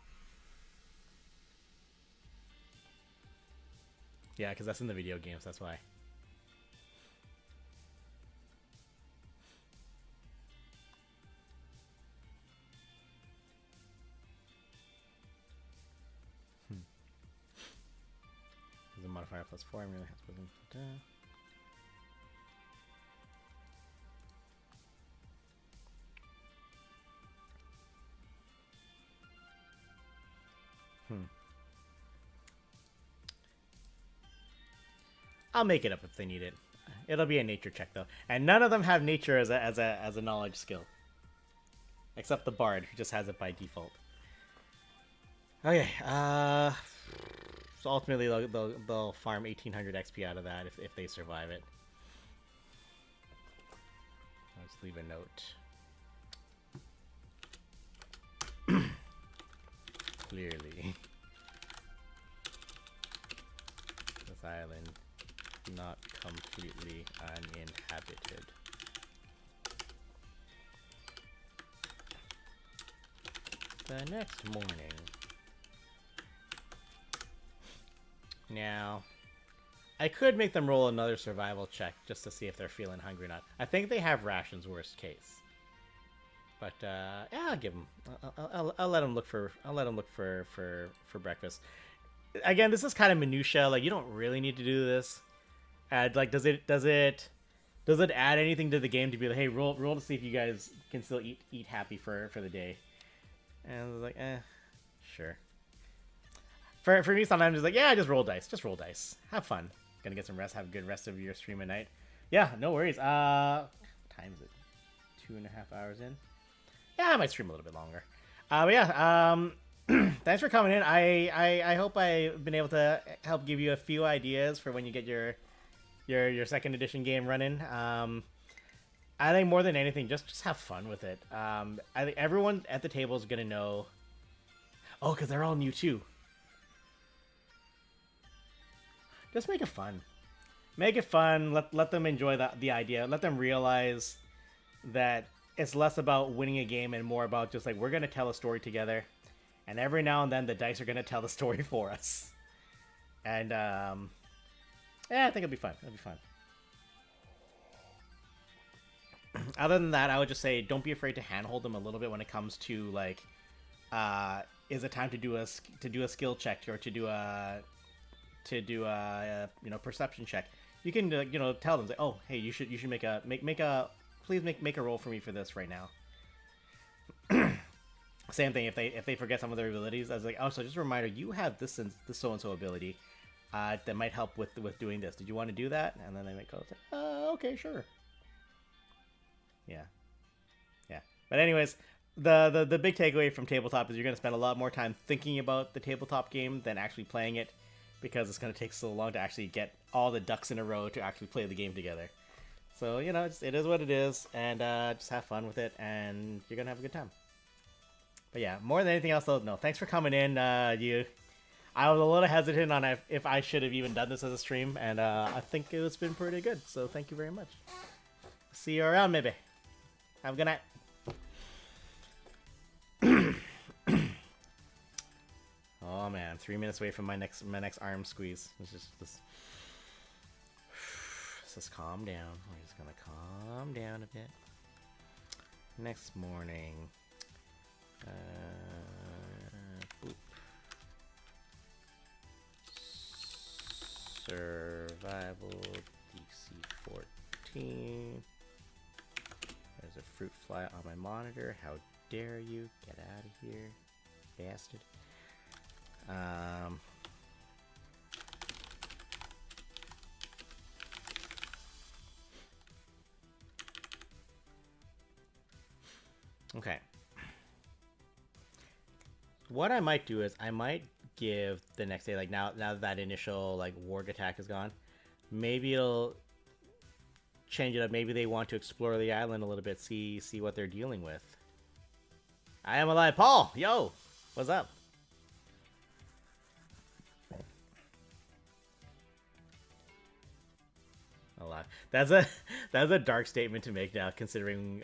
Yeah, because that's in the video games, that's why. There's a modifier plus formula. I'll make it up if they need it. It'll be a nature check though, and none of them have nature as a knowledge skill, except the bard who just has it by default. Okay. So ultimately they'll farm 1800 XP out of that if they survive it. Let's leave a note. Clearly, this island not completely uninhabited. The next morning. Now, I could make them roll another survival check just to see if they're feeling hungry or not. I think they have rations, worst case. But yeah, I'll give them. I'll let them look for. I'll let them look for breakfast. Again, this is kind of minutia. Like you don't really need to do this. Like, does it Does it add anything to the game to be like, hey, roll to see if you guys can still eat happy for the day? And I was like, sure. For me, sometimes it's like, yeah, just roll dice. Just roll dice. Have fun. Gonna get some rest. Have a good rest of your stream at night. Yeah, no worries. What time is it? 2.5 hours in? Yeah, I might stream a little bit longer. But yeah, thanks for coming in. I hope I've been able to help give you a few ideas for when you get your second edition game running. I think more than anything, just have fun with it. I think everyone at the table is gonna know. Oh, because they're all new too. Just make it fun. Make it fun. Let them enjoy the idea. Let them realize that it's less about winning a game and more about just like, we're gonna tell a story together, and every now and then the dice are gonna tell the story for us. And yeah, I think it'll be fun. It'll be fun. Other than that, I would just say don't be afraid to handhold them a little bit when it comes to like, is it time to do a skill check or to do a perception check. You can tell them, say, oh, hey, you should make a roll for me for this right now. Same thing if they forget some of their abilities. I was like, oh, so just a reminder, you have this so and so ability that might help with doing this. Did you want to do that? And then they might go, okay, sure. Yeah. But anyways, the big takeaway from tabletop is you're gonna spend a lot more time thinking about the tabletop game than actually playing it, because it's gonna take so long to actually get all the ducks in a row to actually play the game together. So it is what it is, and just have fun with it, and you're gonna have a good time. But yeah, more than anything else, though, no, thanks for coming in. I was a little hesitant on if I should have even done this as a stream, and I think it's been pretty good. So thank you very much. See you around, maybe. Have a good night. Oh man, 3 minutes away from my next arm squeeze. Let's just calm down. We're just gonna calm down a bit. Next morning. Boop. Survival DC 14. There's a fruit fly on my monitor. How dare you? Get out of here, bastard. Okay. What I might do is I might give the next day, like now that initial like warg attack is gone, maybe it'll change it up. Maybe they want to explore the island a little bit, see what they're dealing with. I am alive, Paul. Yo, what's up? Alive. That's a dark statement to make now, considering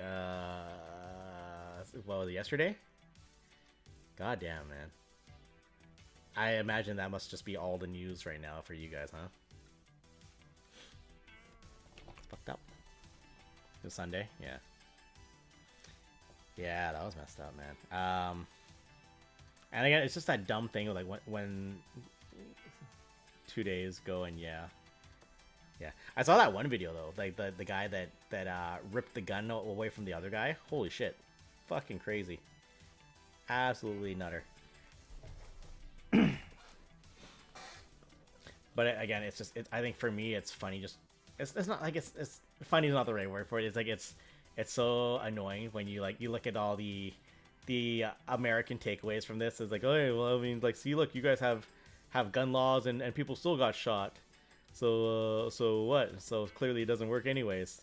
what was it, yesterday? God damn, man. I imagine that must just be all the news right now for you guys, huh? It's fucked up. It was Sunday, yeah. Yeah, that was messed up, man. And again, it's just that dumb thing of like when 2 days go, and yeah. I saw that one video though, like the guy that ripped the gun away from the other guy. Holy shit, fucking crazy, absolutely nutter. But again, it's just I think for me it's funny. Just it's not like it's funny is not the right word for it. It's like it's so annoying when you look at all the American takeaways from this. It's like, oh, hey, well, I mean, like, see, look, you guys have gun laws and people still got shot. So what? So clearly it doesn't work anyways.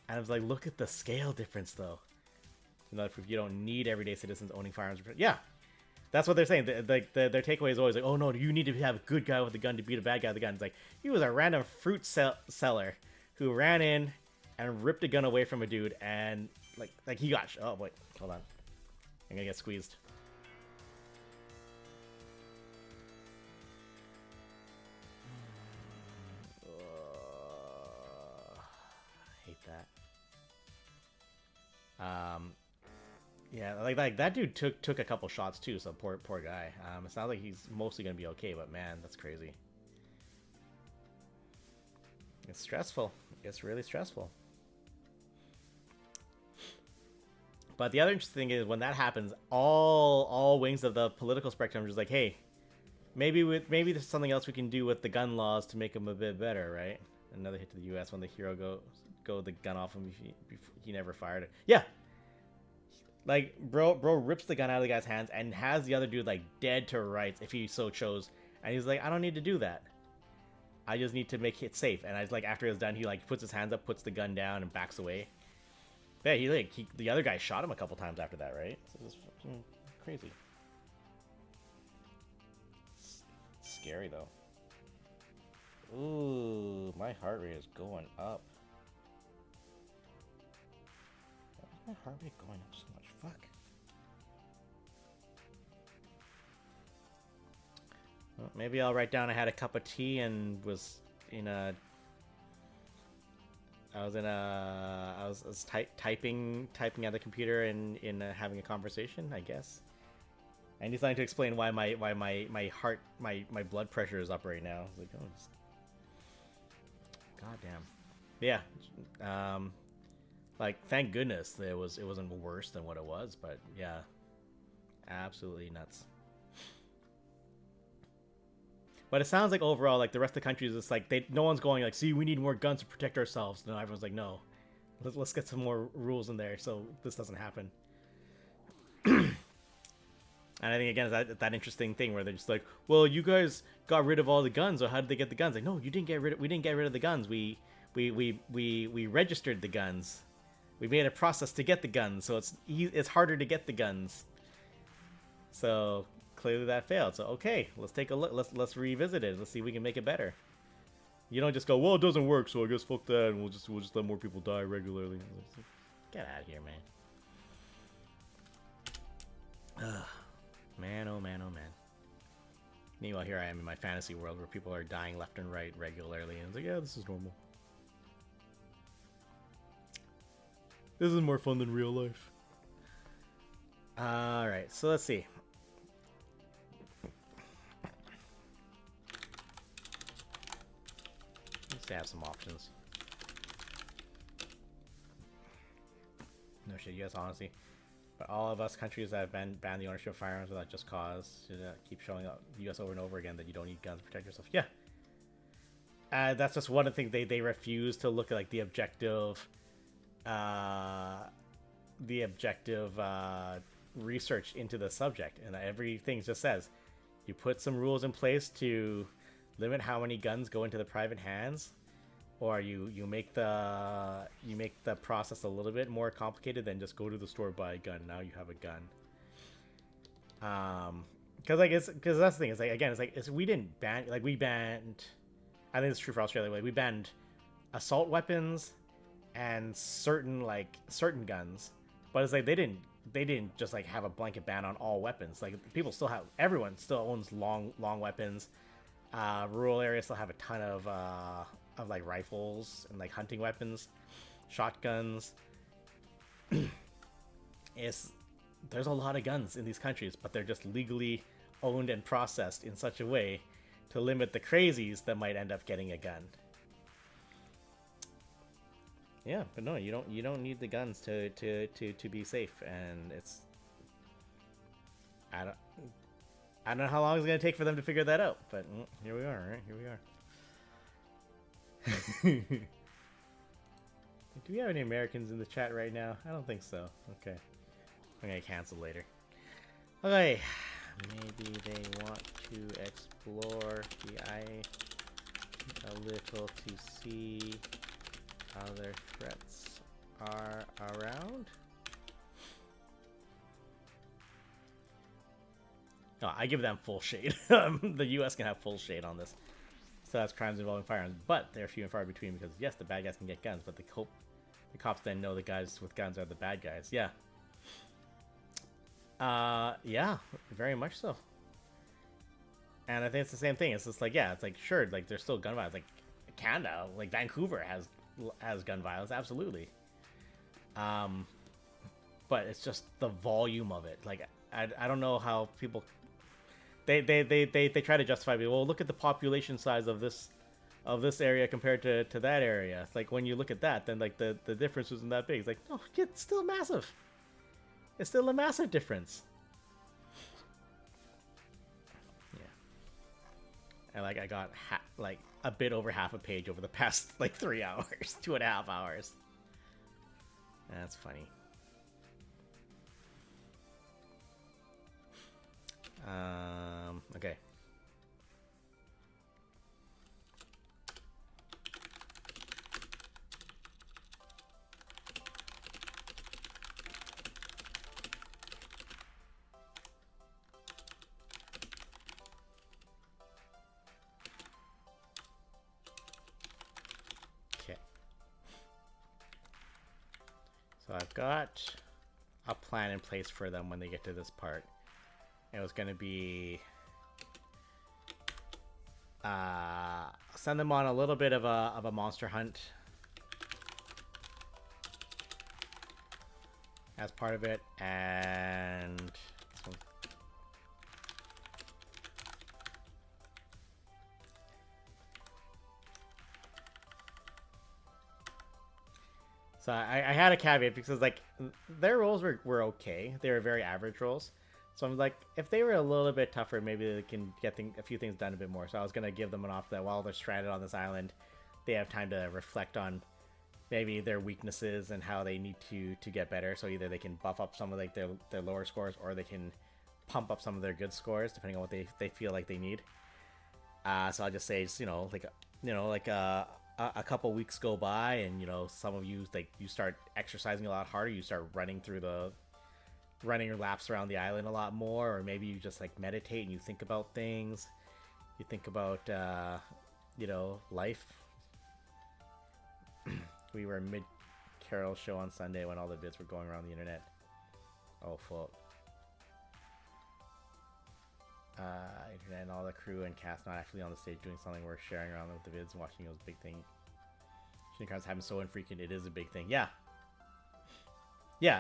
And I was like, look at the scale difference, though. If you don't need everyday citizens owning firearms. Yeah, that's what they're saying. Their takeaway is always like, oh no, you need to have a good guy with a gun to beat a bad guy with a gun. It's like, he was a random fruit seller who ran in and ripped a gun away from a dude, and like he got oh wait, hold on, I'm gonna get squeezed. Hate that. Yeah, like that dude took a couple shots too, so poor guy. It sounds like he's mostly gonna be okay, but man, that's crazy. It's stressful. It's really stressful. But the other interesting thing is when that happens, all wings of the political spectrum are just like, hey, maybe there's something else we can do with the gun laws to make them a bit better, right? Another hit to the U.S. when the hero go the gun off him. He never fired it. Yeah, like bro rips the gun out of the guy's hands and has the other dude like dead to rights if he so chose, and he's like, I don't need to do that. I just need to make it safe. And I was like, after it's done, he like puts his hands up, puts the gun down, and backs away. Yeah, the other guy shot him a couple times after that, right? So this is fucking crazy. It's scary though. Ooh, my heart rate is going up. Why is my heart rate going up so much? Fuck. Well, maybe I'll write down I had a cup of tea and was in a... I was typing at the computer and having a conversation, I guess. I need something to explain why my heart, my blood pressure is up right now. It's like, oh, it's... goddamn. Yeah. Like, thank goodness it wasn't worse than what it was, but yeah, absolutely nuts. But it sounds like overall, like the rest of the country is just like no one's going like, see, we need more guns to protect ourselves. No, everyone's like, no, let's get some more rules in there so this doesn't happen. And I think again, it's that interesting thing where they're just like, well, you guys got rid of all the guns, so how did they get the guns? Like, no, we didn't get rid of the guns. We registered the guns. We made a process to get the guns, so it's harder to get the guns. So clearly that failed. So okay, let's take a look. Let's revisit it. Let's see if we can make it better. You don't just go, well, it doesn't work, so I guess fuck that, and we'll just let more people die regularly. Get out of here, man. Ugh. Man, oh man, oh man. Meanwhile, here I am in my fantasy world where people are dying left and right regularly, and it's like, yeah, this is normal. This is more fun than real life. Alright, so let's see. Let's have some options. No shit, yes, honestly. But all of us countries that have banned the ownership of firearms without just cause should keep showing up the U.S. over and over again that you don't need guns to protect yourself. Yeah. That's just one of the things they refuse to look at, like the objective research into the subject, and everything just says you put some rules in place to limit how many guns go into the private hands, or you make the process a little bit more complicated than just go to the store, buy a gun. Now you have a gun. Because that's the thing. It's like, again, we didn't ban, like, we banned. I think it's true for Australia. Like, we banned assault weapons and certain guns, but it's like they didn't just like have a blanket ban on all weapons. Like, everyone still owns long weapons. Rural areas still have a ton of like rifles and like hunting weapons, shotguns. There's a lot of guns in these countries, but they're just legally owned and processed in such a way to limit the crazies that might end up getting a gun. Yeah, but no, you don't need the guns to be safe, and it's I don't know how long it's gonna take for them to figure that out, but here we are, right? Here we are. Do we have any Americans in the chat right now? I don't think so. Okay, I'm gonna cancel later. Okay, maybe they want to explore the eye a little to see other threats are around. No, I give them full shade. The U.S. can have full shade on this. So that's crimes involving firearms, but they're few and far between because yes, the bad guys can get guns, but the cops then know the guys with guns are the bad guys. Yeah. Yeah, very much so. And I think it's the same thing. It's just like, yeah, it's like, sure, like there's still gun violence. Like Canada, like Vancouver has gun violence, absolutely. But it's just the volume of it. Like I don't know how people they try to justify it. Well, look at the population size of this of this area compared to that area. It's like when you look at that, then like the difference wasn't that big. It's like, no, it's still massive. It's still a massive difference. Yeah. And like I got like a bit over half a page over the past like 3 hours, 2.5 hours. That's funny. Okay. Okay. So I've got a plan in place for them when they get to this part. It was going to be send them on a little bit of a monster hunt as part of it, and so I had a caveat because like their rolls were okay. They were very average rolls. So I'm like, if they were a little bit tougher, maybe they can get a few things done a bit more. So I was going to give them an off that while they're stranded on this island, they have time to reflect on maybe their weaknesses and how they need to get better. So either they can buff up some of like their lower scores, or they can pump up some of their good scores, depending on what they feel like they need. So I'll just say, like a couple weeks go by, and some of you like you start exercising a lot harder. You start running your laps around the island a lot more, or maybe you just like meditate and you think about things. You think about life. We were mid Carol's show on Sunday when all the vids were going around the internet. Oh fuck. Internet and all the crew and cast not actually on the stage doing something worth sharing around with the vids and watching those big things. Shinkan's happen so infrequent, it is a big thing. Yeah,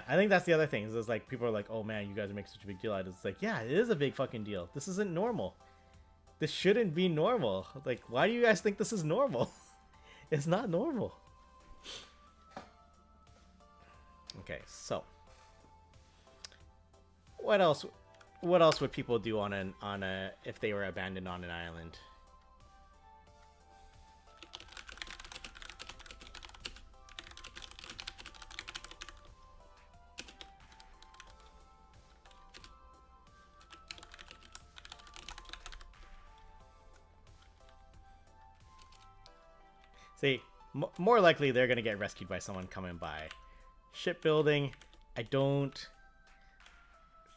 I think that's the other thing. Is like people are like, "Oh man, you guys are making such a big deal out of it." It's like, yeah, it is a big fucking deal. This isn't normal. This shouldn't be normal. Like, why do you guys think this is normal? It's not normal. Okay, so what else? What else would people do on a if they were abandoned on an island? See, more likely they're going to get rescued by someone coming by. Shipbuilding, I don't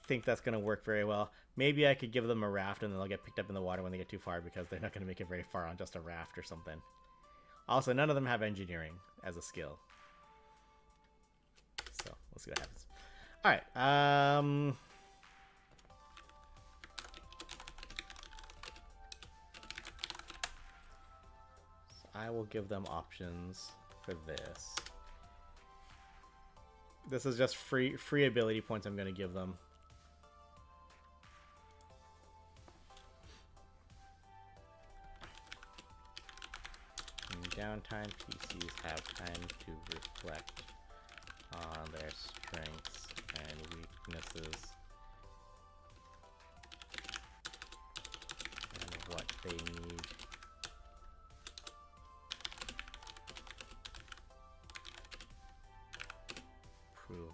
think that's going to work very well. Maybe I could give them a raft and then they'll get picked up in the water when they get too far, because they're not going to make it very far on just a raft or something. Also, none of them have engineering as a skill. So, we'll see what happens. Alright, I will give them options for this. This is just free ability points I'm going to give them. In downtime, PCs have time to reflect on their strengths and weaknesses and what they need.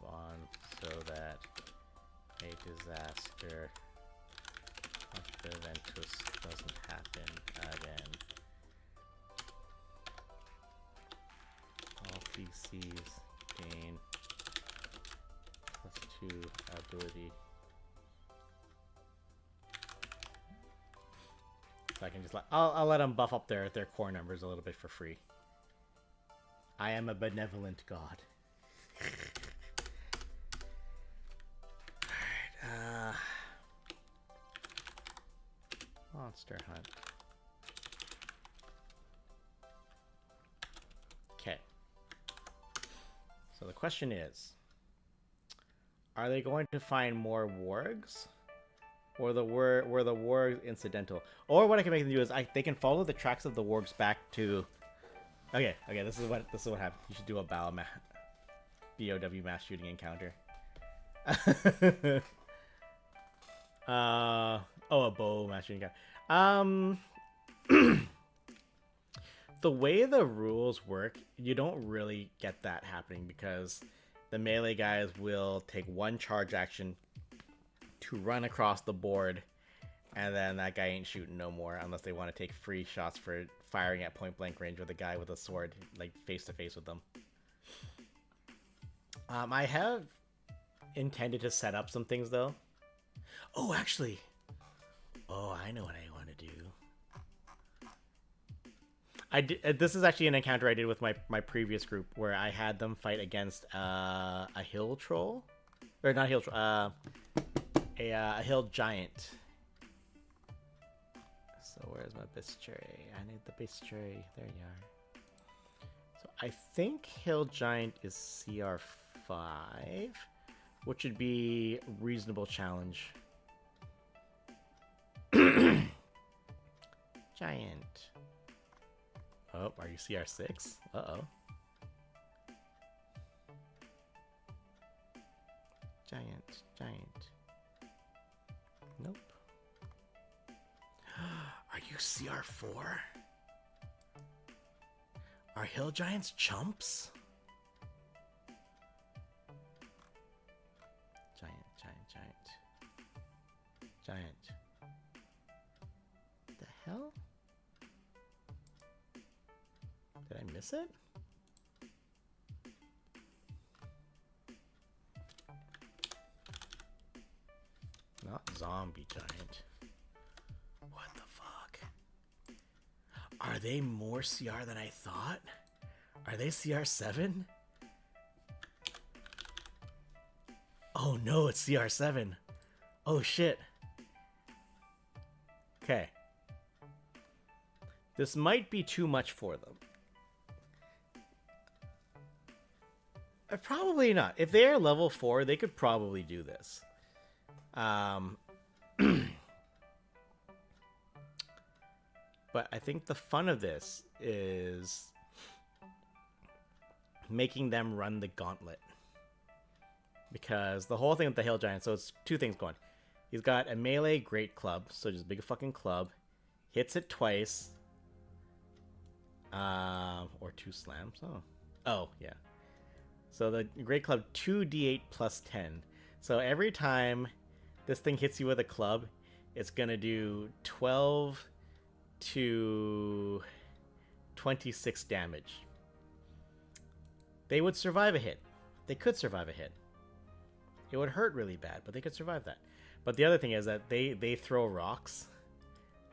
On so that a disaster eventous doesn't happen again. All PCs gain +2 ability. So I can just I'll let them buff up their core numbers a little bit for free. I am a benevolent god. Monster hunt. Okay. So the question is, are they going to find more wargs? Or the warg incidental. Or what I can make them do is they can follow the tracks of the wargs back to. Okay, this is what happens. You should do a BOW mass shooting encounter. A bow mass shooting encounter. The way the rules work, you don't really get that happening because the melee guys will take one charge action to run across the board, and then that guy ain't shooting no more unless they want to take free shots for firing at point blank range with a guy with a sword, like face to face with them. I have intended to set up some things though. Oh, actually, I know what I want to do. This is actually an encounter I did with my previous group where I had them fight against a hill troll, or not hill troll, a hill giant. So where's my bistray? I need the bistray. There you are. So I think hill giant is CR5, which would be reasonable challenge. Giant. Oh, are you CR6? Uh-oh. Giant. Nope. Are you CR4? Are hill giants chumps? Giant. The hell? Did I miss it? Not zombie giant. What the fuck? Are they more CR than I thought? Are they CR7? Oh no, it's CR7. Oh shit. Okay. This might be too much for them. Probably not. If they are level 4, they could probably do this. But I think the fun of this is making them run the gauntlet. Because the whole thing with the hill giant, so it's two things going. He's got a melee great club, so just a big fucking club. Hits it twice. Or 2 slams. Oh, yeah. So the great club 2d8 plus 10. So every time this thing hits you with a club, it's gonna do 12 to 26 damage. They would survive a hit. They could survive a hit. It would hurt really bad, but they could survive that. But the other thing is that they throw rocks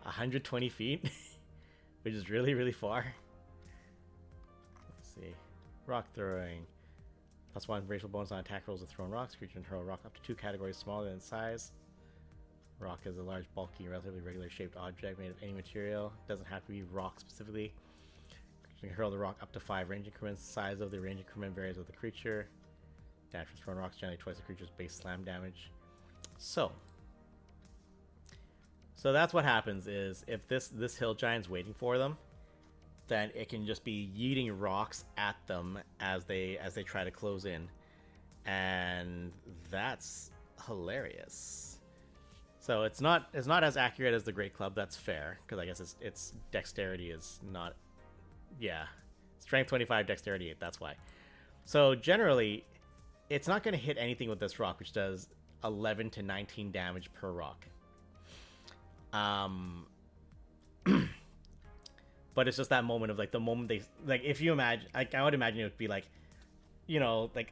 120 feet, which is really, really far. Let's see. Rock throwing. +1 racial bonus on attack rolls with thrown rocks. Creature can throw a rock up to 2 categories smaller than size. Rock is a large, bulky, relatively regular shaped object made of any material. Doesn't have to be rock specifically. You can hurl the rock up to 5 range increments. Size of the range increment varies with the creature. Damage from thrown rocks generally twice the creature's base slam damage. So that's what happens is if this hill giant's waiting for them, then it can just be yeeting rocks at them as they try to close in, and that's hilarious. So it's not as accurate as the Great Club. That's fair because I guess its dexterity is not. Yeah, strength 25, dexterity 8. That's why. So generally, it's not going to hit anything with this rock, which does 11 to 19 damage per rock. But it's just that moment of like the moment they like. If you imagine, like, I would imagine it would be like, you know, like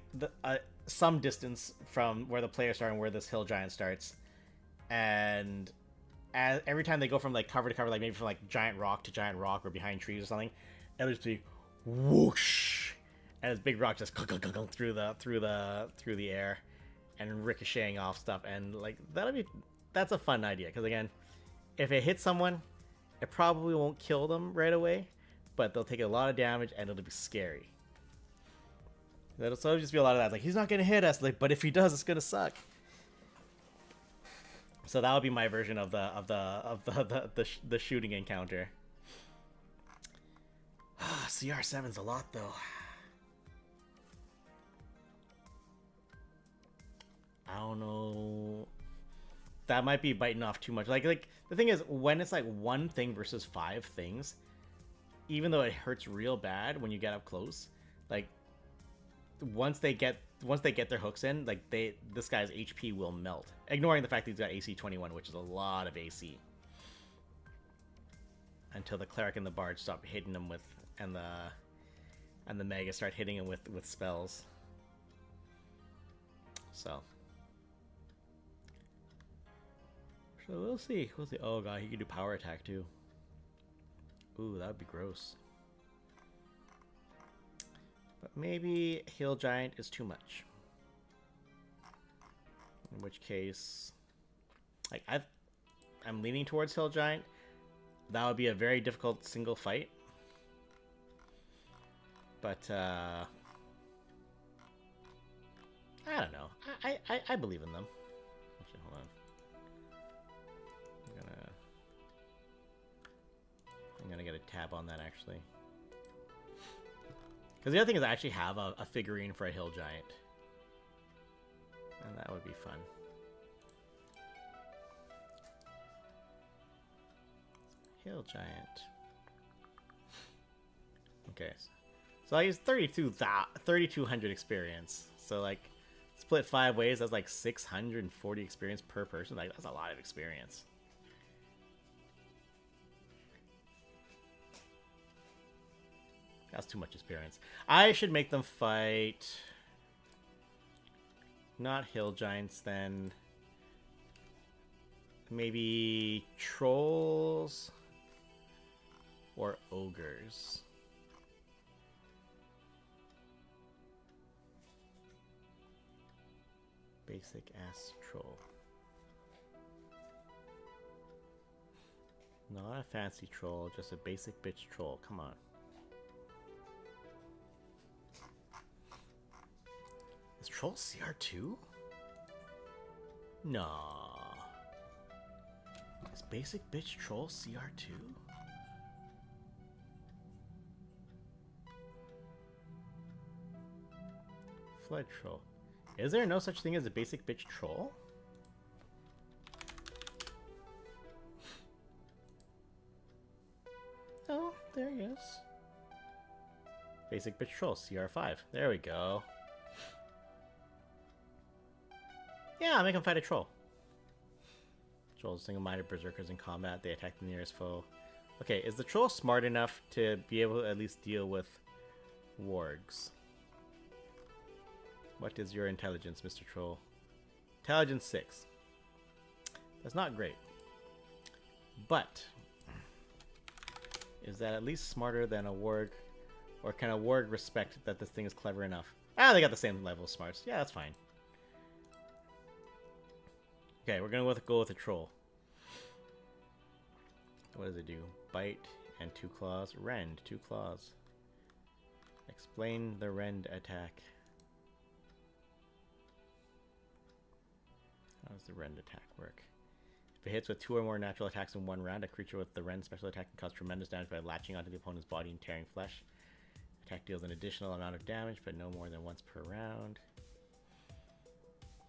some distance from where the players start and where this hill giant starts, and every time they go from like cover to cover, like maybe from like giant rock to giant rock or behind trees or something, it'll just be whoosh, and this big rock just through the air and ricocheting off stuff, and like that's a fun idea because again, if it hits someone, it probably won't kill them right away, but they'll take a lot of damage and it'll be scary. So just be a lot of that. Like, he's not going to hit us, like, but if he does, it's going to suck. So that would be my version of the shooting encounter. CR7's a lot though. I don't know. That might be biting off too much. Like the thing is, when it's like one thing versus 5 things, even though it hurts real bad when you get up close, like once they get their hooks in, like this guy's HP will melt. Ignoring the fact that he's got AC 21, which is a lot of AC. Until the cleric and the bard stop hitting him with, and the mega start hitting him with spells. So we'll see. We'll see. Oh god, he can do power attack too. Ooh, that would be gross. But maybe Hill Giant is too much. In which case, like I'm leaning towards Hill Giant. That would be a very difficult single fight. But I don't know. I believe in them. Actually, hold on. I'm gonna get a tab on that actually. Because the other thing is I actually have a figurine for a Hill Giant. And that would be fun. Hill Giant. Okay. So I use 3,200 experience. So like, split 5 ways, that's like 640 experience per person. Like, that's a lot of experience. That's too much experience. I should make them fight... not Hill Giants, then... maybe... trolls... or ogres. Basic ass troll. Not a fancy troll, just a basic bitch troll. Come on. Is troll CR2? Nah. Is basic bitch troll CR2? Flood troll. Is there no such thing as a basic bitch troll? Oh, there he is. Basic bitch troll, CR5. There we go. Yeah, I'll make him fight a troll. Trolls single-minded berserkers in combat. They attack the nearest foe. Okay, is the troll smart enough to be able to at least deal with wargs? What is your intelligence, Mr. Troll? Intelligence 6. That's not great. But is that at least smarter than a warg? Or can a warg respect that this thing is clever enough? Ah, they got the same level of smarts. Yeah, that's fine. Okay, we're gonna go with a troll. What does it do? Bite and 2 claws. Rend, 2 claws. Explain the rend attack. How does the rend attack work? If it hits with 2 or more natural attacks in 1 round, a creature with the rend special attack can cause tremendous damage by latching onto the opponent's body and tearing flesh. Attack deals an additional amount of damage, but no more than once per round.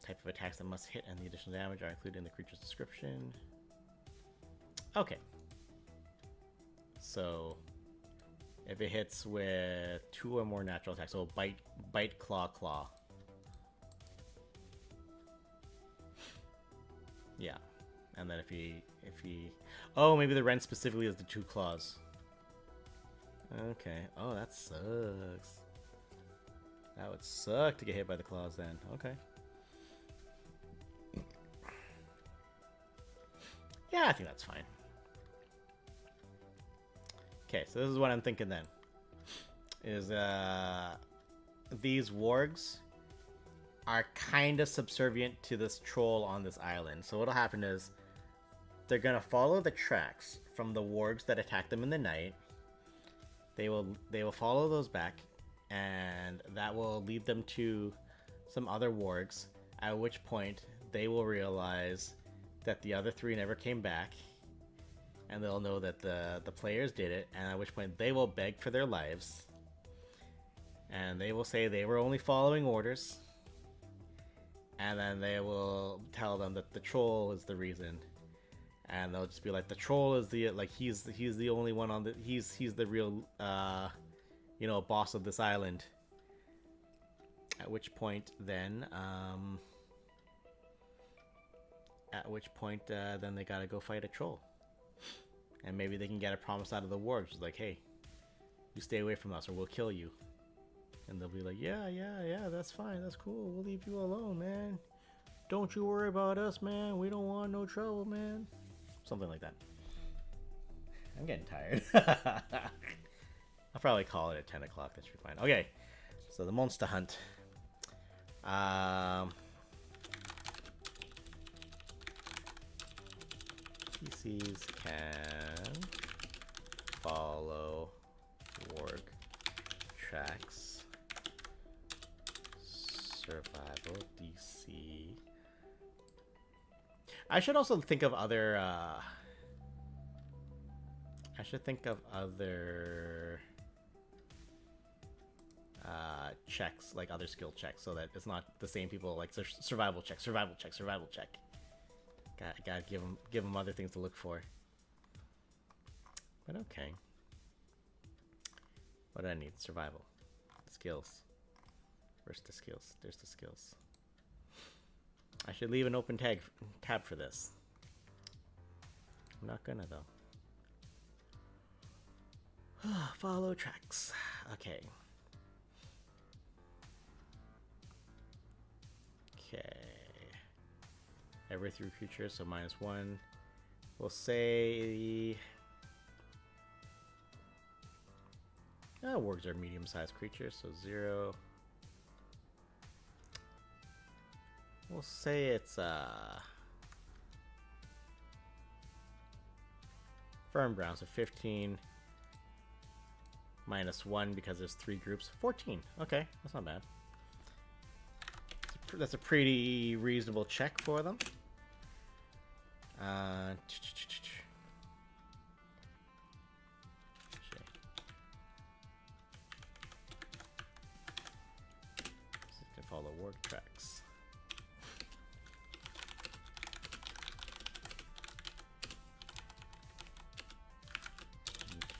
Type of attacks that must hit and the additional damage are included in the creature's description. Okay. So, if it hits with 2 or more natural attacks, so bite, claw, claw. Yeah. And then if he... Oh, maybe the rend specifically is the 2 claws. Okay. Oh, that sucks. That would suck to get hit by the claws then. Okay. Yeah, I think that's fine. Okay, so this is what I'm thinking then. Is, these wargs are kind of subservient to this troll on this island. So what'll happen is they're gonna follow the tracks from the wargs that attacked them in the night. They will follow those back, and that will lead them to some other wargs, at which point they will realize that the other three never came back, and they'll know that the players did it, and at which point they will beg for their lives, and they will say they were only following orders, and then they will tell them that the troll is the reason, and they'll just be like, the troll is the he's the only one on the he's the real boss of this island. At which point then then they gotta go fight a troll. And maybe they can get a promise out of the wargs, like, hey, you stay away from us or we'll kill you. And they'll be like, yeah, that's fine, that's cool, we'll leave you alone, man. Don't you worry about us, man, we don't want no trouble, man. Something like that. I'm getting tired. I'll probably call it at 10 o'clock, that should be fine. Okay, so the monster hunt. PCs can follow warg tracks, survival DC. I should also think of other checks, like other skill checks, so that it's not the same people, like survival check. Gotta give them other things to look for. But okay. What do I need? Survival. Skills. Where's the skills? There's the skills. I should leave an open tab for this. I'm not gonna though. Follow tracks. Okay. Every 3 creatures, so -1. We'll say wargs are medium-sized creatures, so 0. We'll say it's firm brown, so 15 -1 because there's 3 groups. 14. Okay, that's not bad. That's a pretty reasonable check for them. To follow warg tracks.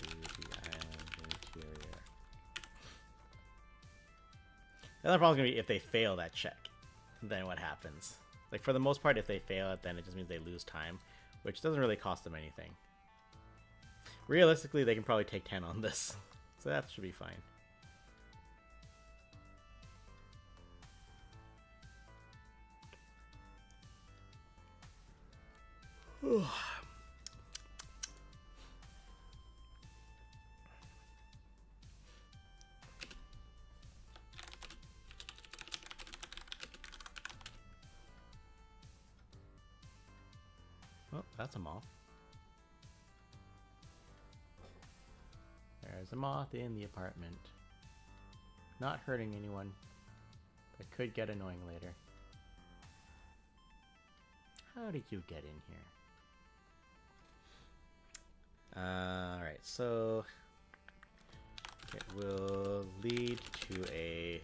Into the island interior. The other problem is going to be if they fail that check. Then what happens? Like, for the most part, if they fail it, then it just means they lose time, which doesn't really cost them anything. Realistically, they can probably take 10 on this, so that should be fine. Oh, that's a moth. There's a moth in the apartment. Not hurting anyone, but could get annoying later. How did you get in here? Alright, so it will lead to a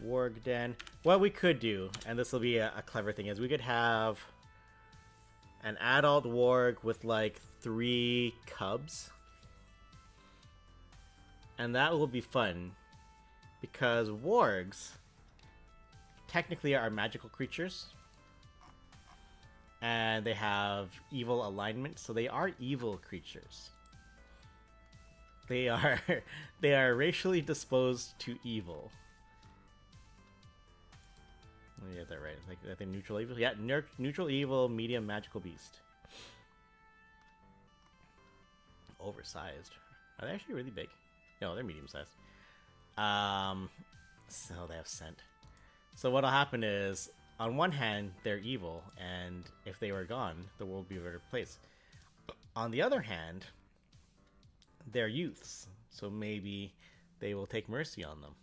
warg den. What we could do, and this will be a clever thing, is we could have an adult warg with like 3 cubs. And that will be fun, because wargs technically are magical creatures. And they have evil alignment, so they are evil creatures. They are racially disposed to evil. Let me get that right. Like, I think neutral evil. Yeah, neutral evil, medium magical beast. Oversized. Are they actually really big? No, they're medium sized. So they have scent. So what'll happen is, on one hand, they're evil, and if they were gone, the world would be a better place. On the other hand, they're youths, so maybe they will take mercy on them.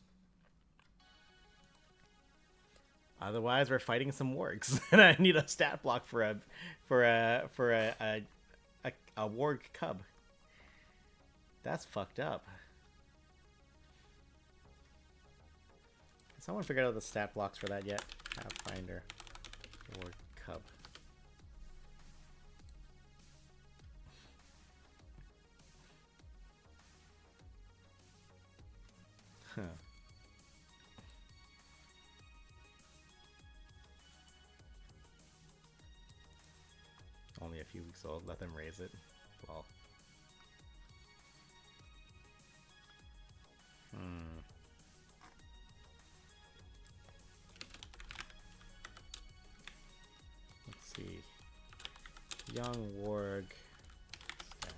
Otherwise, we're fighting some wargs, and I need a stat block for a warg cub. That's fucked up. Has someone figured out the stat blocks for that yet? Pathfinder warg cub. Huh. Only a few weeks old. Let them raise it. Well. Let's see. Young warg. Stat.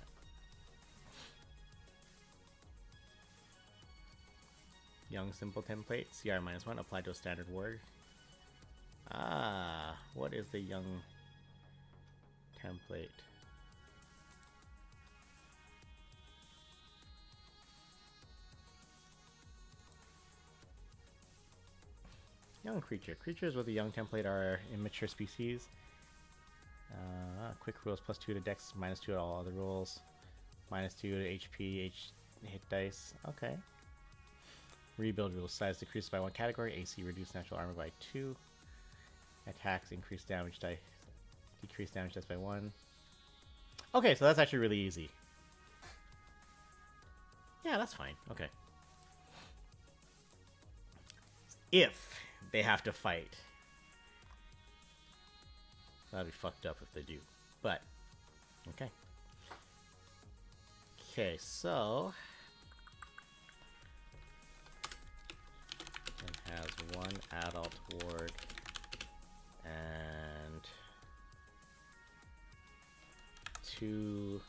Young simple template. CR -1 applied to a standard warg. Ah, what is the young template? Young creature. Creatures with a young template are immature species. Quick rules +2 to dex, -2 to all other rolls, -2 to HP, hit dice. Okay. Rebuild rules. Size decreases by 1 category. AC reduced natural armor by 2. Attacks increase damage die. Decrease damage dice by 1. Okay, so that's actually really easy. Yeah, that's fine. Okay. If they have to fight. That'd be fucked up if they do. But, okay. Okay, so... it has 1 adult ward and 2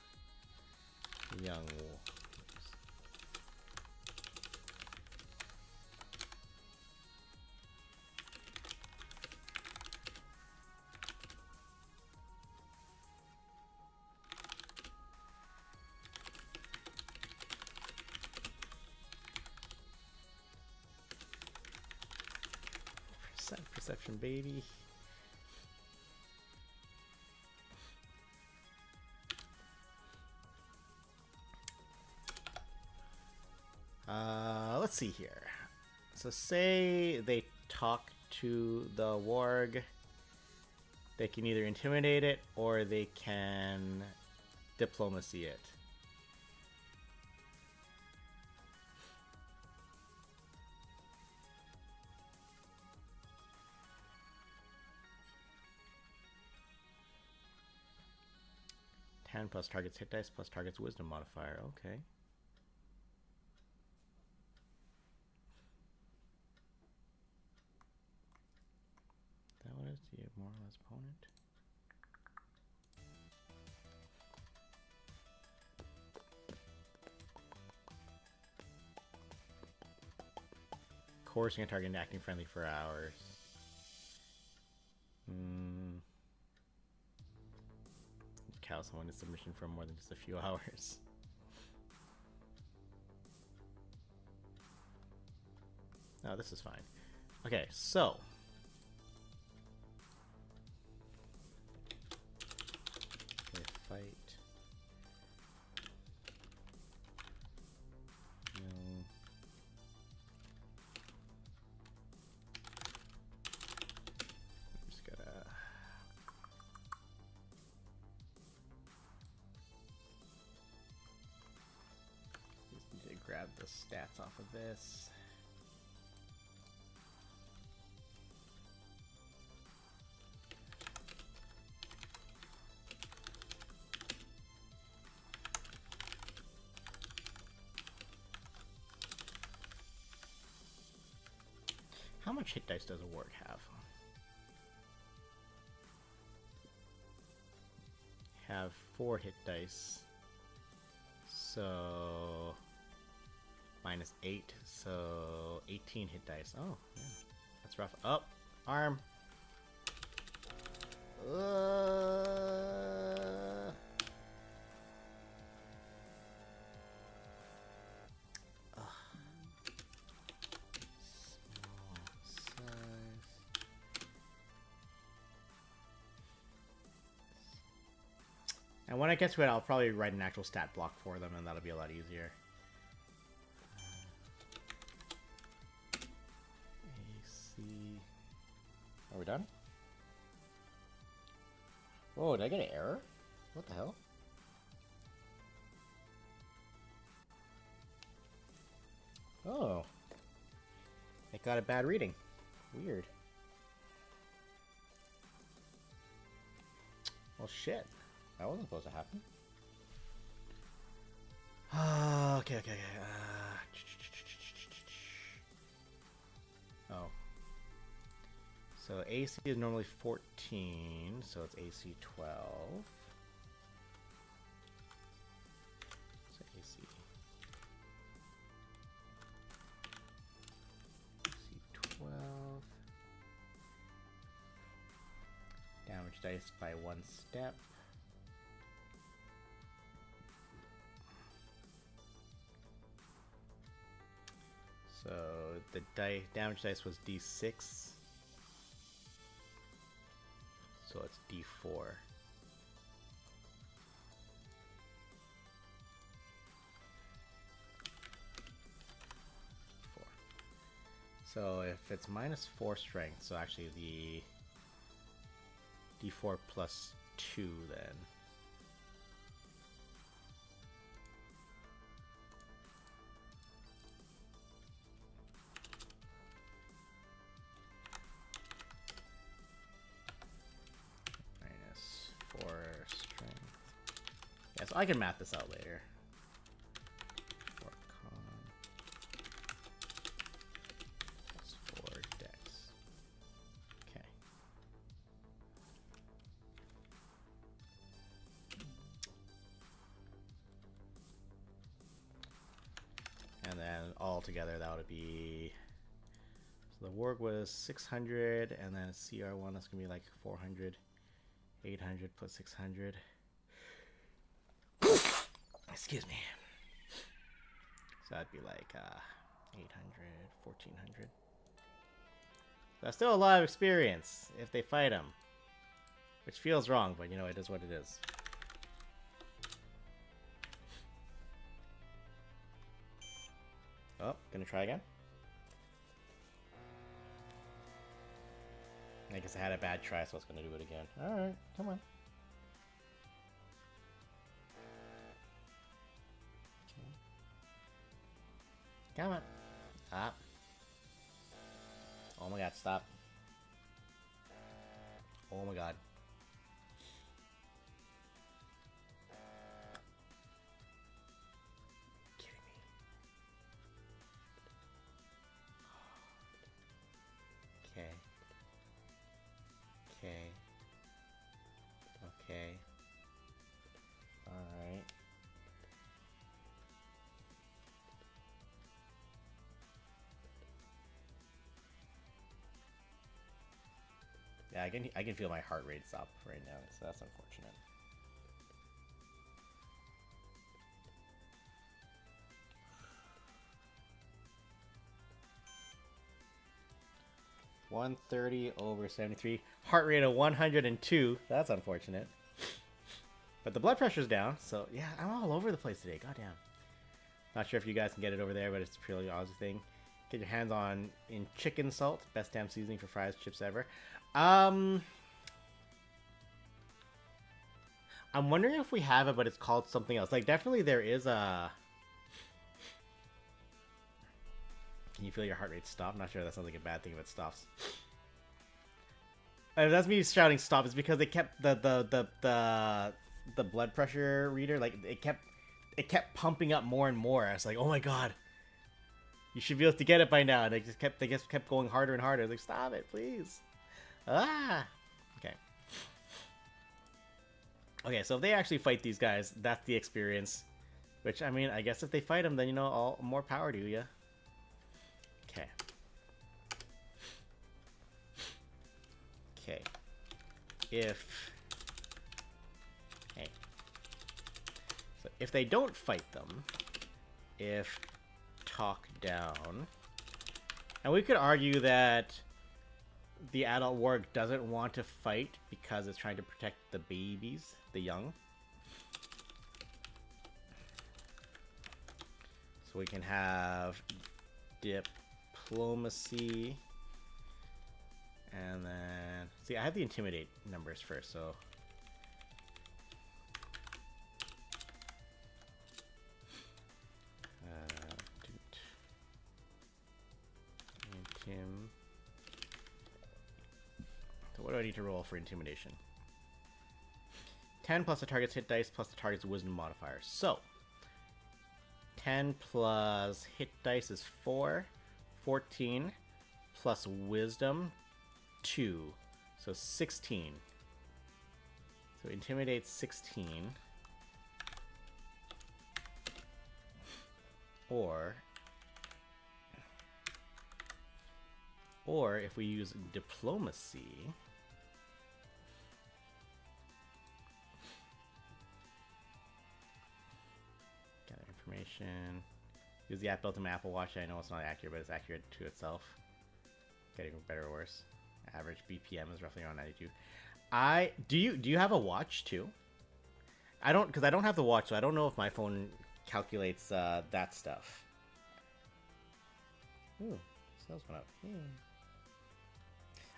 young wolves. Perception, baby. Let's see here. So say they talk to the warg. They can either intimidate it or they can diplomacy it. Plus target's hit dice plus target's wisdom modifier. Okay. That what it is? The more or less opponent. Coercing a target and acting friendly for hours. Cow someone in submission for more than just a few hours. Oh, this is fine. Okay, so they fight. No. I'm just gotta. Grab the stats off of this. How much hit dice does a warg have? Have 4 hit dice. So -8, so 18 hit dice. Oh, yeah. That's rough. Up, arm. Small size. And when I get to it, I'll probably write an actual stat block for them, and that'll be a lot easier. AC. Are we done? Whoa, did I get an error? What the hell? Oh. It got a bad reading. Weird. Well, shit. That wasn't supposed to happen. Okay. Oh. So AC is normally 14, so it's AC 12. So AC 12. Damage dice by 1 step. So the damage dice was D6. So it's D4. 4. So if it's -4 strength, so actually the D4 plus 2 then. -4 strength. Yeah, so I can math this out later. 4 con plus 4 dex. Okay. And then all together that would be, so the warg was 600, and then CR1 that's gonna be like 400. 800 plus 600. Excuse me. So that'd be like 800, 1400. That's still a lot of experience if they fight him. Which feels wrong, but you know, it is what it is. Oh, gonna try again? I guess I had a bad try, so I was gonna do it again. Alright, come on. Come on. Stop. Oh my god, stop. Oh my god. Kidding me. Okay. Okay. Alright. Yeah, I can feel my heart rate's up right now, so that's unfortunate. (130/73). Heart rate of 102. That's unfortunate. But the blood pressure's down, so yeah, I'm all over the place today. Goddamn. Not sure if you guys can get it over there, but it's a purely Aussie thing. Get your hands on in chicken salt, best damn seasoning for fries, chips ever. I'm wondering if we have it, but it's called something else. Like, definitely there is a... Can you feel your heart rate stop? I'm not sure that sounds like a bad thing if it stops. If that's me shouting stop, it's because they kept the blood pressure reader, like, it kept pumping up more and more. I was like, oh my god, you should be able to get it by now. And they just kept going harder and harder. I was like, stop it, please. Ah, okay. Okay, so if they actually fight these guys, that's the experience. Which, I mean, I guess if they fight them, then, you know, all more power to you. Okay. Okay. So if they don't fight them, if talk down, and we could argue that the adult warg doesn't want to fight because it's trying to protect the babies, the young. So we can have diplomacy. And then, see, I have the intimidate numbers first, so. Intim. So what do I need to roll for intimidation? 10 plus the target's hit dice plus the target's wisdom modifier. So, 10 plus hit dice is 4. 14 plus wisdom, 2. So 16. So intimidate 16. Or if we use diplomacy, gather information. Use the app built in my Apple Watch. I know it's not accurate, but it's accurate to itself. Getting better or worse. Average BPM is roughly around 92. Do you have a watch too? I don't, because I don't have the watch, so I don't know if my phone calculates that stuff. Ooh, sales went up.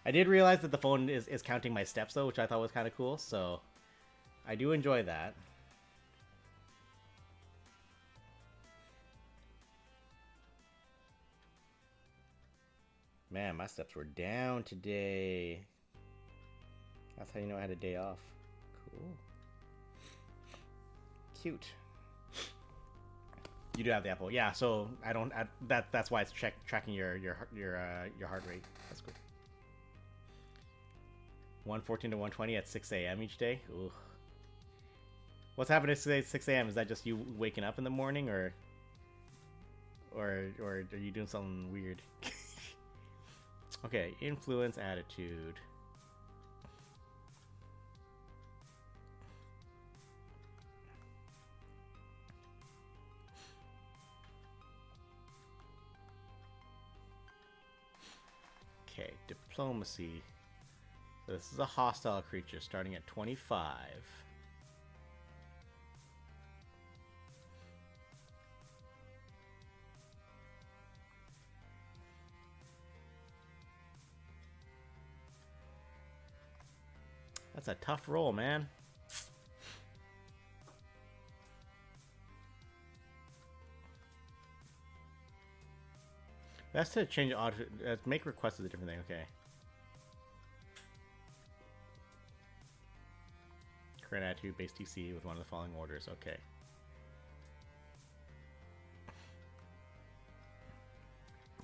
I did realize that the phone is counting my steps though, which I thought was kind of cool. So I do enjoy that. Man, my steps were down today. That's how you know I had a day off. Cool. Cute. You do have the Apple, yeah. So I don't. That's why it's tracking your heart rate. That's cool. 114 to 120 at 6 a.m. each day. Ooh. What's happening today at 6 a.m.? Is that just you waking up in the morning, or are you doing something weird? Okay, influence, attitude. Okay, diplomacy. So this is a hostile creature starting at 25. That's a tough roll, man. That's to change auto. Make requests is a different thing. Okay. Current attitude, base TC with one of the following orders. Okay.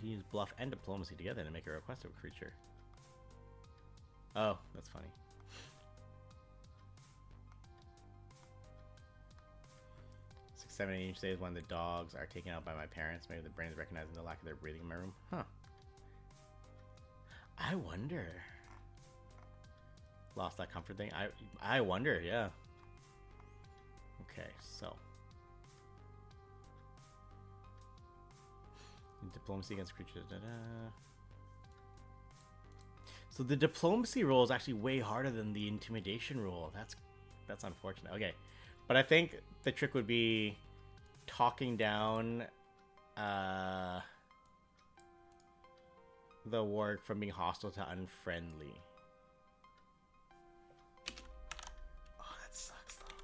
You use bluff and diplomacy together to make a request of a creature. Oh, that's funny. 7 each day is when the dogs are taken out by my parents. Maybe the brain is recognizing the lack of their breathing in my room. Huh. I wonder. Lost that comfort thing? I wonder, yeah. Okay, so. Diplomacy against creatures. So the diplomacy roll is actually way harder than the intimidation roll. That's unfortunate. Okay. But I think the trick would be talking down the ward from being hostile to unfriendly. Oh, that sucks though.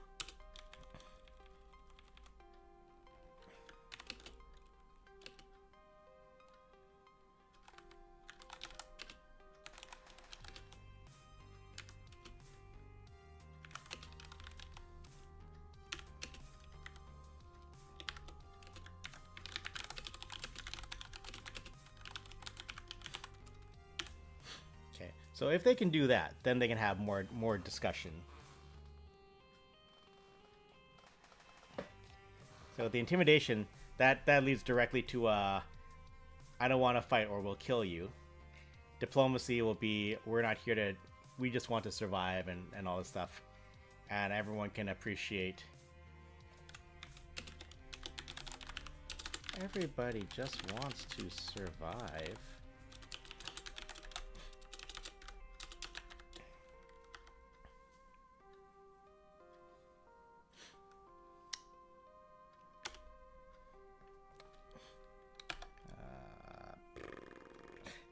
So if they can do that, then they can have more discussion. So the intimidation, that leads directly to I don't want to fight or we'll kill you. Diplomacy will be we just want to survive and all this stuff. And everyone can appreciate. Everybody just wants to survive.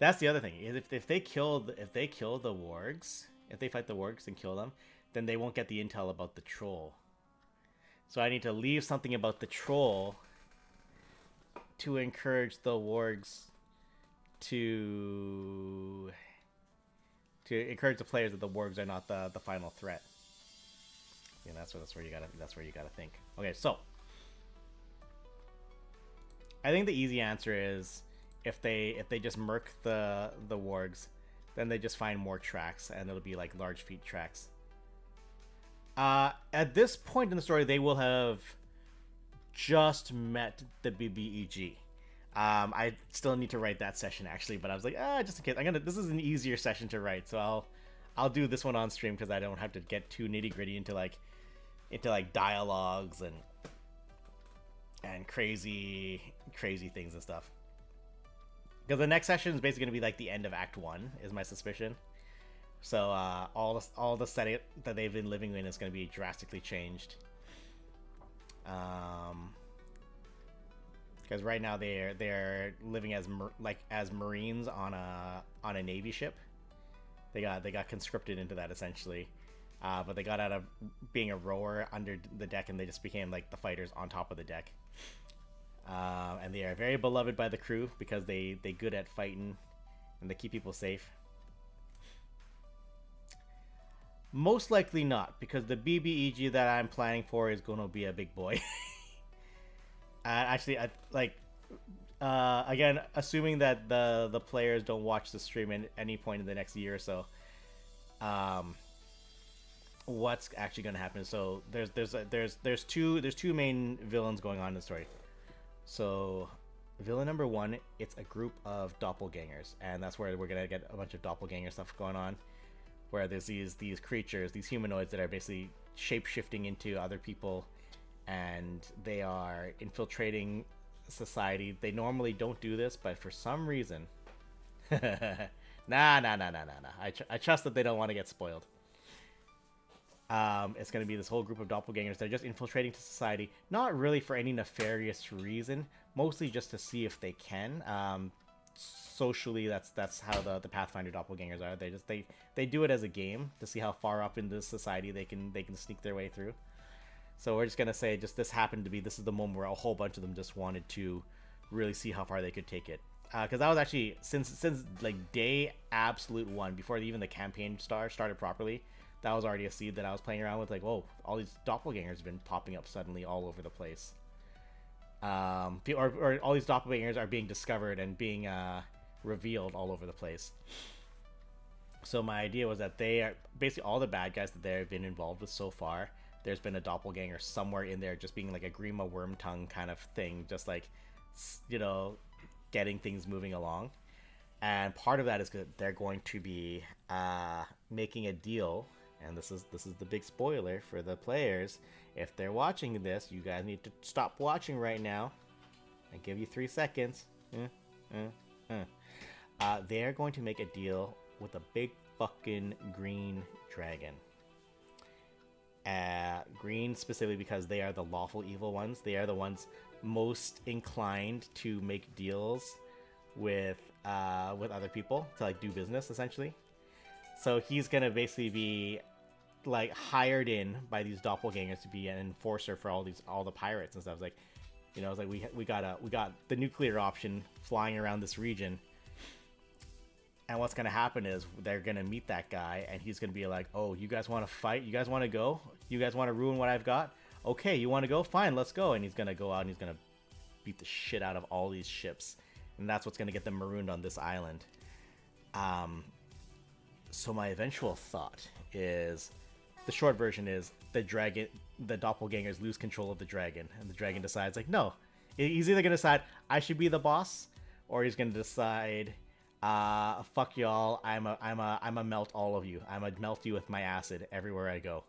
That's the other thing. Is if they kill the wargs, if they fight the wargs and kill them, then they won't get the intel about the troll. So I need to leave something about the troll to encourage the wargs to encourage the players that the wargs are not the final threat. Yeah, that's where you gotta think. Okay, so I think the easy answer is if they just murk the wargs, then they just find more tracks, and it'll be like large feet tracks. At this point in the story, they will have just met the BBEG. I still need to write that session actually, but I was like, just in case, this is an easier session to write, so I'll do this one on stream because I don't have to get too nitty gritty into like dialogues and crazy things and stuff. Because the next session is basically going to be like the end of Act 1, is my suspicion. So all the setting that they've been living in is going to be drastically changed. Because right now they're living as Marines on a Navy ship. They got conscripted into that essentially, but they got out of being a rower under the deck and they just became like the fighters on top of the deck. And they are very beloved by the crew because they good at fighting and they keep people safe. Most likely not, because the BBEG that I'm planning for is going to be a big boy. Actually, again, assuming that the players don't watch the stream at any point in the next year or so, what's actually going to happen? So there's two main villains going on in the story. So villain number one, it's a group of doppelgangers, and that's where we're gonna get a bunch of doppelganger stuff going on, where there's these creatures, these humanoids that are basically shape-shifting into other people, and they are infiltrating society. They normally don't do this, but for some reason, nah. I trust that they don't want to get spoiled. It's going to be this whole group of doppelgangers. They're just infiltrating to society, not really for any nefarious reason, mostly just to see if they can. Socially, that's how the Pathfinder doppelgangers are. They do it as a game to see how far up in this society they can sneak their way through. So we're just gonna say this happened to be, this is the moment where a whole bunch of them just wanted to really see how far they could take it. Because that was actually since like day absolute one, before even the campaign started properly. That was already a seed that I was playing around with, like, whoa, all these doppelgangers have been popping up suddenly all over the place. Or all these doppelgangers are being discovered and being revealed all over the place. So my idea was that they are basically all the bad guys that they've been involved with so far. There's been a doppelganger somewhere in there just being like a Grima Wormtongue kind of thing, just like, getting things moving along. And part of that is that they're going to be making a deal. And this is the big spoiler for the players. If they're watching this, you guys need to stop watching right now. I give you 3 seconds. They're going to make a deal with a big fucking green dragon. Green specifically because they are the lawful evil ones. They are the ones most inclined to make deals with other people to like do business essentially. So he's gonna basically be like hired in by these doppelgangers to be an enforcer for all the pirates and stuff. It's like, it's like we got the nuclear option flying around this region, and what's gonna happen is they're gonna meet that guy, and he's gonna be like, oh, you guys want to fight? You guys want to go? You guys want to ruin what I've got? Okay, you want to go? Fine, let's go. And he's gonna go out and he's gonna beat the shit out of all these ships, and that's what's gonna get them marooned on this island. So my eventual thought is, the short version is the doppelgangers lose control of the dragon, and the dragon decides like, no, he's either gonna decide I should be the boss, or he's gonna decide, fuck y'all, I'm a melt all of you. I'm a melt you with my acid everywhere I go.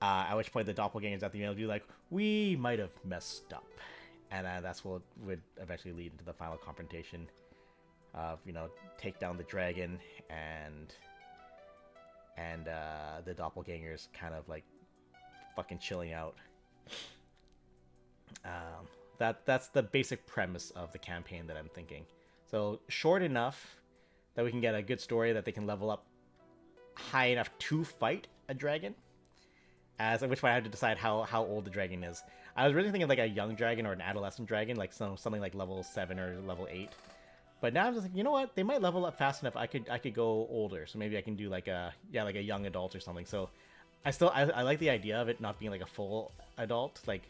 At which point the doppelgangers at the end will be like, we might have messed up, and that's what would eventually lead into the final confrontation of, take down the dragon and the doppelgangers kind of like fucking chilling out. That's the basic premise of the campaign that I'm thinking. So short enough that we can get a good story that they can level up high enough to fight a dragon. At which point I have to decide how old the dragon is. I was really thinking like a young dragon or an adolescent dragon, like something like level 7 or level 8. But now I'm just like, you know what? They might level up fast enough. I could go older, so maybe I can do like a young adult or something. So I like the idea of it not being like a full adult, like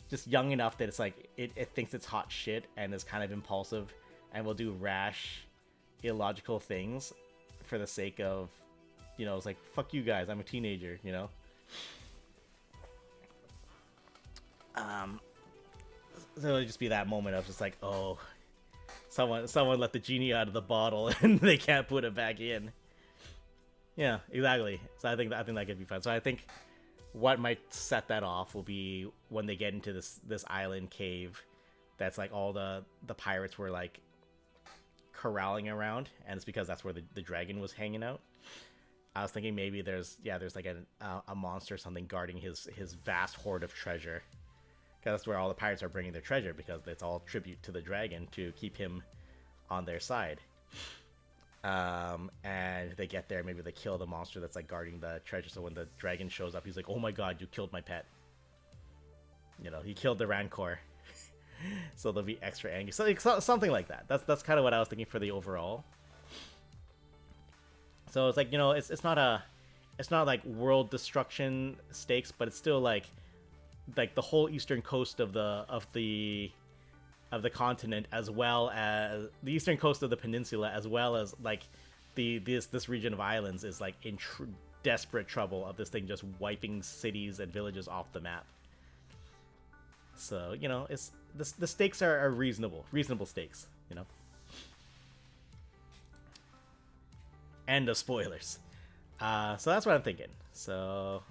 just young enough that it's like it thinks it's hot shit and is kind of impulsive and will do rash, illogical things for the sake of, you know, it's like, fuck you guys, I'm a teenager, you know. So it'll just be that moment of just like, oh, someone let the genie out of the bottle and they can't put it back in. Yeah, exactly. So I think that could be fun. So I think what might set that off will be when they get into this island cave that's like all the pirates were like corralling around, and it's because that's where the dragon was hanging out. I was thinking maybe there's like a monster or something guarding his vast hoard of treasure. Because that's where all the pirates are bringing their treasure, because it's all tribute to the dragon to keep him on their side. And they get there, maybe they kill the monster that's like guarding the treasure, so when the dragon shows up, he's like, oh my god, you killed my pet. You know, he killed the Rancor. So they'll be extra angry. So something like that. That's kind of what I was thinking for the overall. So it's like, you know, it's not like world destruction stakes, but it's still like the whole eastern coast of the continent, as well as the eastern coast of the peninsula, as well as like this region of islands is like in desperate trouble of this thing just wiping cities and villages off the map. So, you know, it's the stakes are reasonable stakes, you know. End of spoilers. So that's what I'm thinking. So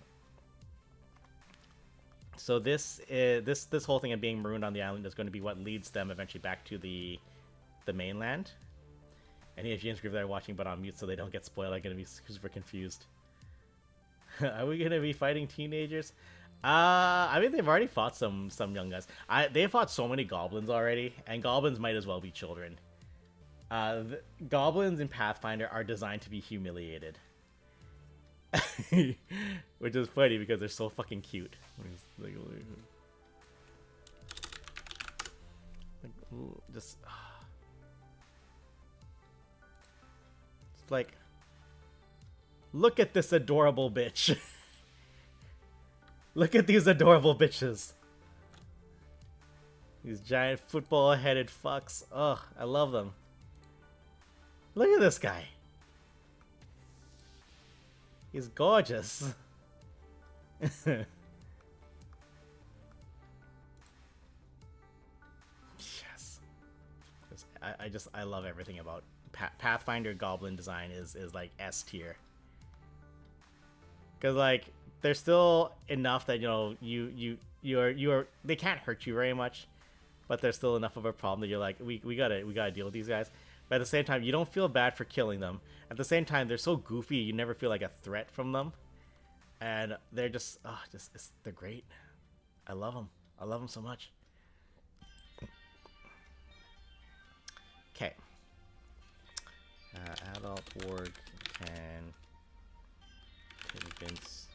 this whole thing of being marooned on the island is going to be what leads them eventually back to the mainland. Any of James Grieve that are watching but on mute so they don't get spoiled are going to be super confused. Are we going to be fighting teenagers? I mean, they've already fought some young guys. They've fought so many goblins already, and goblins might as well be children. Goblins in Pathfinder are designed to be humiliated. Which is funny because they're so fucking cute. Just like, look at this adorable bitch. Look at these adorable bitches. These giant football-headed fucks. Ugh, I love them. Look at this guy. He's gorgeous. Yes. I love everything about Pathfinder goblin design is like S tier. Cause like there's still enough that, you know, you're they can't hurt you very much, but there's still enough of a problem that you're like, we gotta deal with these guys. But at the same time, you don't feel bad for killing them. At the same time, they're so goofy, you never feel like a threat from them. And they're just, they're great. I love them. I love them so much. Okay. Adult warg can convince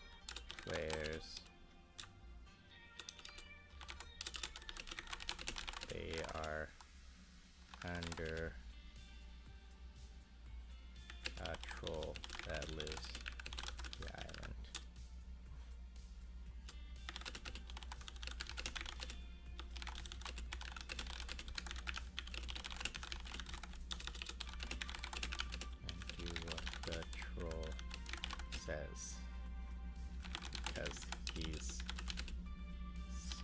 players they are under a troll that lives the island. And do what the troll says, because he's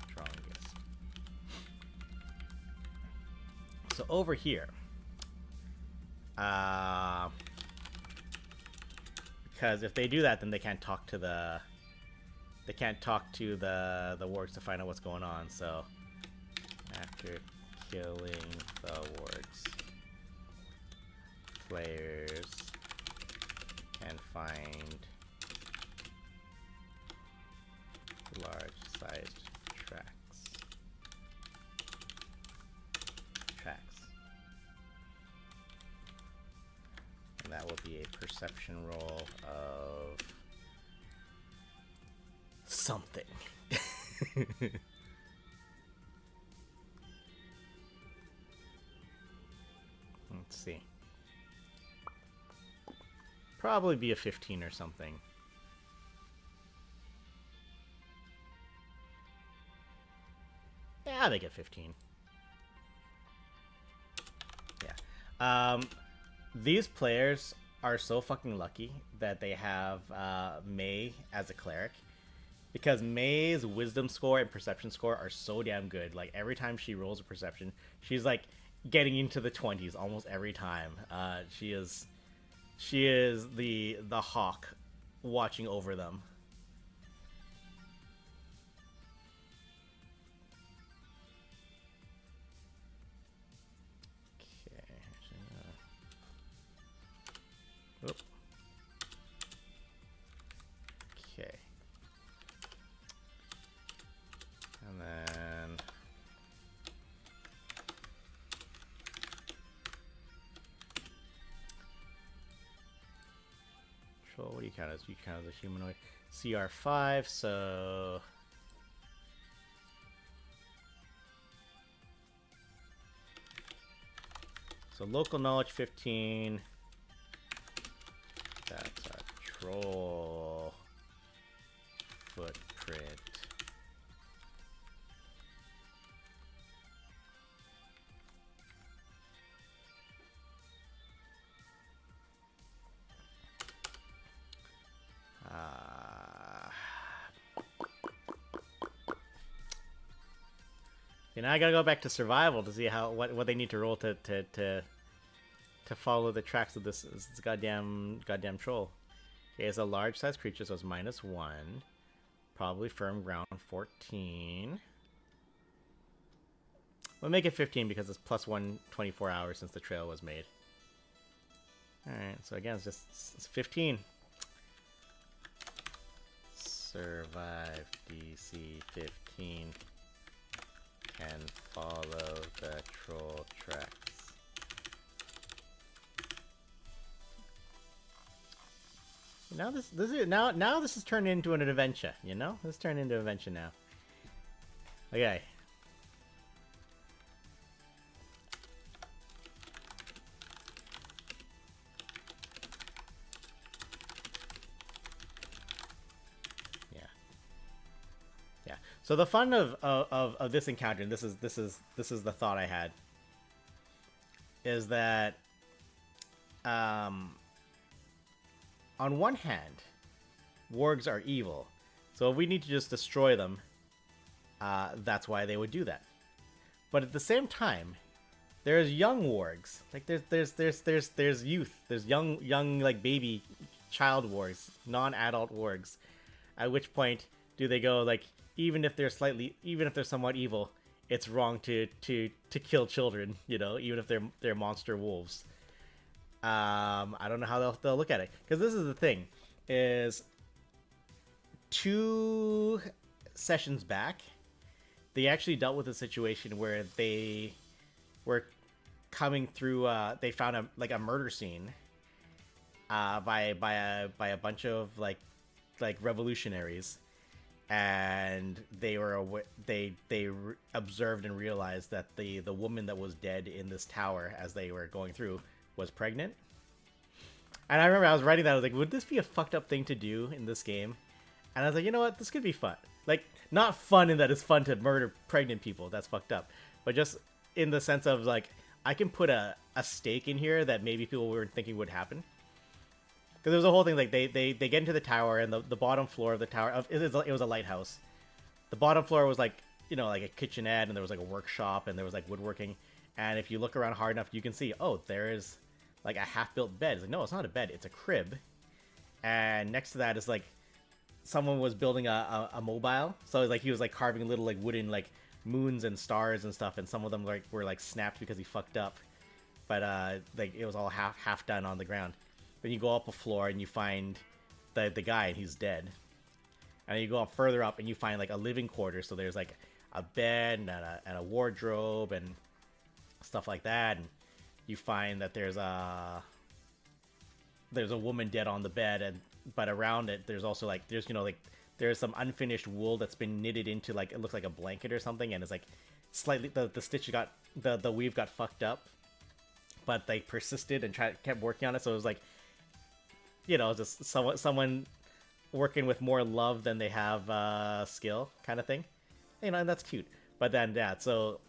strongest. So over here, because if they do that, then they can't talk to the wargs to find out what's going on. So after killing the wargs, players can find large-sized tracks. perception roll of something. Let's see. Probably be a 15 or something. Yeah, they get 15. Yeah. These players are so fucking lucky that they have May as a cleric. Because May's wisdom score and perception score are so damn good. Like, every time she rolls a perception, she's, like, getting into the 20s almost every time. She is the hawk watching over them. Okay. Okay. And then control, what do you count as? You count as a humanoid. CR5, so local knowledge 15. That's a troll footprint. You know, I gotta go back to survival to see how what they need to roll to follow the tracks of this goddamn troll. Okay, it's a large sized creature, so it's -1. Probably firm ground 14. We'll make it 15 because it's +1 24 hours since the trail was made. Alright, so again, it's 15. Survive DC 15. Can follow the troll tracks. Now this is turned into an adventure, you know? This turned into an adventure now. Okay. Yeah. So the fun of this encounter, and this is the thought I had, is that on one hand, wargs are evil, so if we need to just destroy them, that's why they would do that. But at the same time, there's young wargs. Like there's youth. There's young like baby child wargs, non-adult wargs. At which point do they go like, even if they're somewhat evil, it's wrong to kill children, you know, even if they're monster wolves. I don't know how they'll look at it, because this is the thing, is 2 sessions back, they actually dealt with a situation where they were coming through. They found a murder scene by a bunch of like revolutionaries, and they observed and realized that the woman that was dead in this tower as they were going through was pregnant. And I remember I was writing that, I was like, would this be a fucked up thing to do in this game? And I was like, you know what, this could be fun. Like, not fun in that it's fun to murder pregnant people, that's fucked up, but just in the sense of like, I can put a stake in here that maybe people weren't thinking would happen. Because there was a whole thing, like, they get into the tower, and the bottom floor of the tower, it was a lighthouse. The bottom floor was like, you know, like a kitchenette, and there was like a workshop, and there was like woodworking. And if you look around hard enough, you can see, oh, there is like a half-built bed. It's like, no, it's not a bed, it's a crib. And next to that is like, someone was building a mobile. So like he was like carving little like wooden like moons and stars and stuff, and some of them like were like snapped because he fucked up. But like it was all half done on the ground. Then you go up a floor and you find the guy, and he's dead. And then you go up further up and you find like a living quarters. So there's like a bed and a wardrobe and stuff like that. And you find that there's there's a woman dead on the bed, and but around it there's also like there's some unfinished wool that's been knitted into like it looks like a blanket or something, and it's like slightly the stitch got the weave got fucked up, but they persisted and kept working on it, so it was like just someone working with more love than they have skill kind of thing, and that's cute. But then so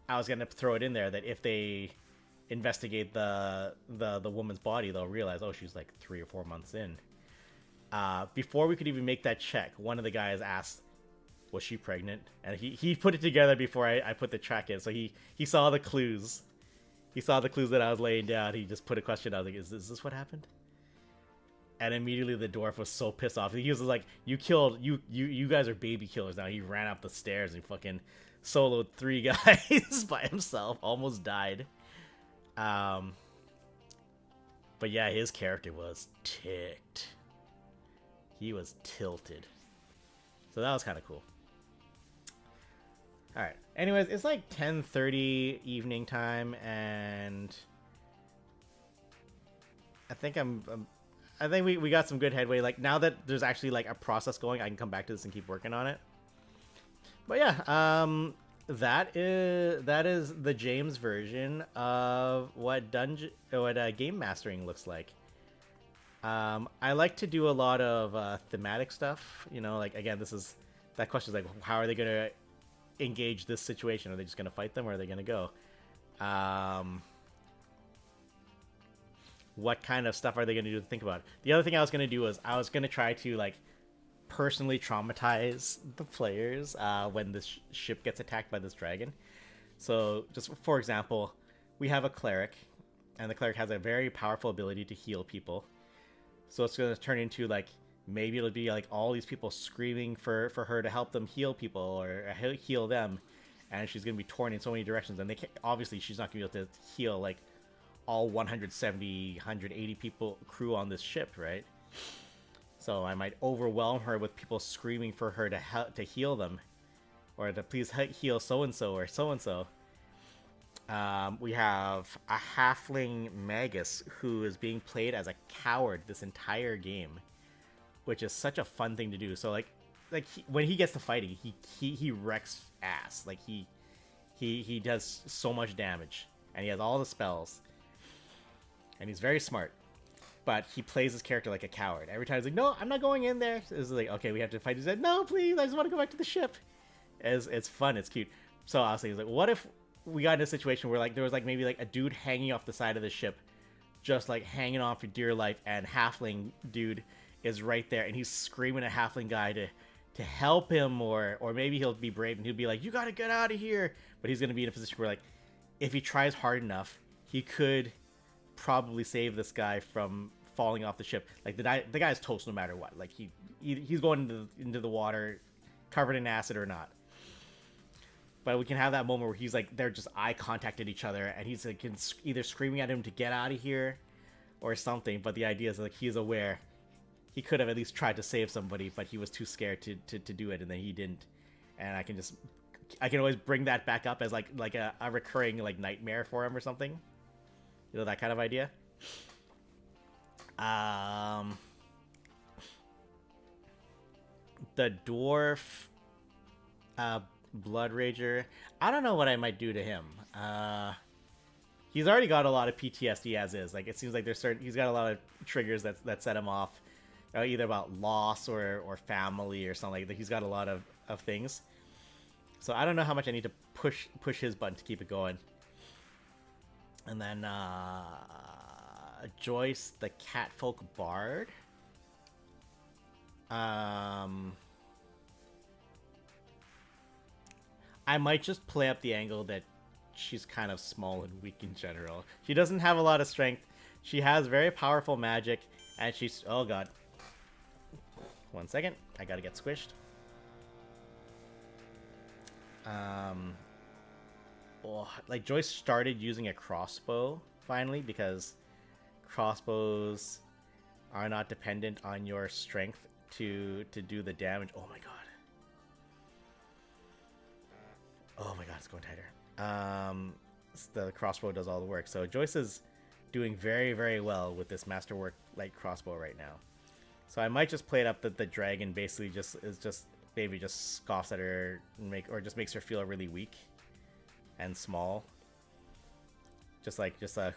I was gonna throw it in there that if they investigate the woman's body, they'll realize, oh, she's like 3 or 4 months in. Before we could even make that check, one of the guys asked, was she pregnant? And he put it together before I put the track in, so he saw the clues. He saw the clues that I was laying down. He just put a question. I was like, is this what happened? And immediately the dwarf was so pissed off. He was like, you guys are baby killers now. He ran up the stairs and fucking soloed 3 guys by himself, almost died. But yeah, his character was ticked. He was tilted. So that was kind of cool. Alright. Anyways, it's like 10:30 evening time, and I think I think we got some good headway. Like, now that there's actually like a process going, I can come back to this and keep working on it. But yeah, that is the James version of what game mastering looks like. I like to do a lot of thematic stuff. Like, again, that question is like, how are they gonna engage this situation? Are they just gonna fight them, or are they gonna go? What kind of stuff are they gonna do to think about? The other thing I was gonna do was I was gonna try to like personally traumatize the players when this ship gets attacked by this dragon. So, just for example, we have a cleric, and the cleric has a very powerful ability to heal people. So it's going to turn into like, maybe it'll be like all these people screaming for her to help them heal people or heal them, and she's going to be torn in so many directions, and obviously she's not going to be able to heal like all 170, 180 people crew on this ship, right? So I might overwhelm her with people screaming for her to heal them, or to please heal so-and-so or so-and-so. We have a halfling magus who is being played as a coward this entire game, which is such a fun thing to do. So when he gets to fighting, he wrecks ass. Like he does so much damage, and he has all the spells, and he's very smart. But he plays his character like a coward. Every time he's like, no, I'm not going in there. It's like, okay, we have to fight. He said, no, please, I just want to go back to the ship. It's fun, it's cute. So I was thinking, like, what if we got in a situation where like there was like maybe like a dude hanging off the side of the ship, just like hanging on for dear life, and halfling dude is right there, and he's screaming at halfling guy to help him, or maybe he'll be brave and he'll be like, you gotta get out of here. But he's gonna be in a position where like, if he tries hard enough, he could probably save this guy from falling off the ship. Like the guy's toast no matter what. Like he's going into the water covered in acid or not. But we can have that moment where he's like, they're just eye contact at each other, and he's like either screaming at him to get out of here or something. But the idea is like, he's aware he could have at least tried to save somebody, but he was too scared to do it, and then he didn't. And I can always bring that back up as like a recurring like nightmare for him or something. That kind of idea. The dwarf Blood Rager, I don't know what I might do to him. He's already got a lot of PTSD as is. Like, it seems like he's got a lot of triggers that set him off, either about loss or family or something like that. He's got a lot of things. So I don't know how much I need to push his button to keep it going. And then Joyce, the Catfolk Bard. I might just play up the angle that she's kind of small and weak in general. She doesn't have a lot of strength. She has very powerful magic, and she's... Oh, God. 1 second. I gotta get squished. Like, Joyce started using a crossbow, finally, because crossbows are not dependent on your strength to do the damage. Oh, my God. Oh my God, it's going tighter. The crossbow does all the work. So Joyce is doing very, very well with this Masterwork light crossbow right now. So I might just play it up that the dragon basically just scoffs at her or just makes her feel really weak and small. Just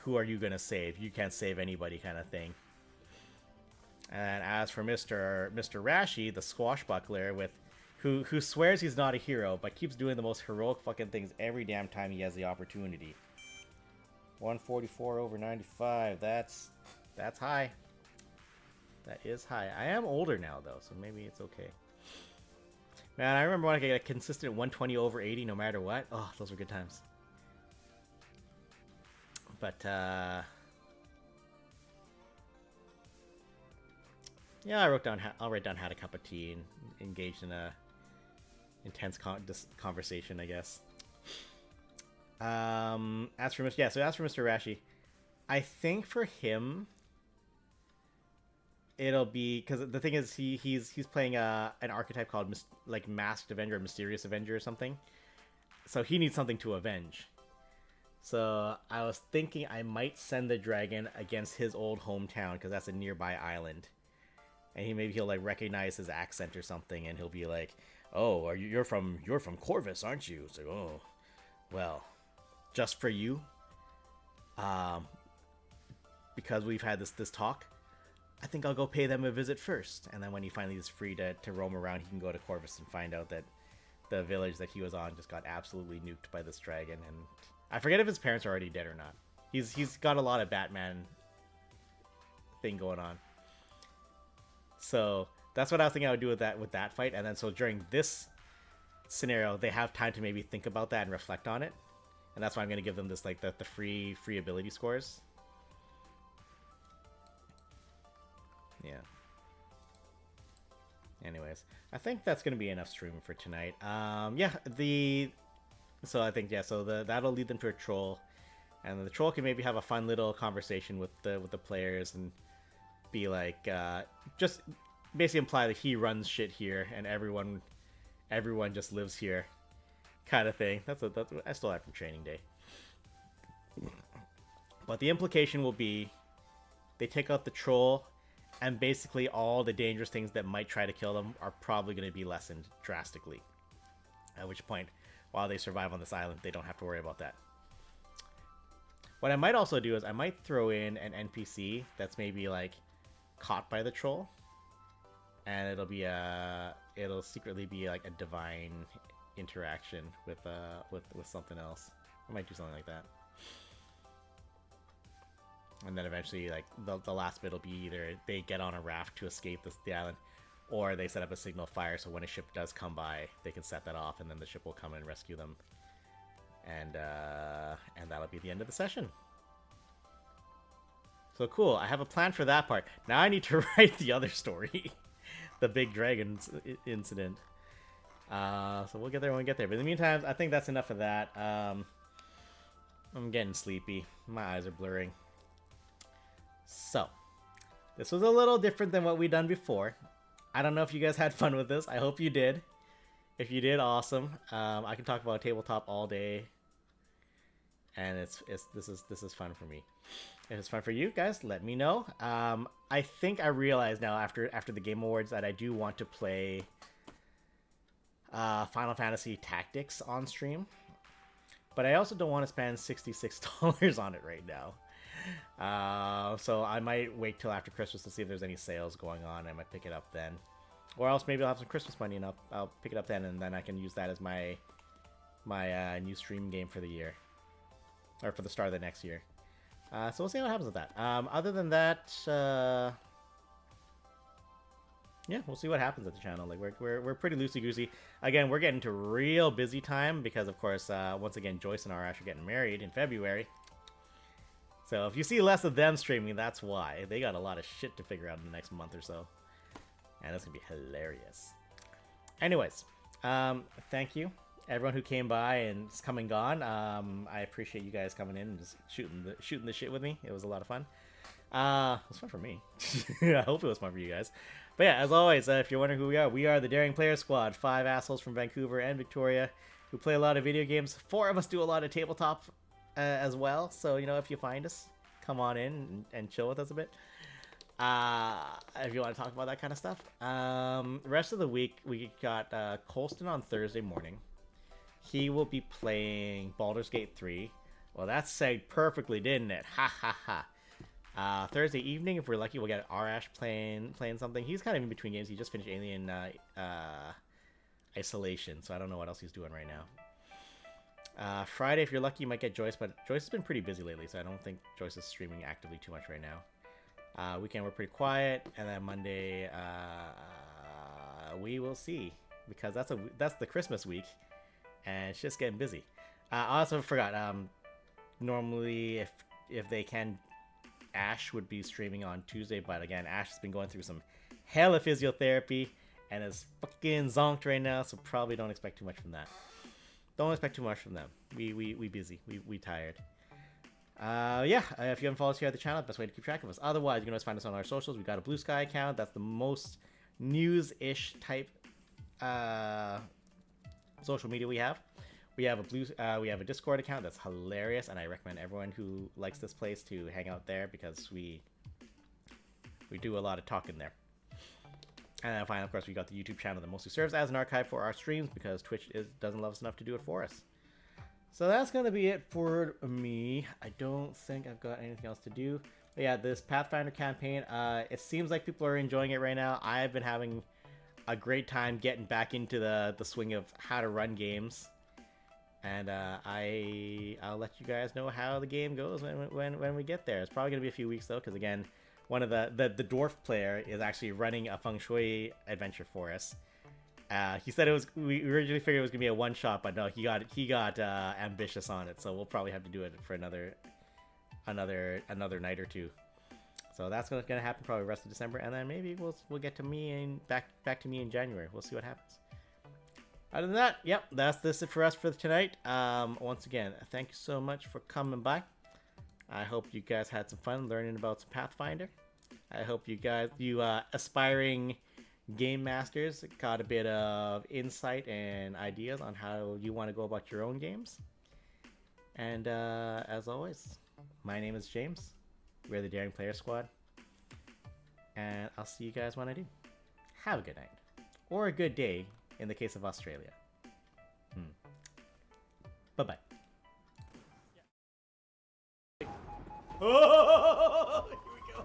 who are you gonna save? You can't save anybody kind of thing. And as for Mr. Rashi, the swashbuckler who swears he's not a hero but keeps doing the most heroic fucking things every damn time he has the opportunity. 144 over 95. That's high. That is high. I am older now though, so maybe it's okay. Man, I remember when I could get a consistent 120 over 80 no matter what. Oh, those were good times. But yeah, I'll write down had a cup of tea and engaged in a intense conversation, I guess. As for Mr. Rashi, I think for him it'll be because the thing is he's playing an archetype called Masked Avenger or Mysterious Avenger or something, so he needs something to avenge. So I was thinking I might send the dragon against his old hometown because that's a nearby island, and maybe he'll like recognize his accent or something, and he'll be like, "Oh, you're from Corvus, aren't you?" It's like, "Oh, well, just for you, because we've had this talk, I think I'll go pay them a visit first." And then when he finally is free to roam around, he can go to Corvus and find out that the village that he was on just got absolutely nuked by this dragon. And I forget if his parents are already dead or not. He's got a lot of Batman thing going on. So that's what I was thinking I would do with that fight. And then so during this scenario, they have time to maybe think about that and reflect on it. And that's why I'm going to give them this like the free ability scores. Yeah. Anyways, I think that's going to be enough streaming for tonight. So I think that'll lead them to a troll, and the troll can maybe have a fun little conversation with the players and be like, just basically imply that he runs shit here and everyone just lives here, kind of thing. That's I stole that from Training Day. But the implication will be they take out the troll, and basically all the dangerous things that might try to kill them are probably going to be lessened drastically. At which point, while they survive on this island, they don't have to worry about that. What I might also do is I might throw in an NPC that's maybe like caught by the troll, and it'll secretly be like a divine interaction with something else. I might do something like that. And then eventually, like, the last bit will be either they get on a raft to escape the island, or they set up a signal fire so when a ship does come by, they can set that off, and then the ship will come and rescue them. And that'll be the end of the session. So cool, I have a plan for that part. Now I need to write the other story. The big dragon incident. So we'll get there when we get there. But in the meantime, I think that's enough of that. I'm getting sleepy. My eyes are blurring. So, this was a little different than what we've done before. I don't know if you guys had fun with this. I hope you did. If you did, awesome. I can talk about tabletop all day, and this is fun for me. If it's fun for you guys, let me know. I think I realize now after the Game Awards that I do want to play Final Fantasy Tactics on stream, but I also don't want to spend $66 on it right now. So I might wait till after Christmas to see if there's any sales going on. I might pick it up then, or else maybe I'll have some Christmas money and I'll pick it up then, and then I can use that as my new stream game for the year, or for the start of the next year. So we'll see what happens with that. Other than that, yeah, we'll see what happens at the channel. Like we're pretty loosey goosey. Again, we're getting to real busy time because of course, once again, Joyce and I are actually getting married in February. So if you see less of them streaming, that's why. They got a lot of shit to figure out in the next month or so. And it's going to be hilarious. Anyways, thank you, everyone who came by and is come and gone. I appreciate you guys coming in and just shooting the shit with me. It was a lot of fun. It was fun for me. I hope it was fun for you guys. But yeah, as always, if you're wondering who we are the Daring Player Squad. 5 assholes from Vancouver and Victoria who play a lot of video games. 4 of us do a lot of tabletop as well, so you know, if you find us, come on in and chill with us a bit. If you want to talk about that kind of stuff. Rest of the week, we got Colston on Thursday morning. He will be playing Baldur's Gate 3. Well, that segued perfectly, didn't it? Ha ha ha. Thursday evening, if we're lucky, we'll get Arash playing something. He's kind of in between games. He just finished Alien Isolation, so I don't know what else he's doing right now. Friday, if you're lucky, you might get Joyce, but Joyce has been pretty busy lately, so I don't think Joyce is streaming actively too much right now. Weekend, we're pretty quiet, and then Monday, we will see, because that's the Christmas week, and it's just getting busy. I also forgot, normally, if they can, Ash would be streaming on Tuesday, but again, Ash has been going through some hella physiotherapy, and is fucking zonked right now, so probably don't expect too much from that. Don't expect too much from them. We busy. We tired. Yeah, if you haven't followed us here at the channel, best way to keep track of us. Otherwise, you can always find us on our socials. We got a Blue Sky account. That's the most news-ish type social media we have. We have a Discord account that's hilarious, and I recommend everyone who likes this place to hang out there because we do a lot of talking there. And then finally, of course, we got the YouTube channel that mostly serves as an archive for our streams because Twitch doesn't love us enough to do it for us. So that's going to be it for me. I don't think I've got anything else to do. But yeah, this Pathfinder campaign, it seems like people are enjoying it right now. I've been having a great time getting back into the swing of how to run games. And I'll let you guys know how the game goes when we get there. It's probably going to be a few weeks, though, because again, one of the dwarf player is actually running a feng shui adventure for us. He said we originally figured it was gonna be a one shot, but no, he got ambitious on it. So we'll probably have to do it for another night or two. So that's gonna happen probably the rest of December, and then maybe we'll get to me and back to me in January. We'll see what happens. Other than that, yep, that's it for us for tonight. Once again, thank you so much for coming by. I hope you guys had some fun learning about some Pathfinder. I hope you aspiring game masters got a bit of insight and ideas on how you want to go about your own games. And as always, my name is James. We're the Daring Player Squad. And I'll see you guys when I do. Have a good night. Or a good day in the case of Australia. Bye-bye. Oh, here we go.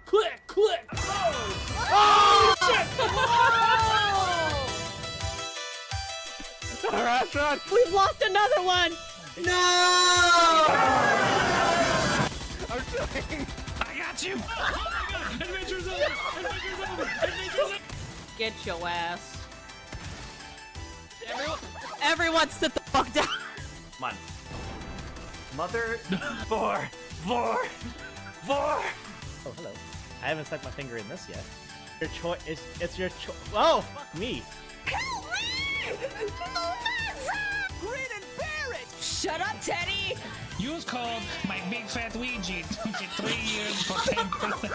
Click, click. Oh, shit! All right, run. We've lost another one. No! I'm trying. I got you. Oh my god! Adventure's over. Adventure's over. Adventure's over. Get your ass. Everyone sit the fuck down. Come on. Mother. Vor. Oh, hello. I haven't stuck my finger in this yet. Your choice. It's your choice. Oh, fuck me. Help me! Grin and bear it! Shut up, Teddy! Use code my big fat Ouija to get 3 years for 10%.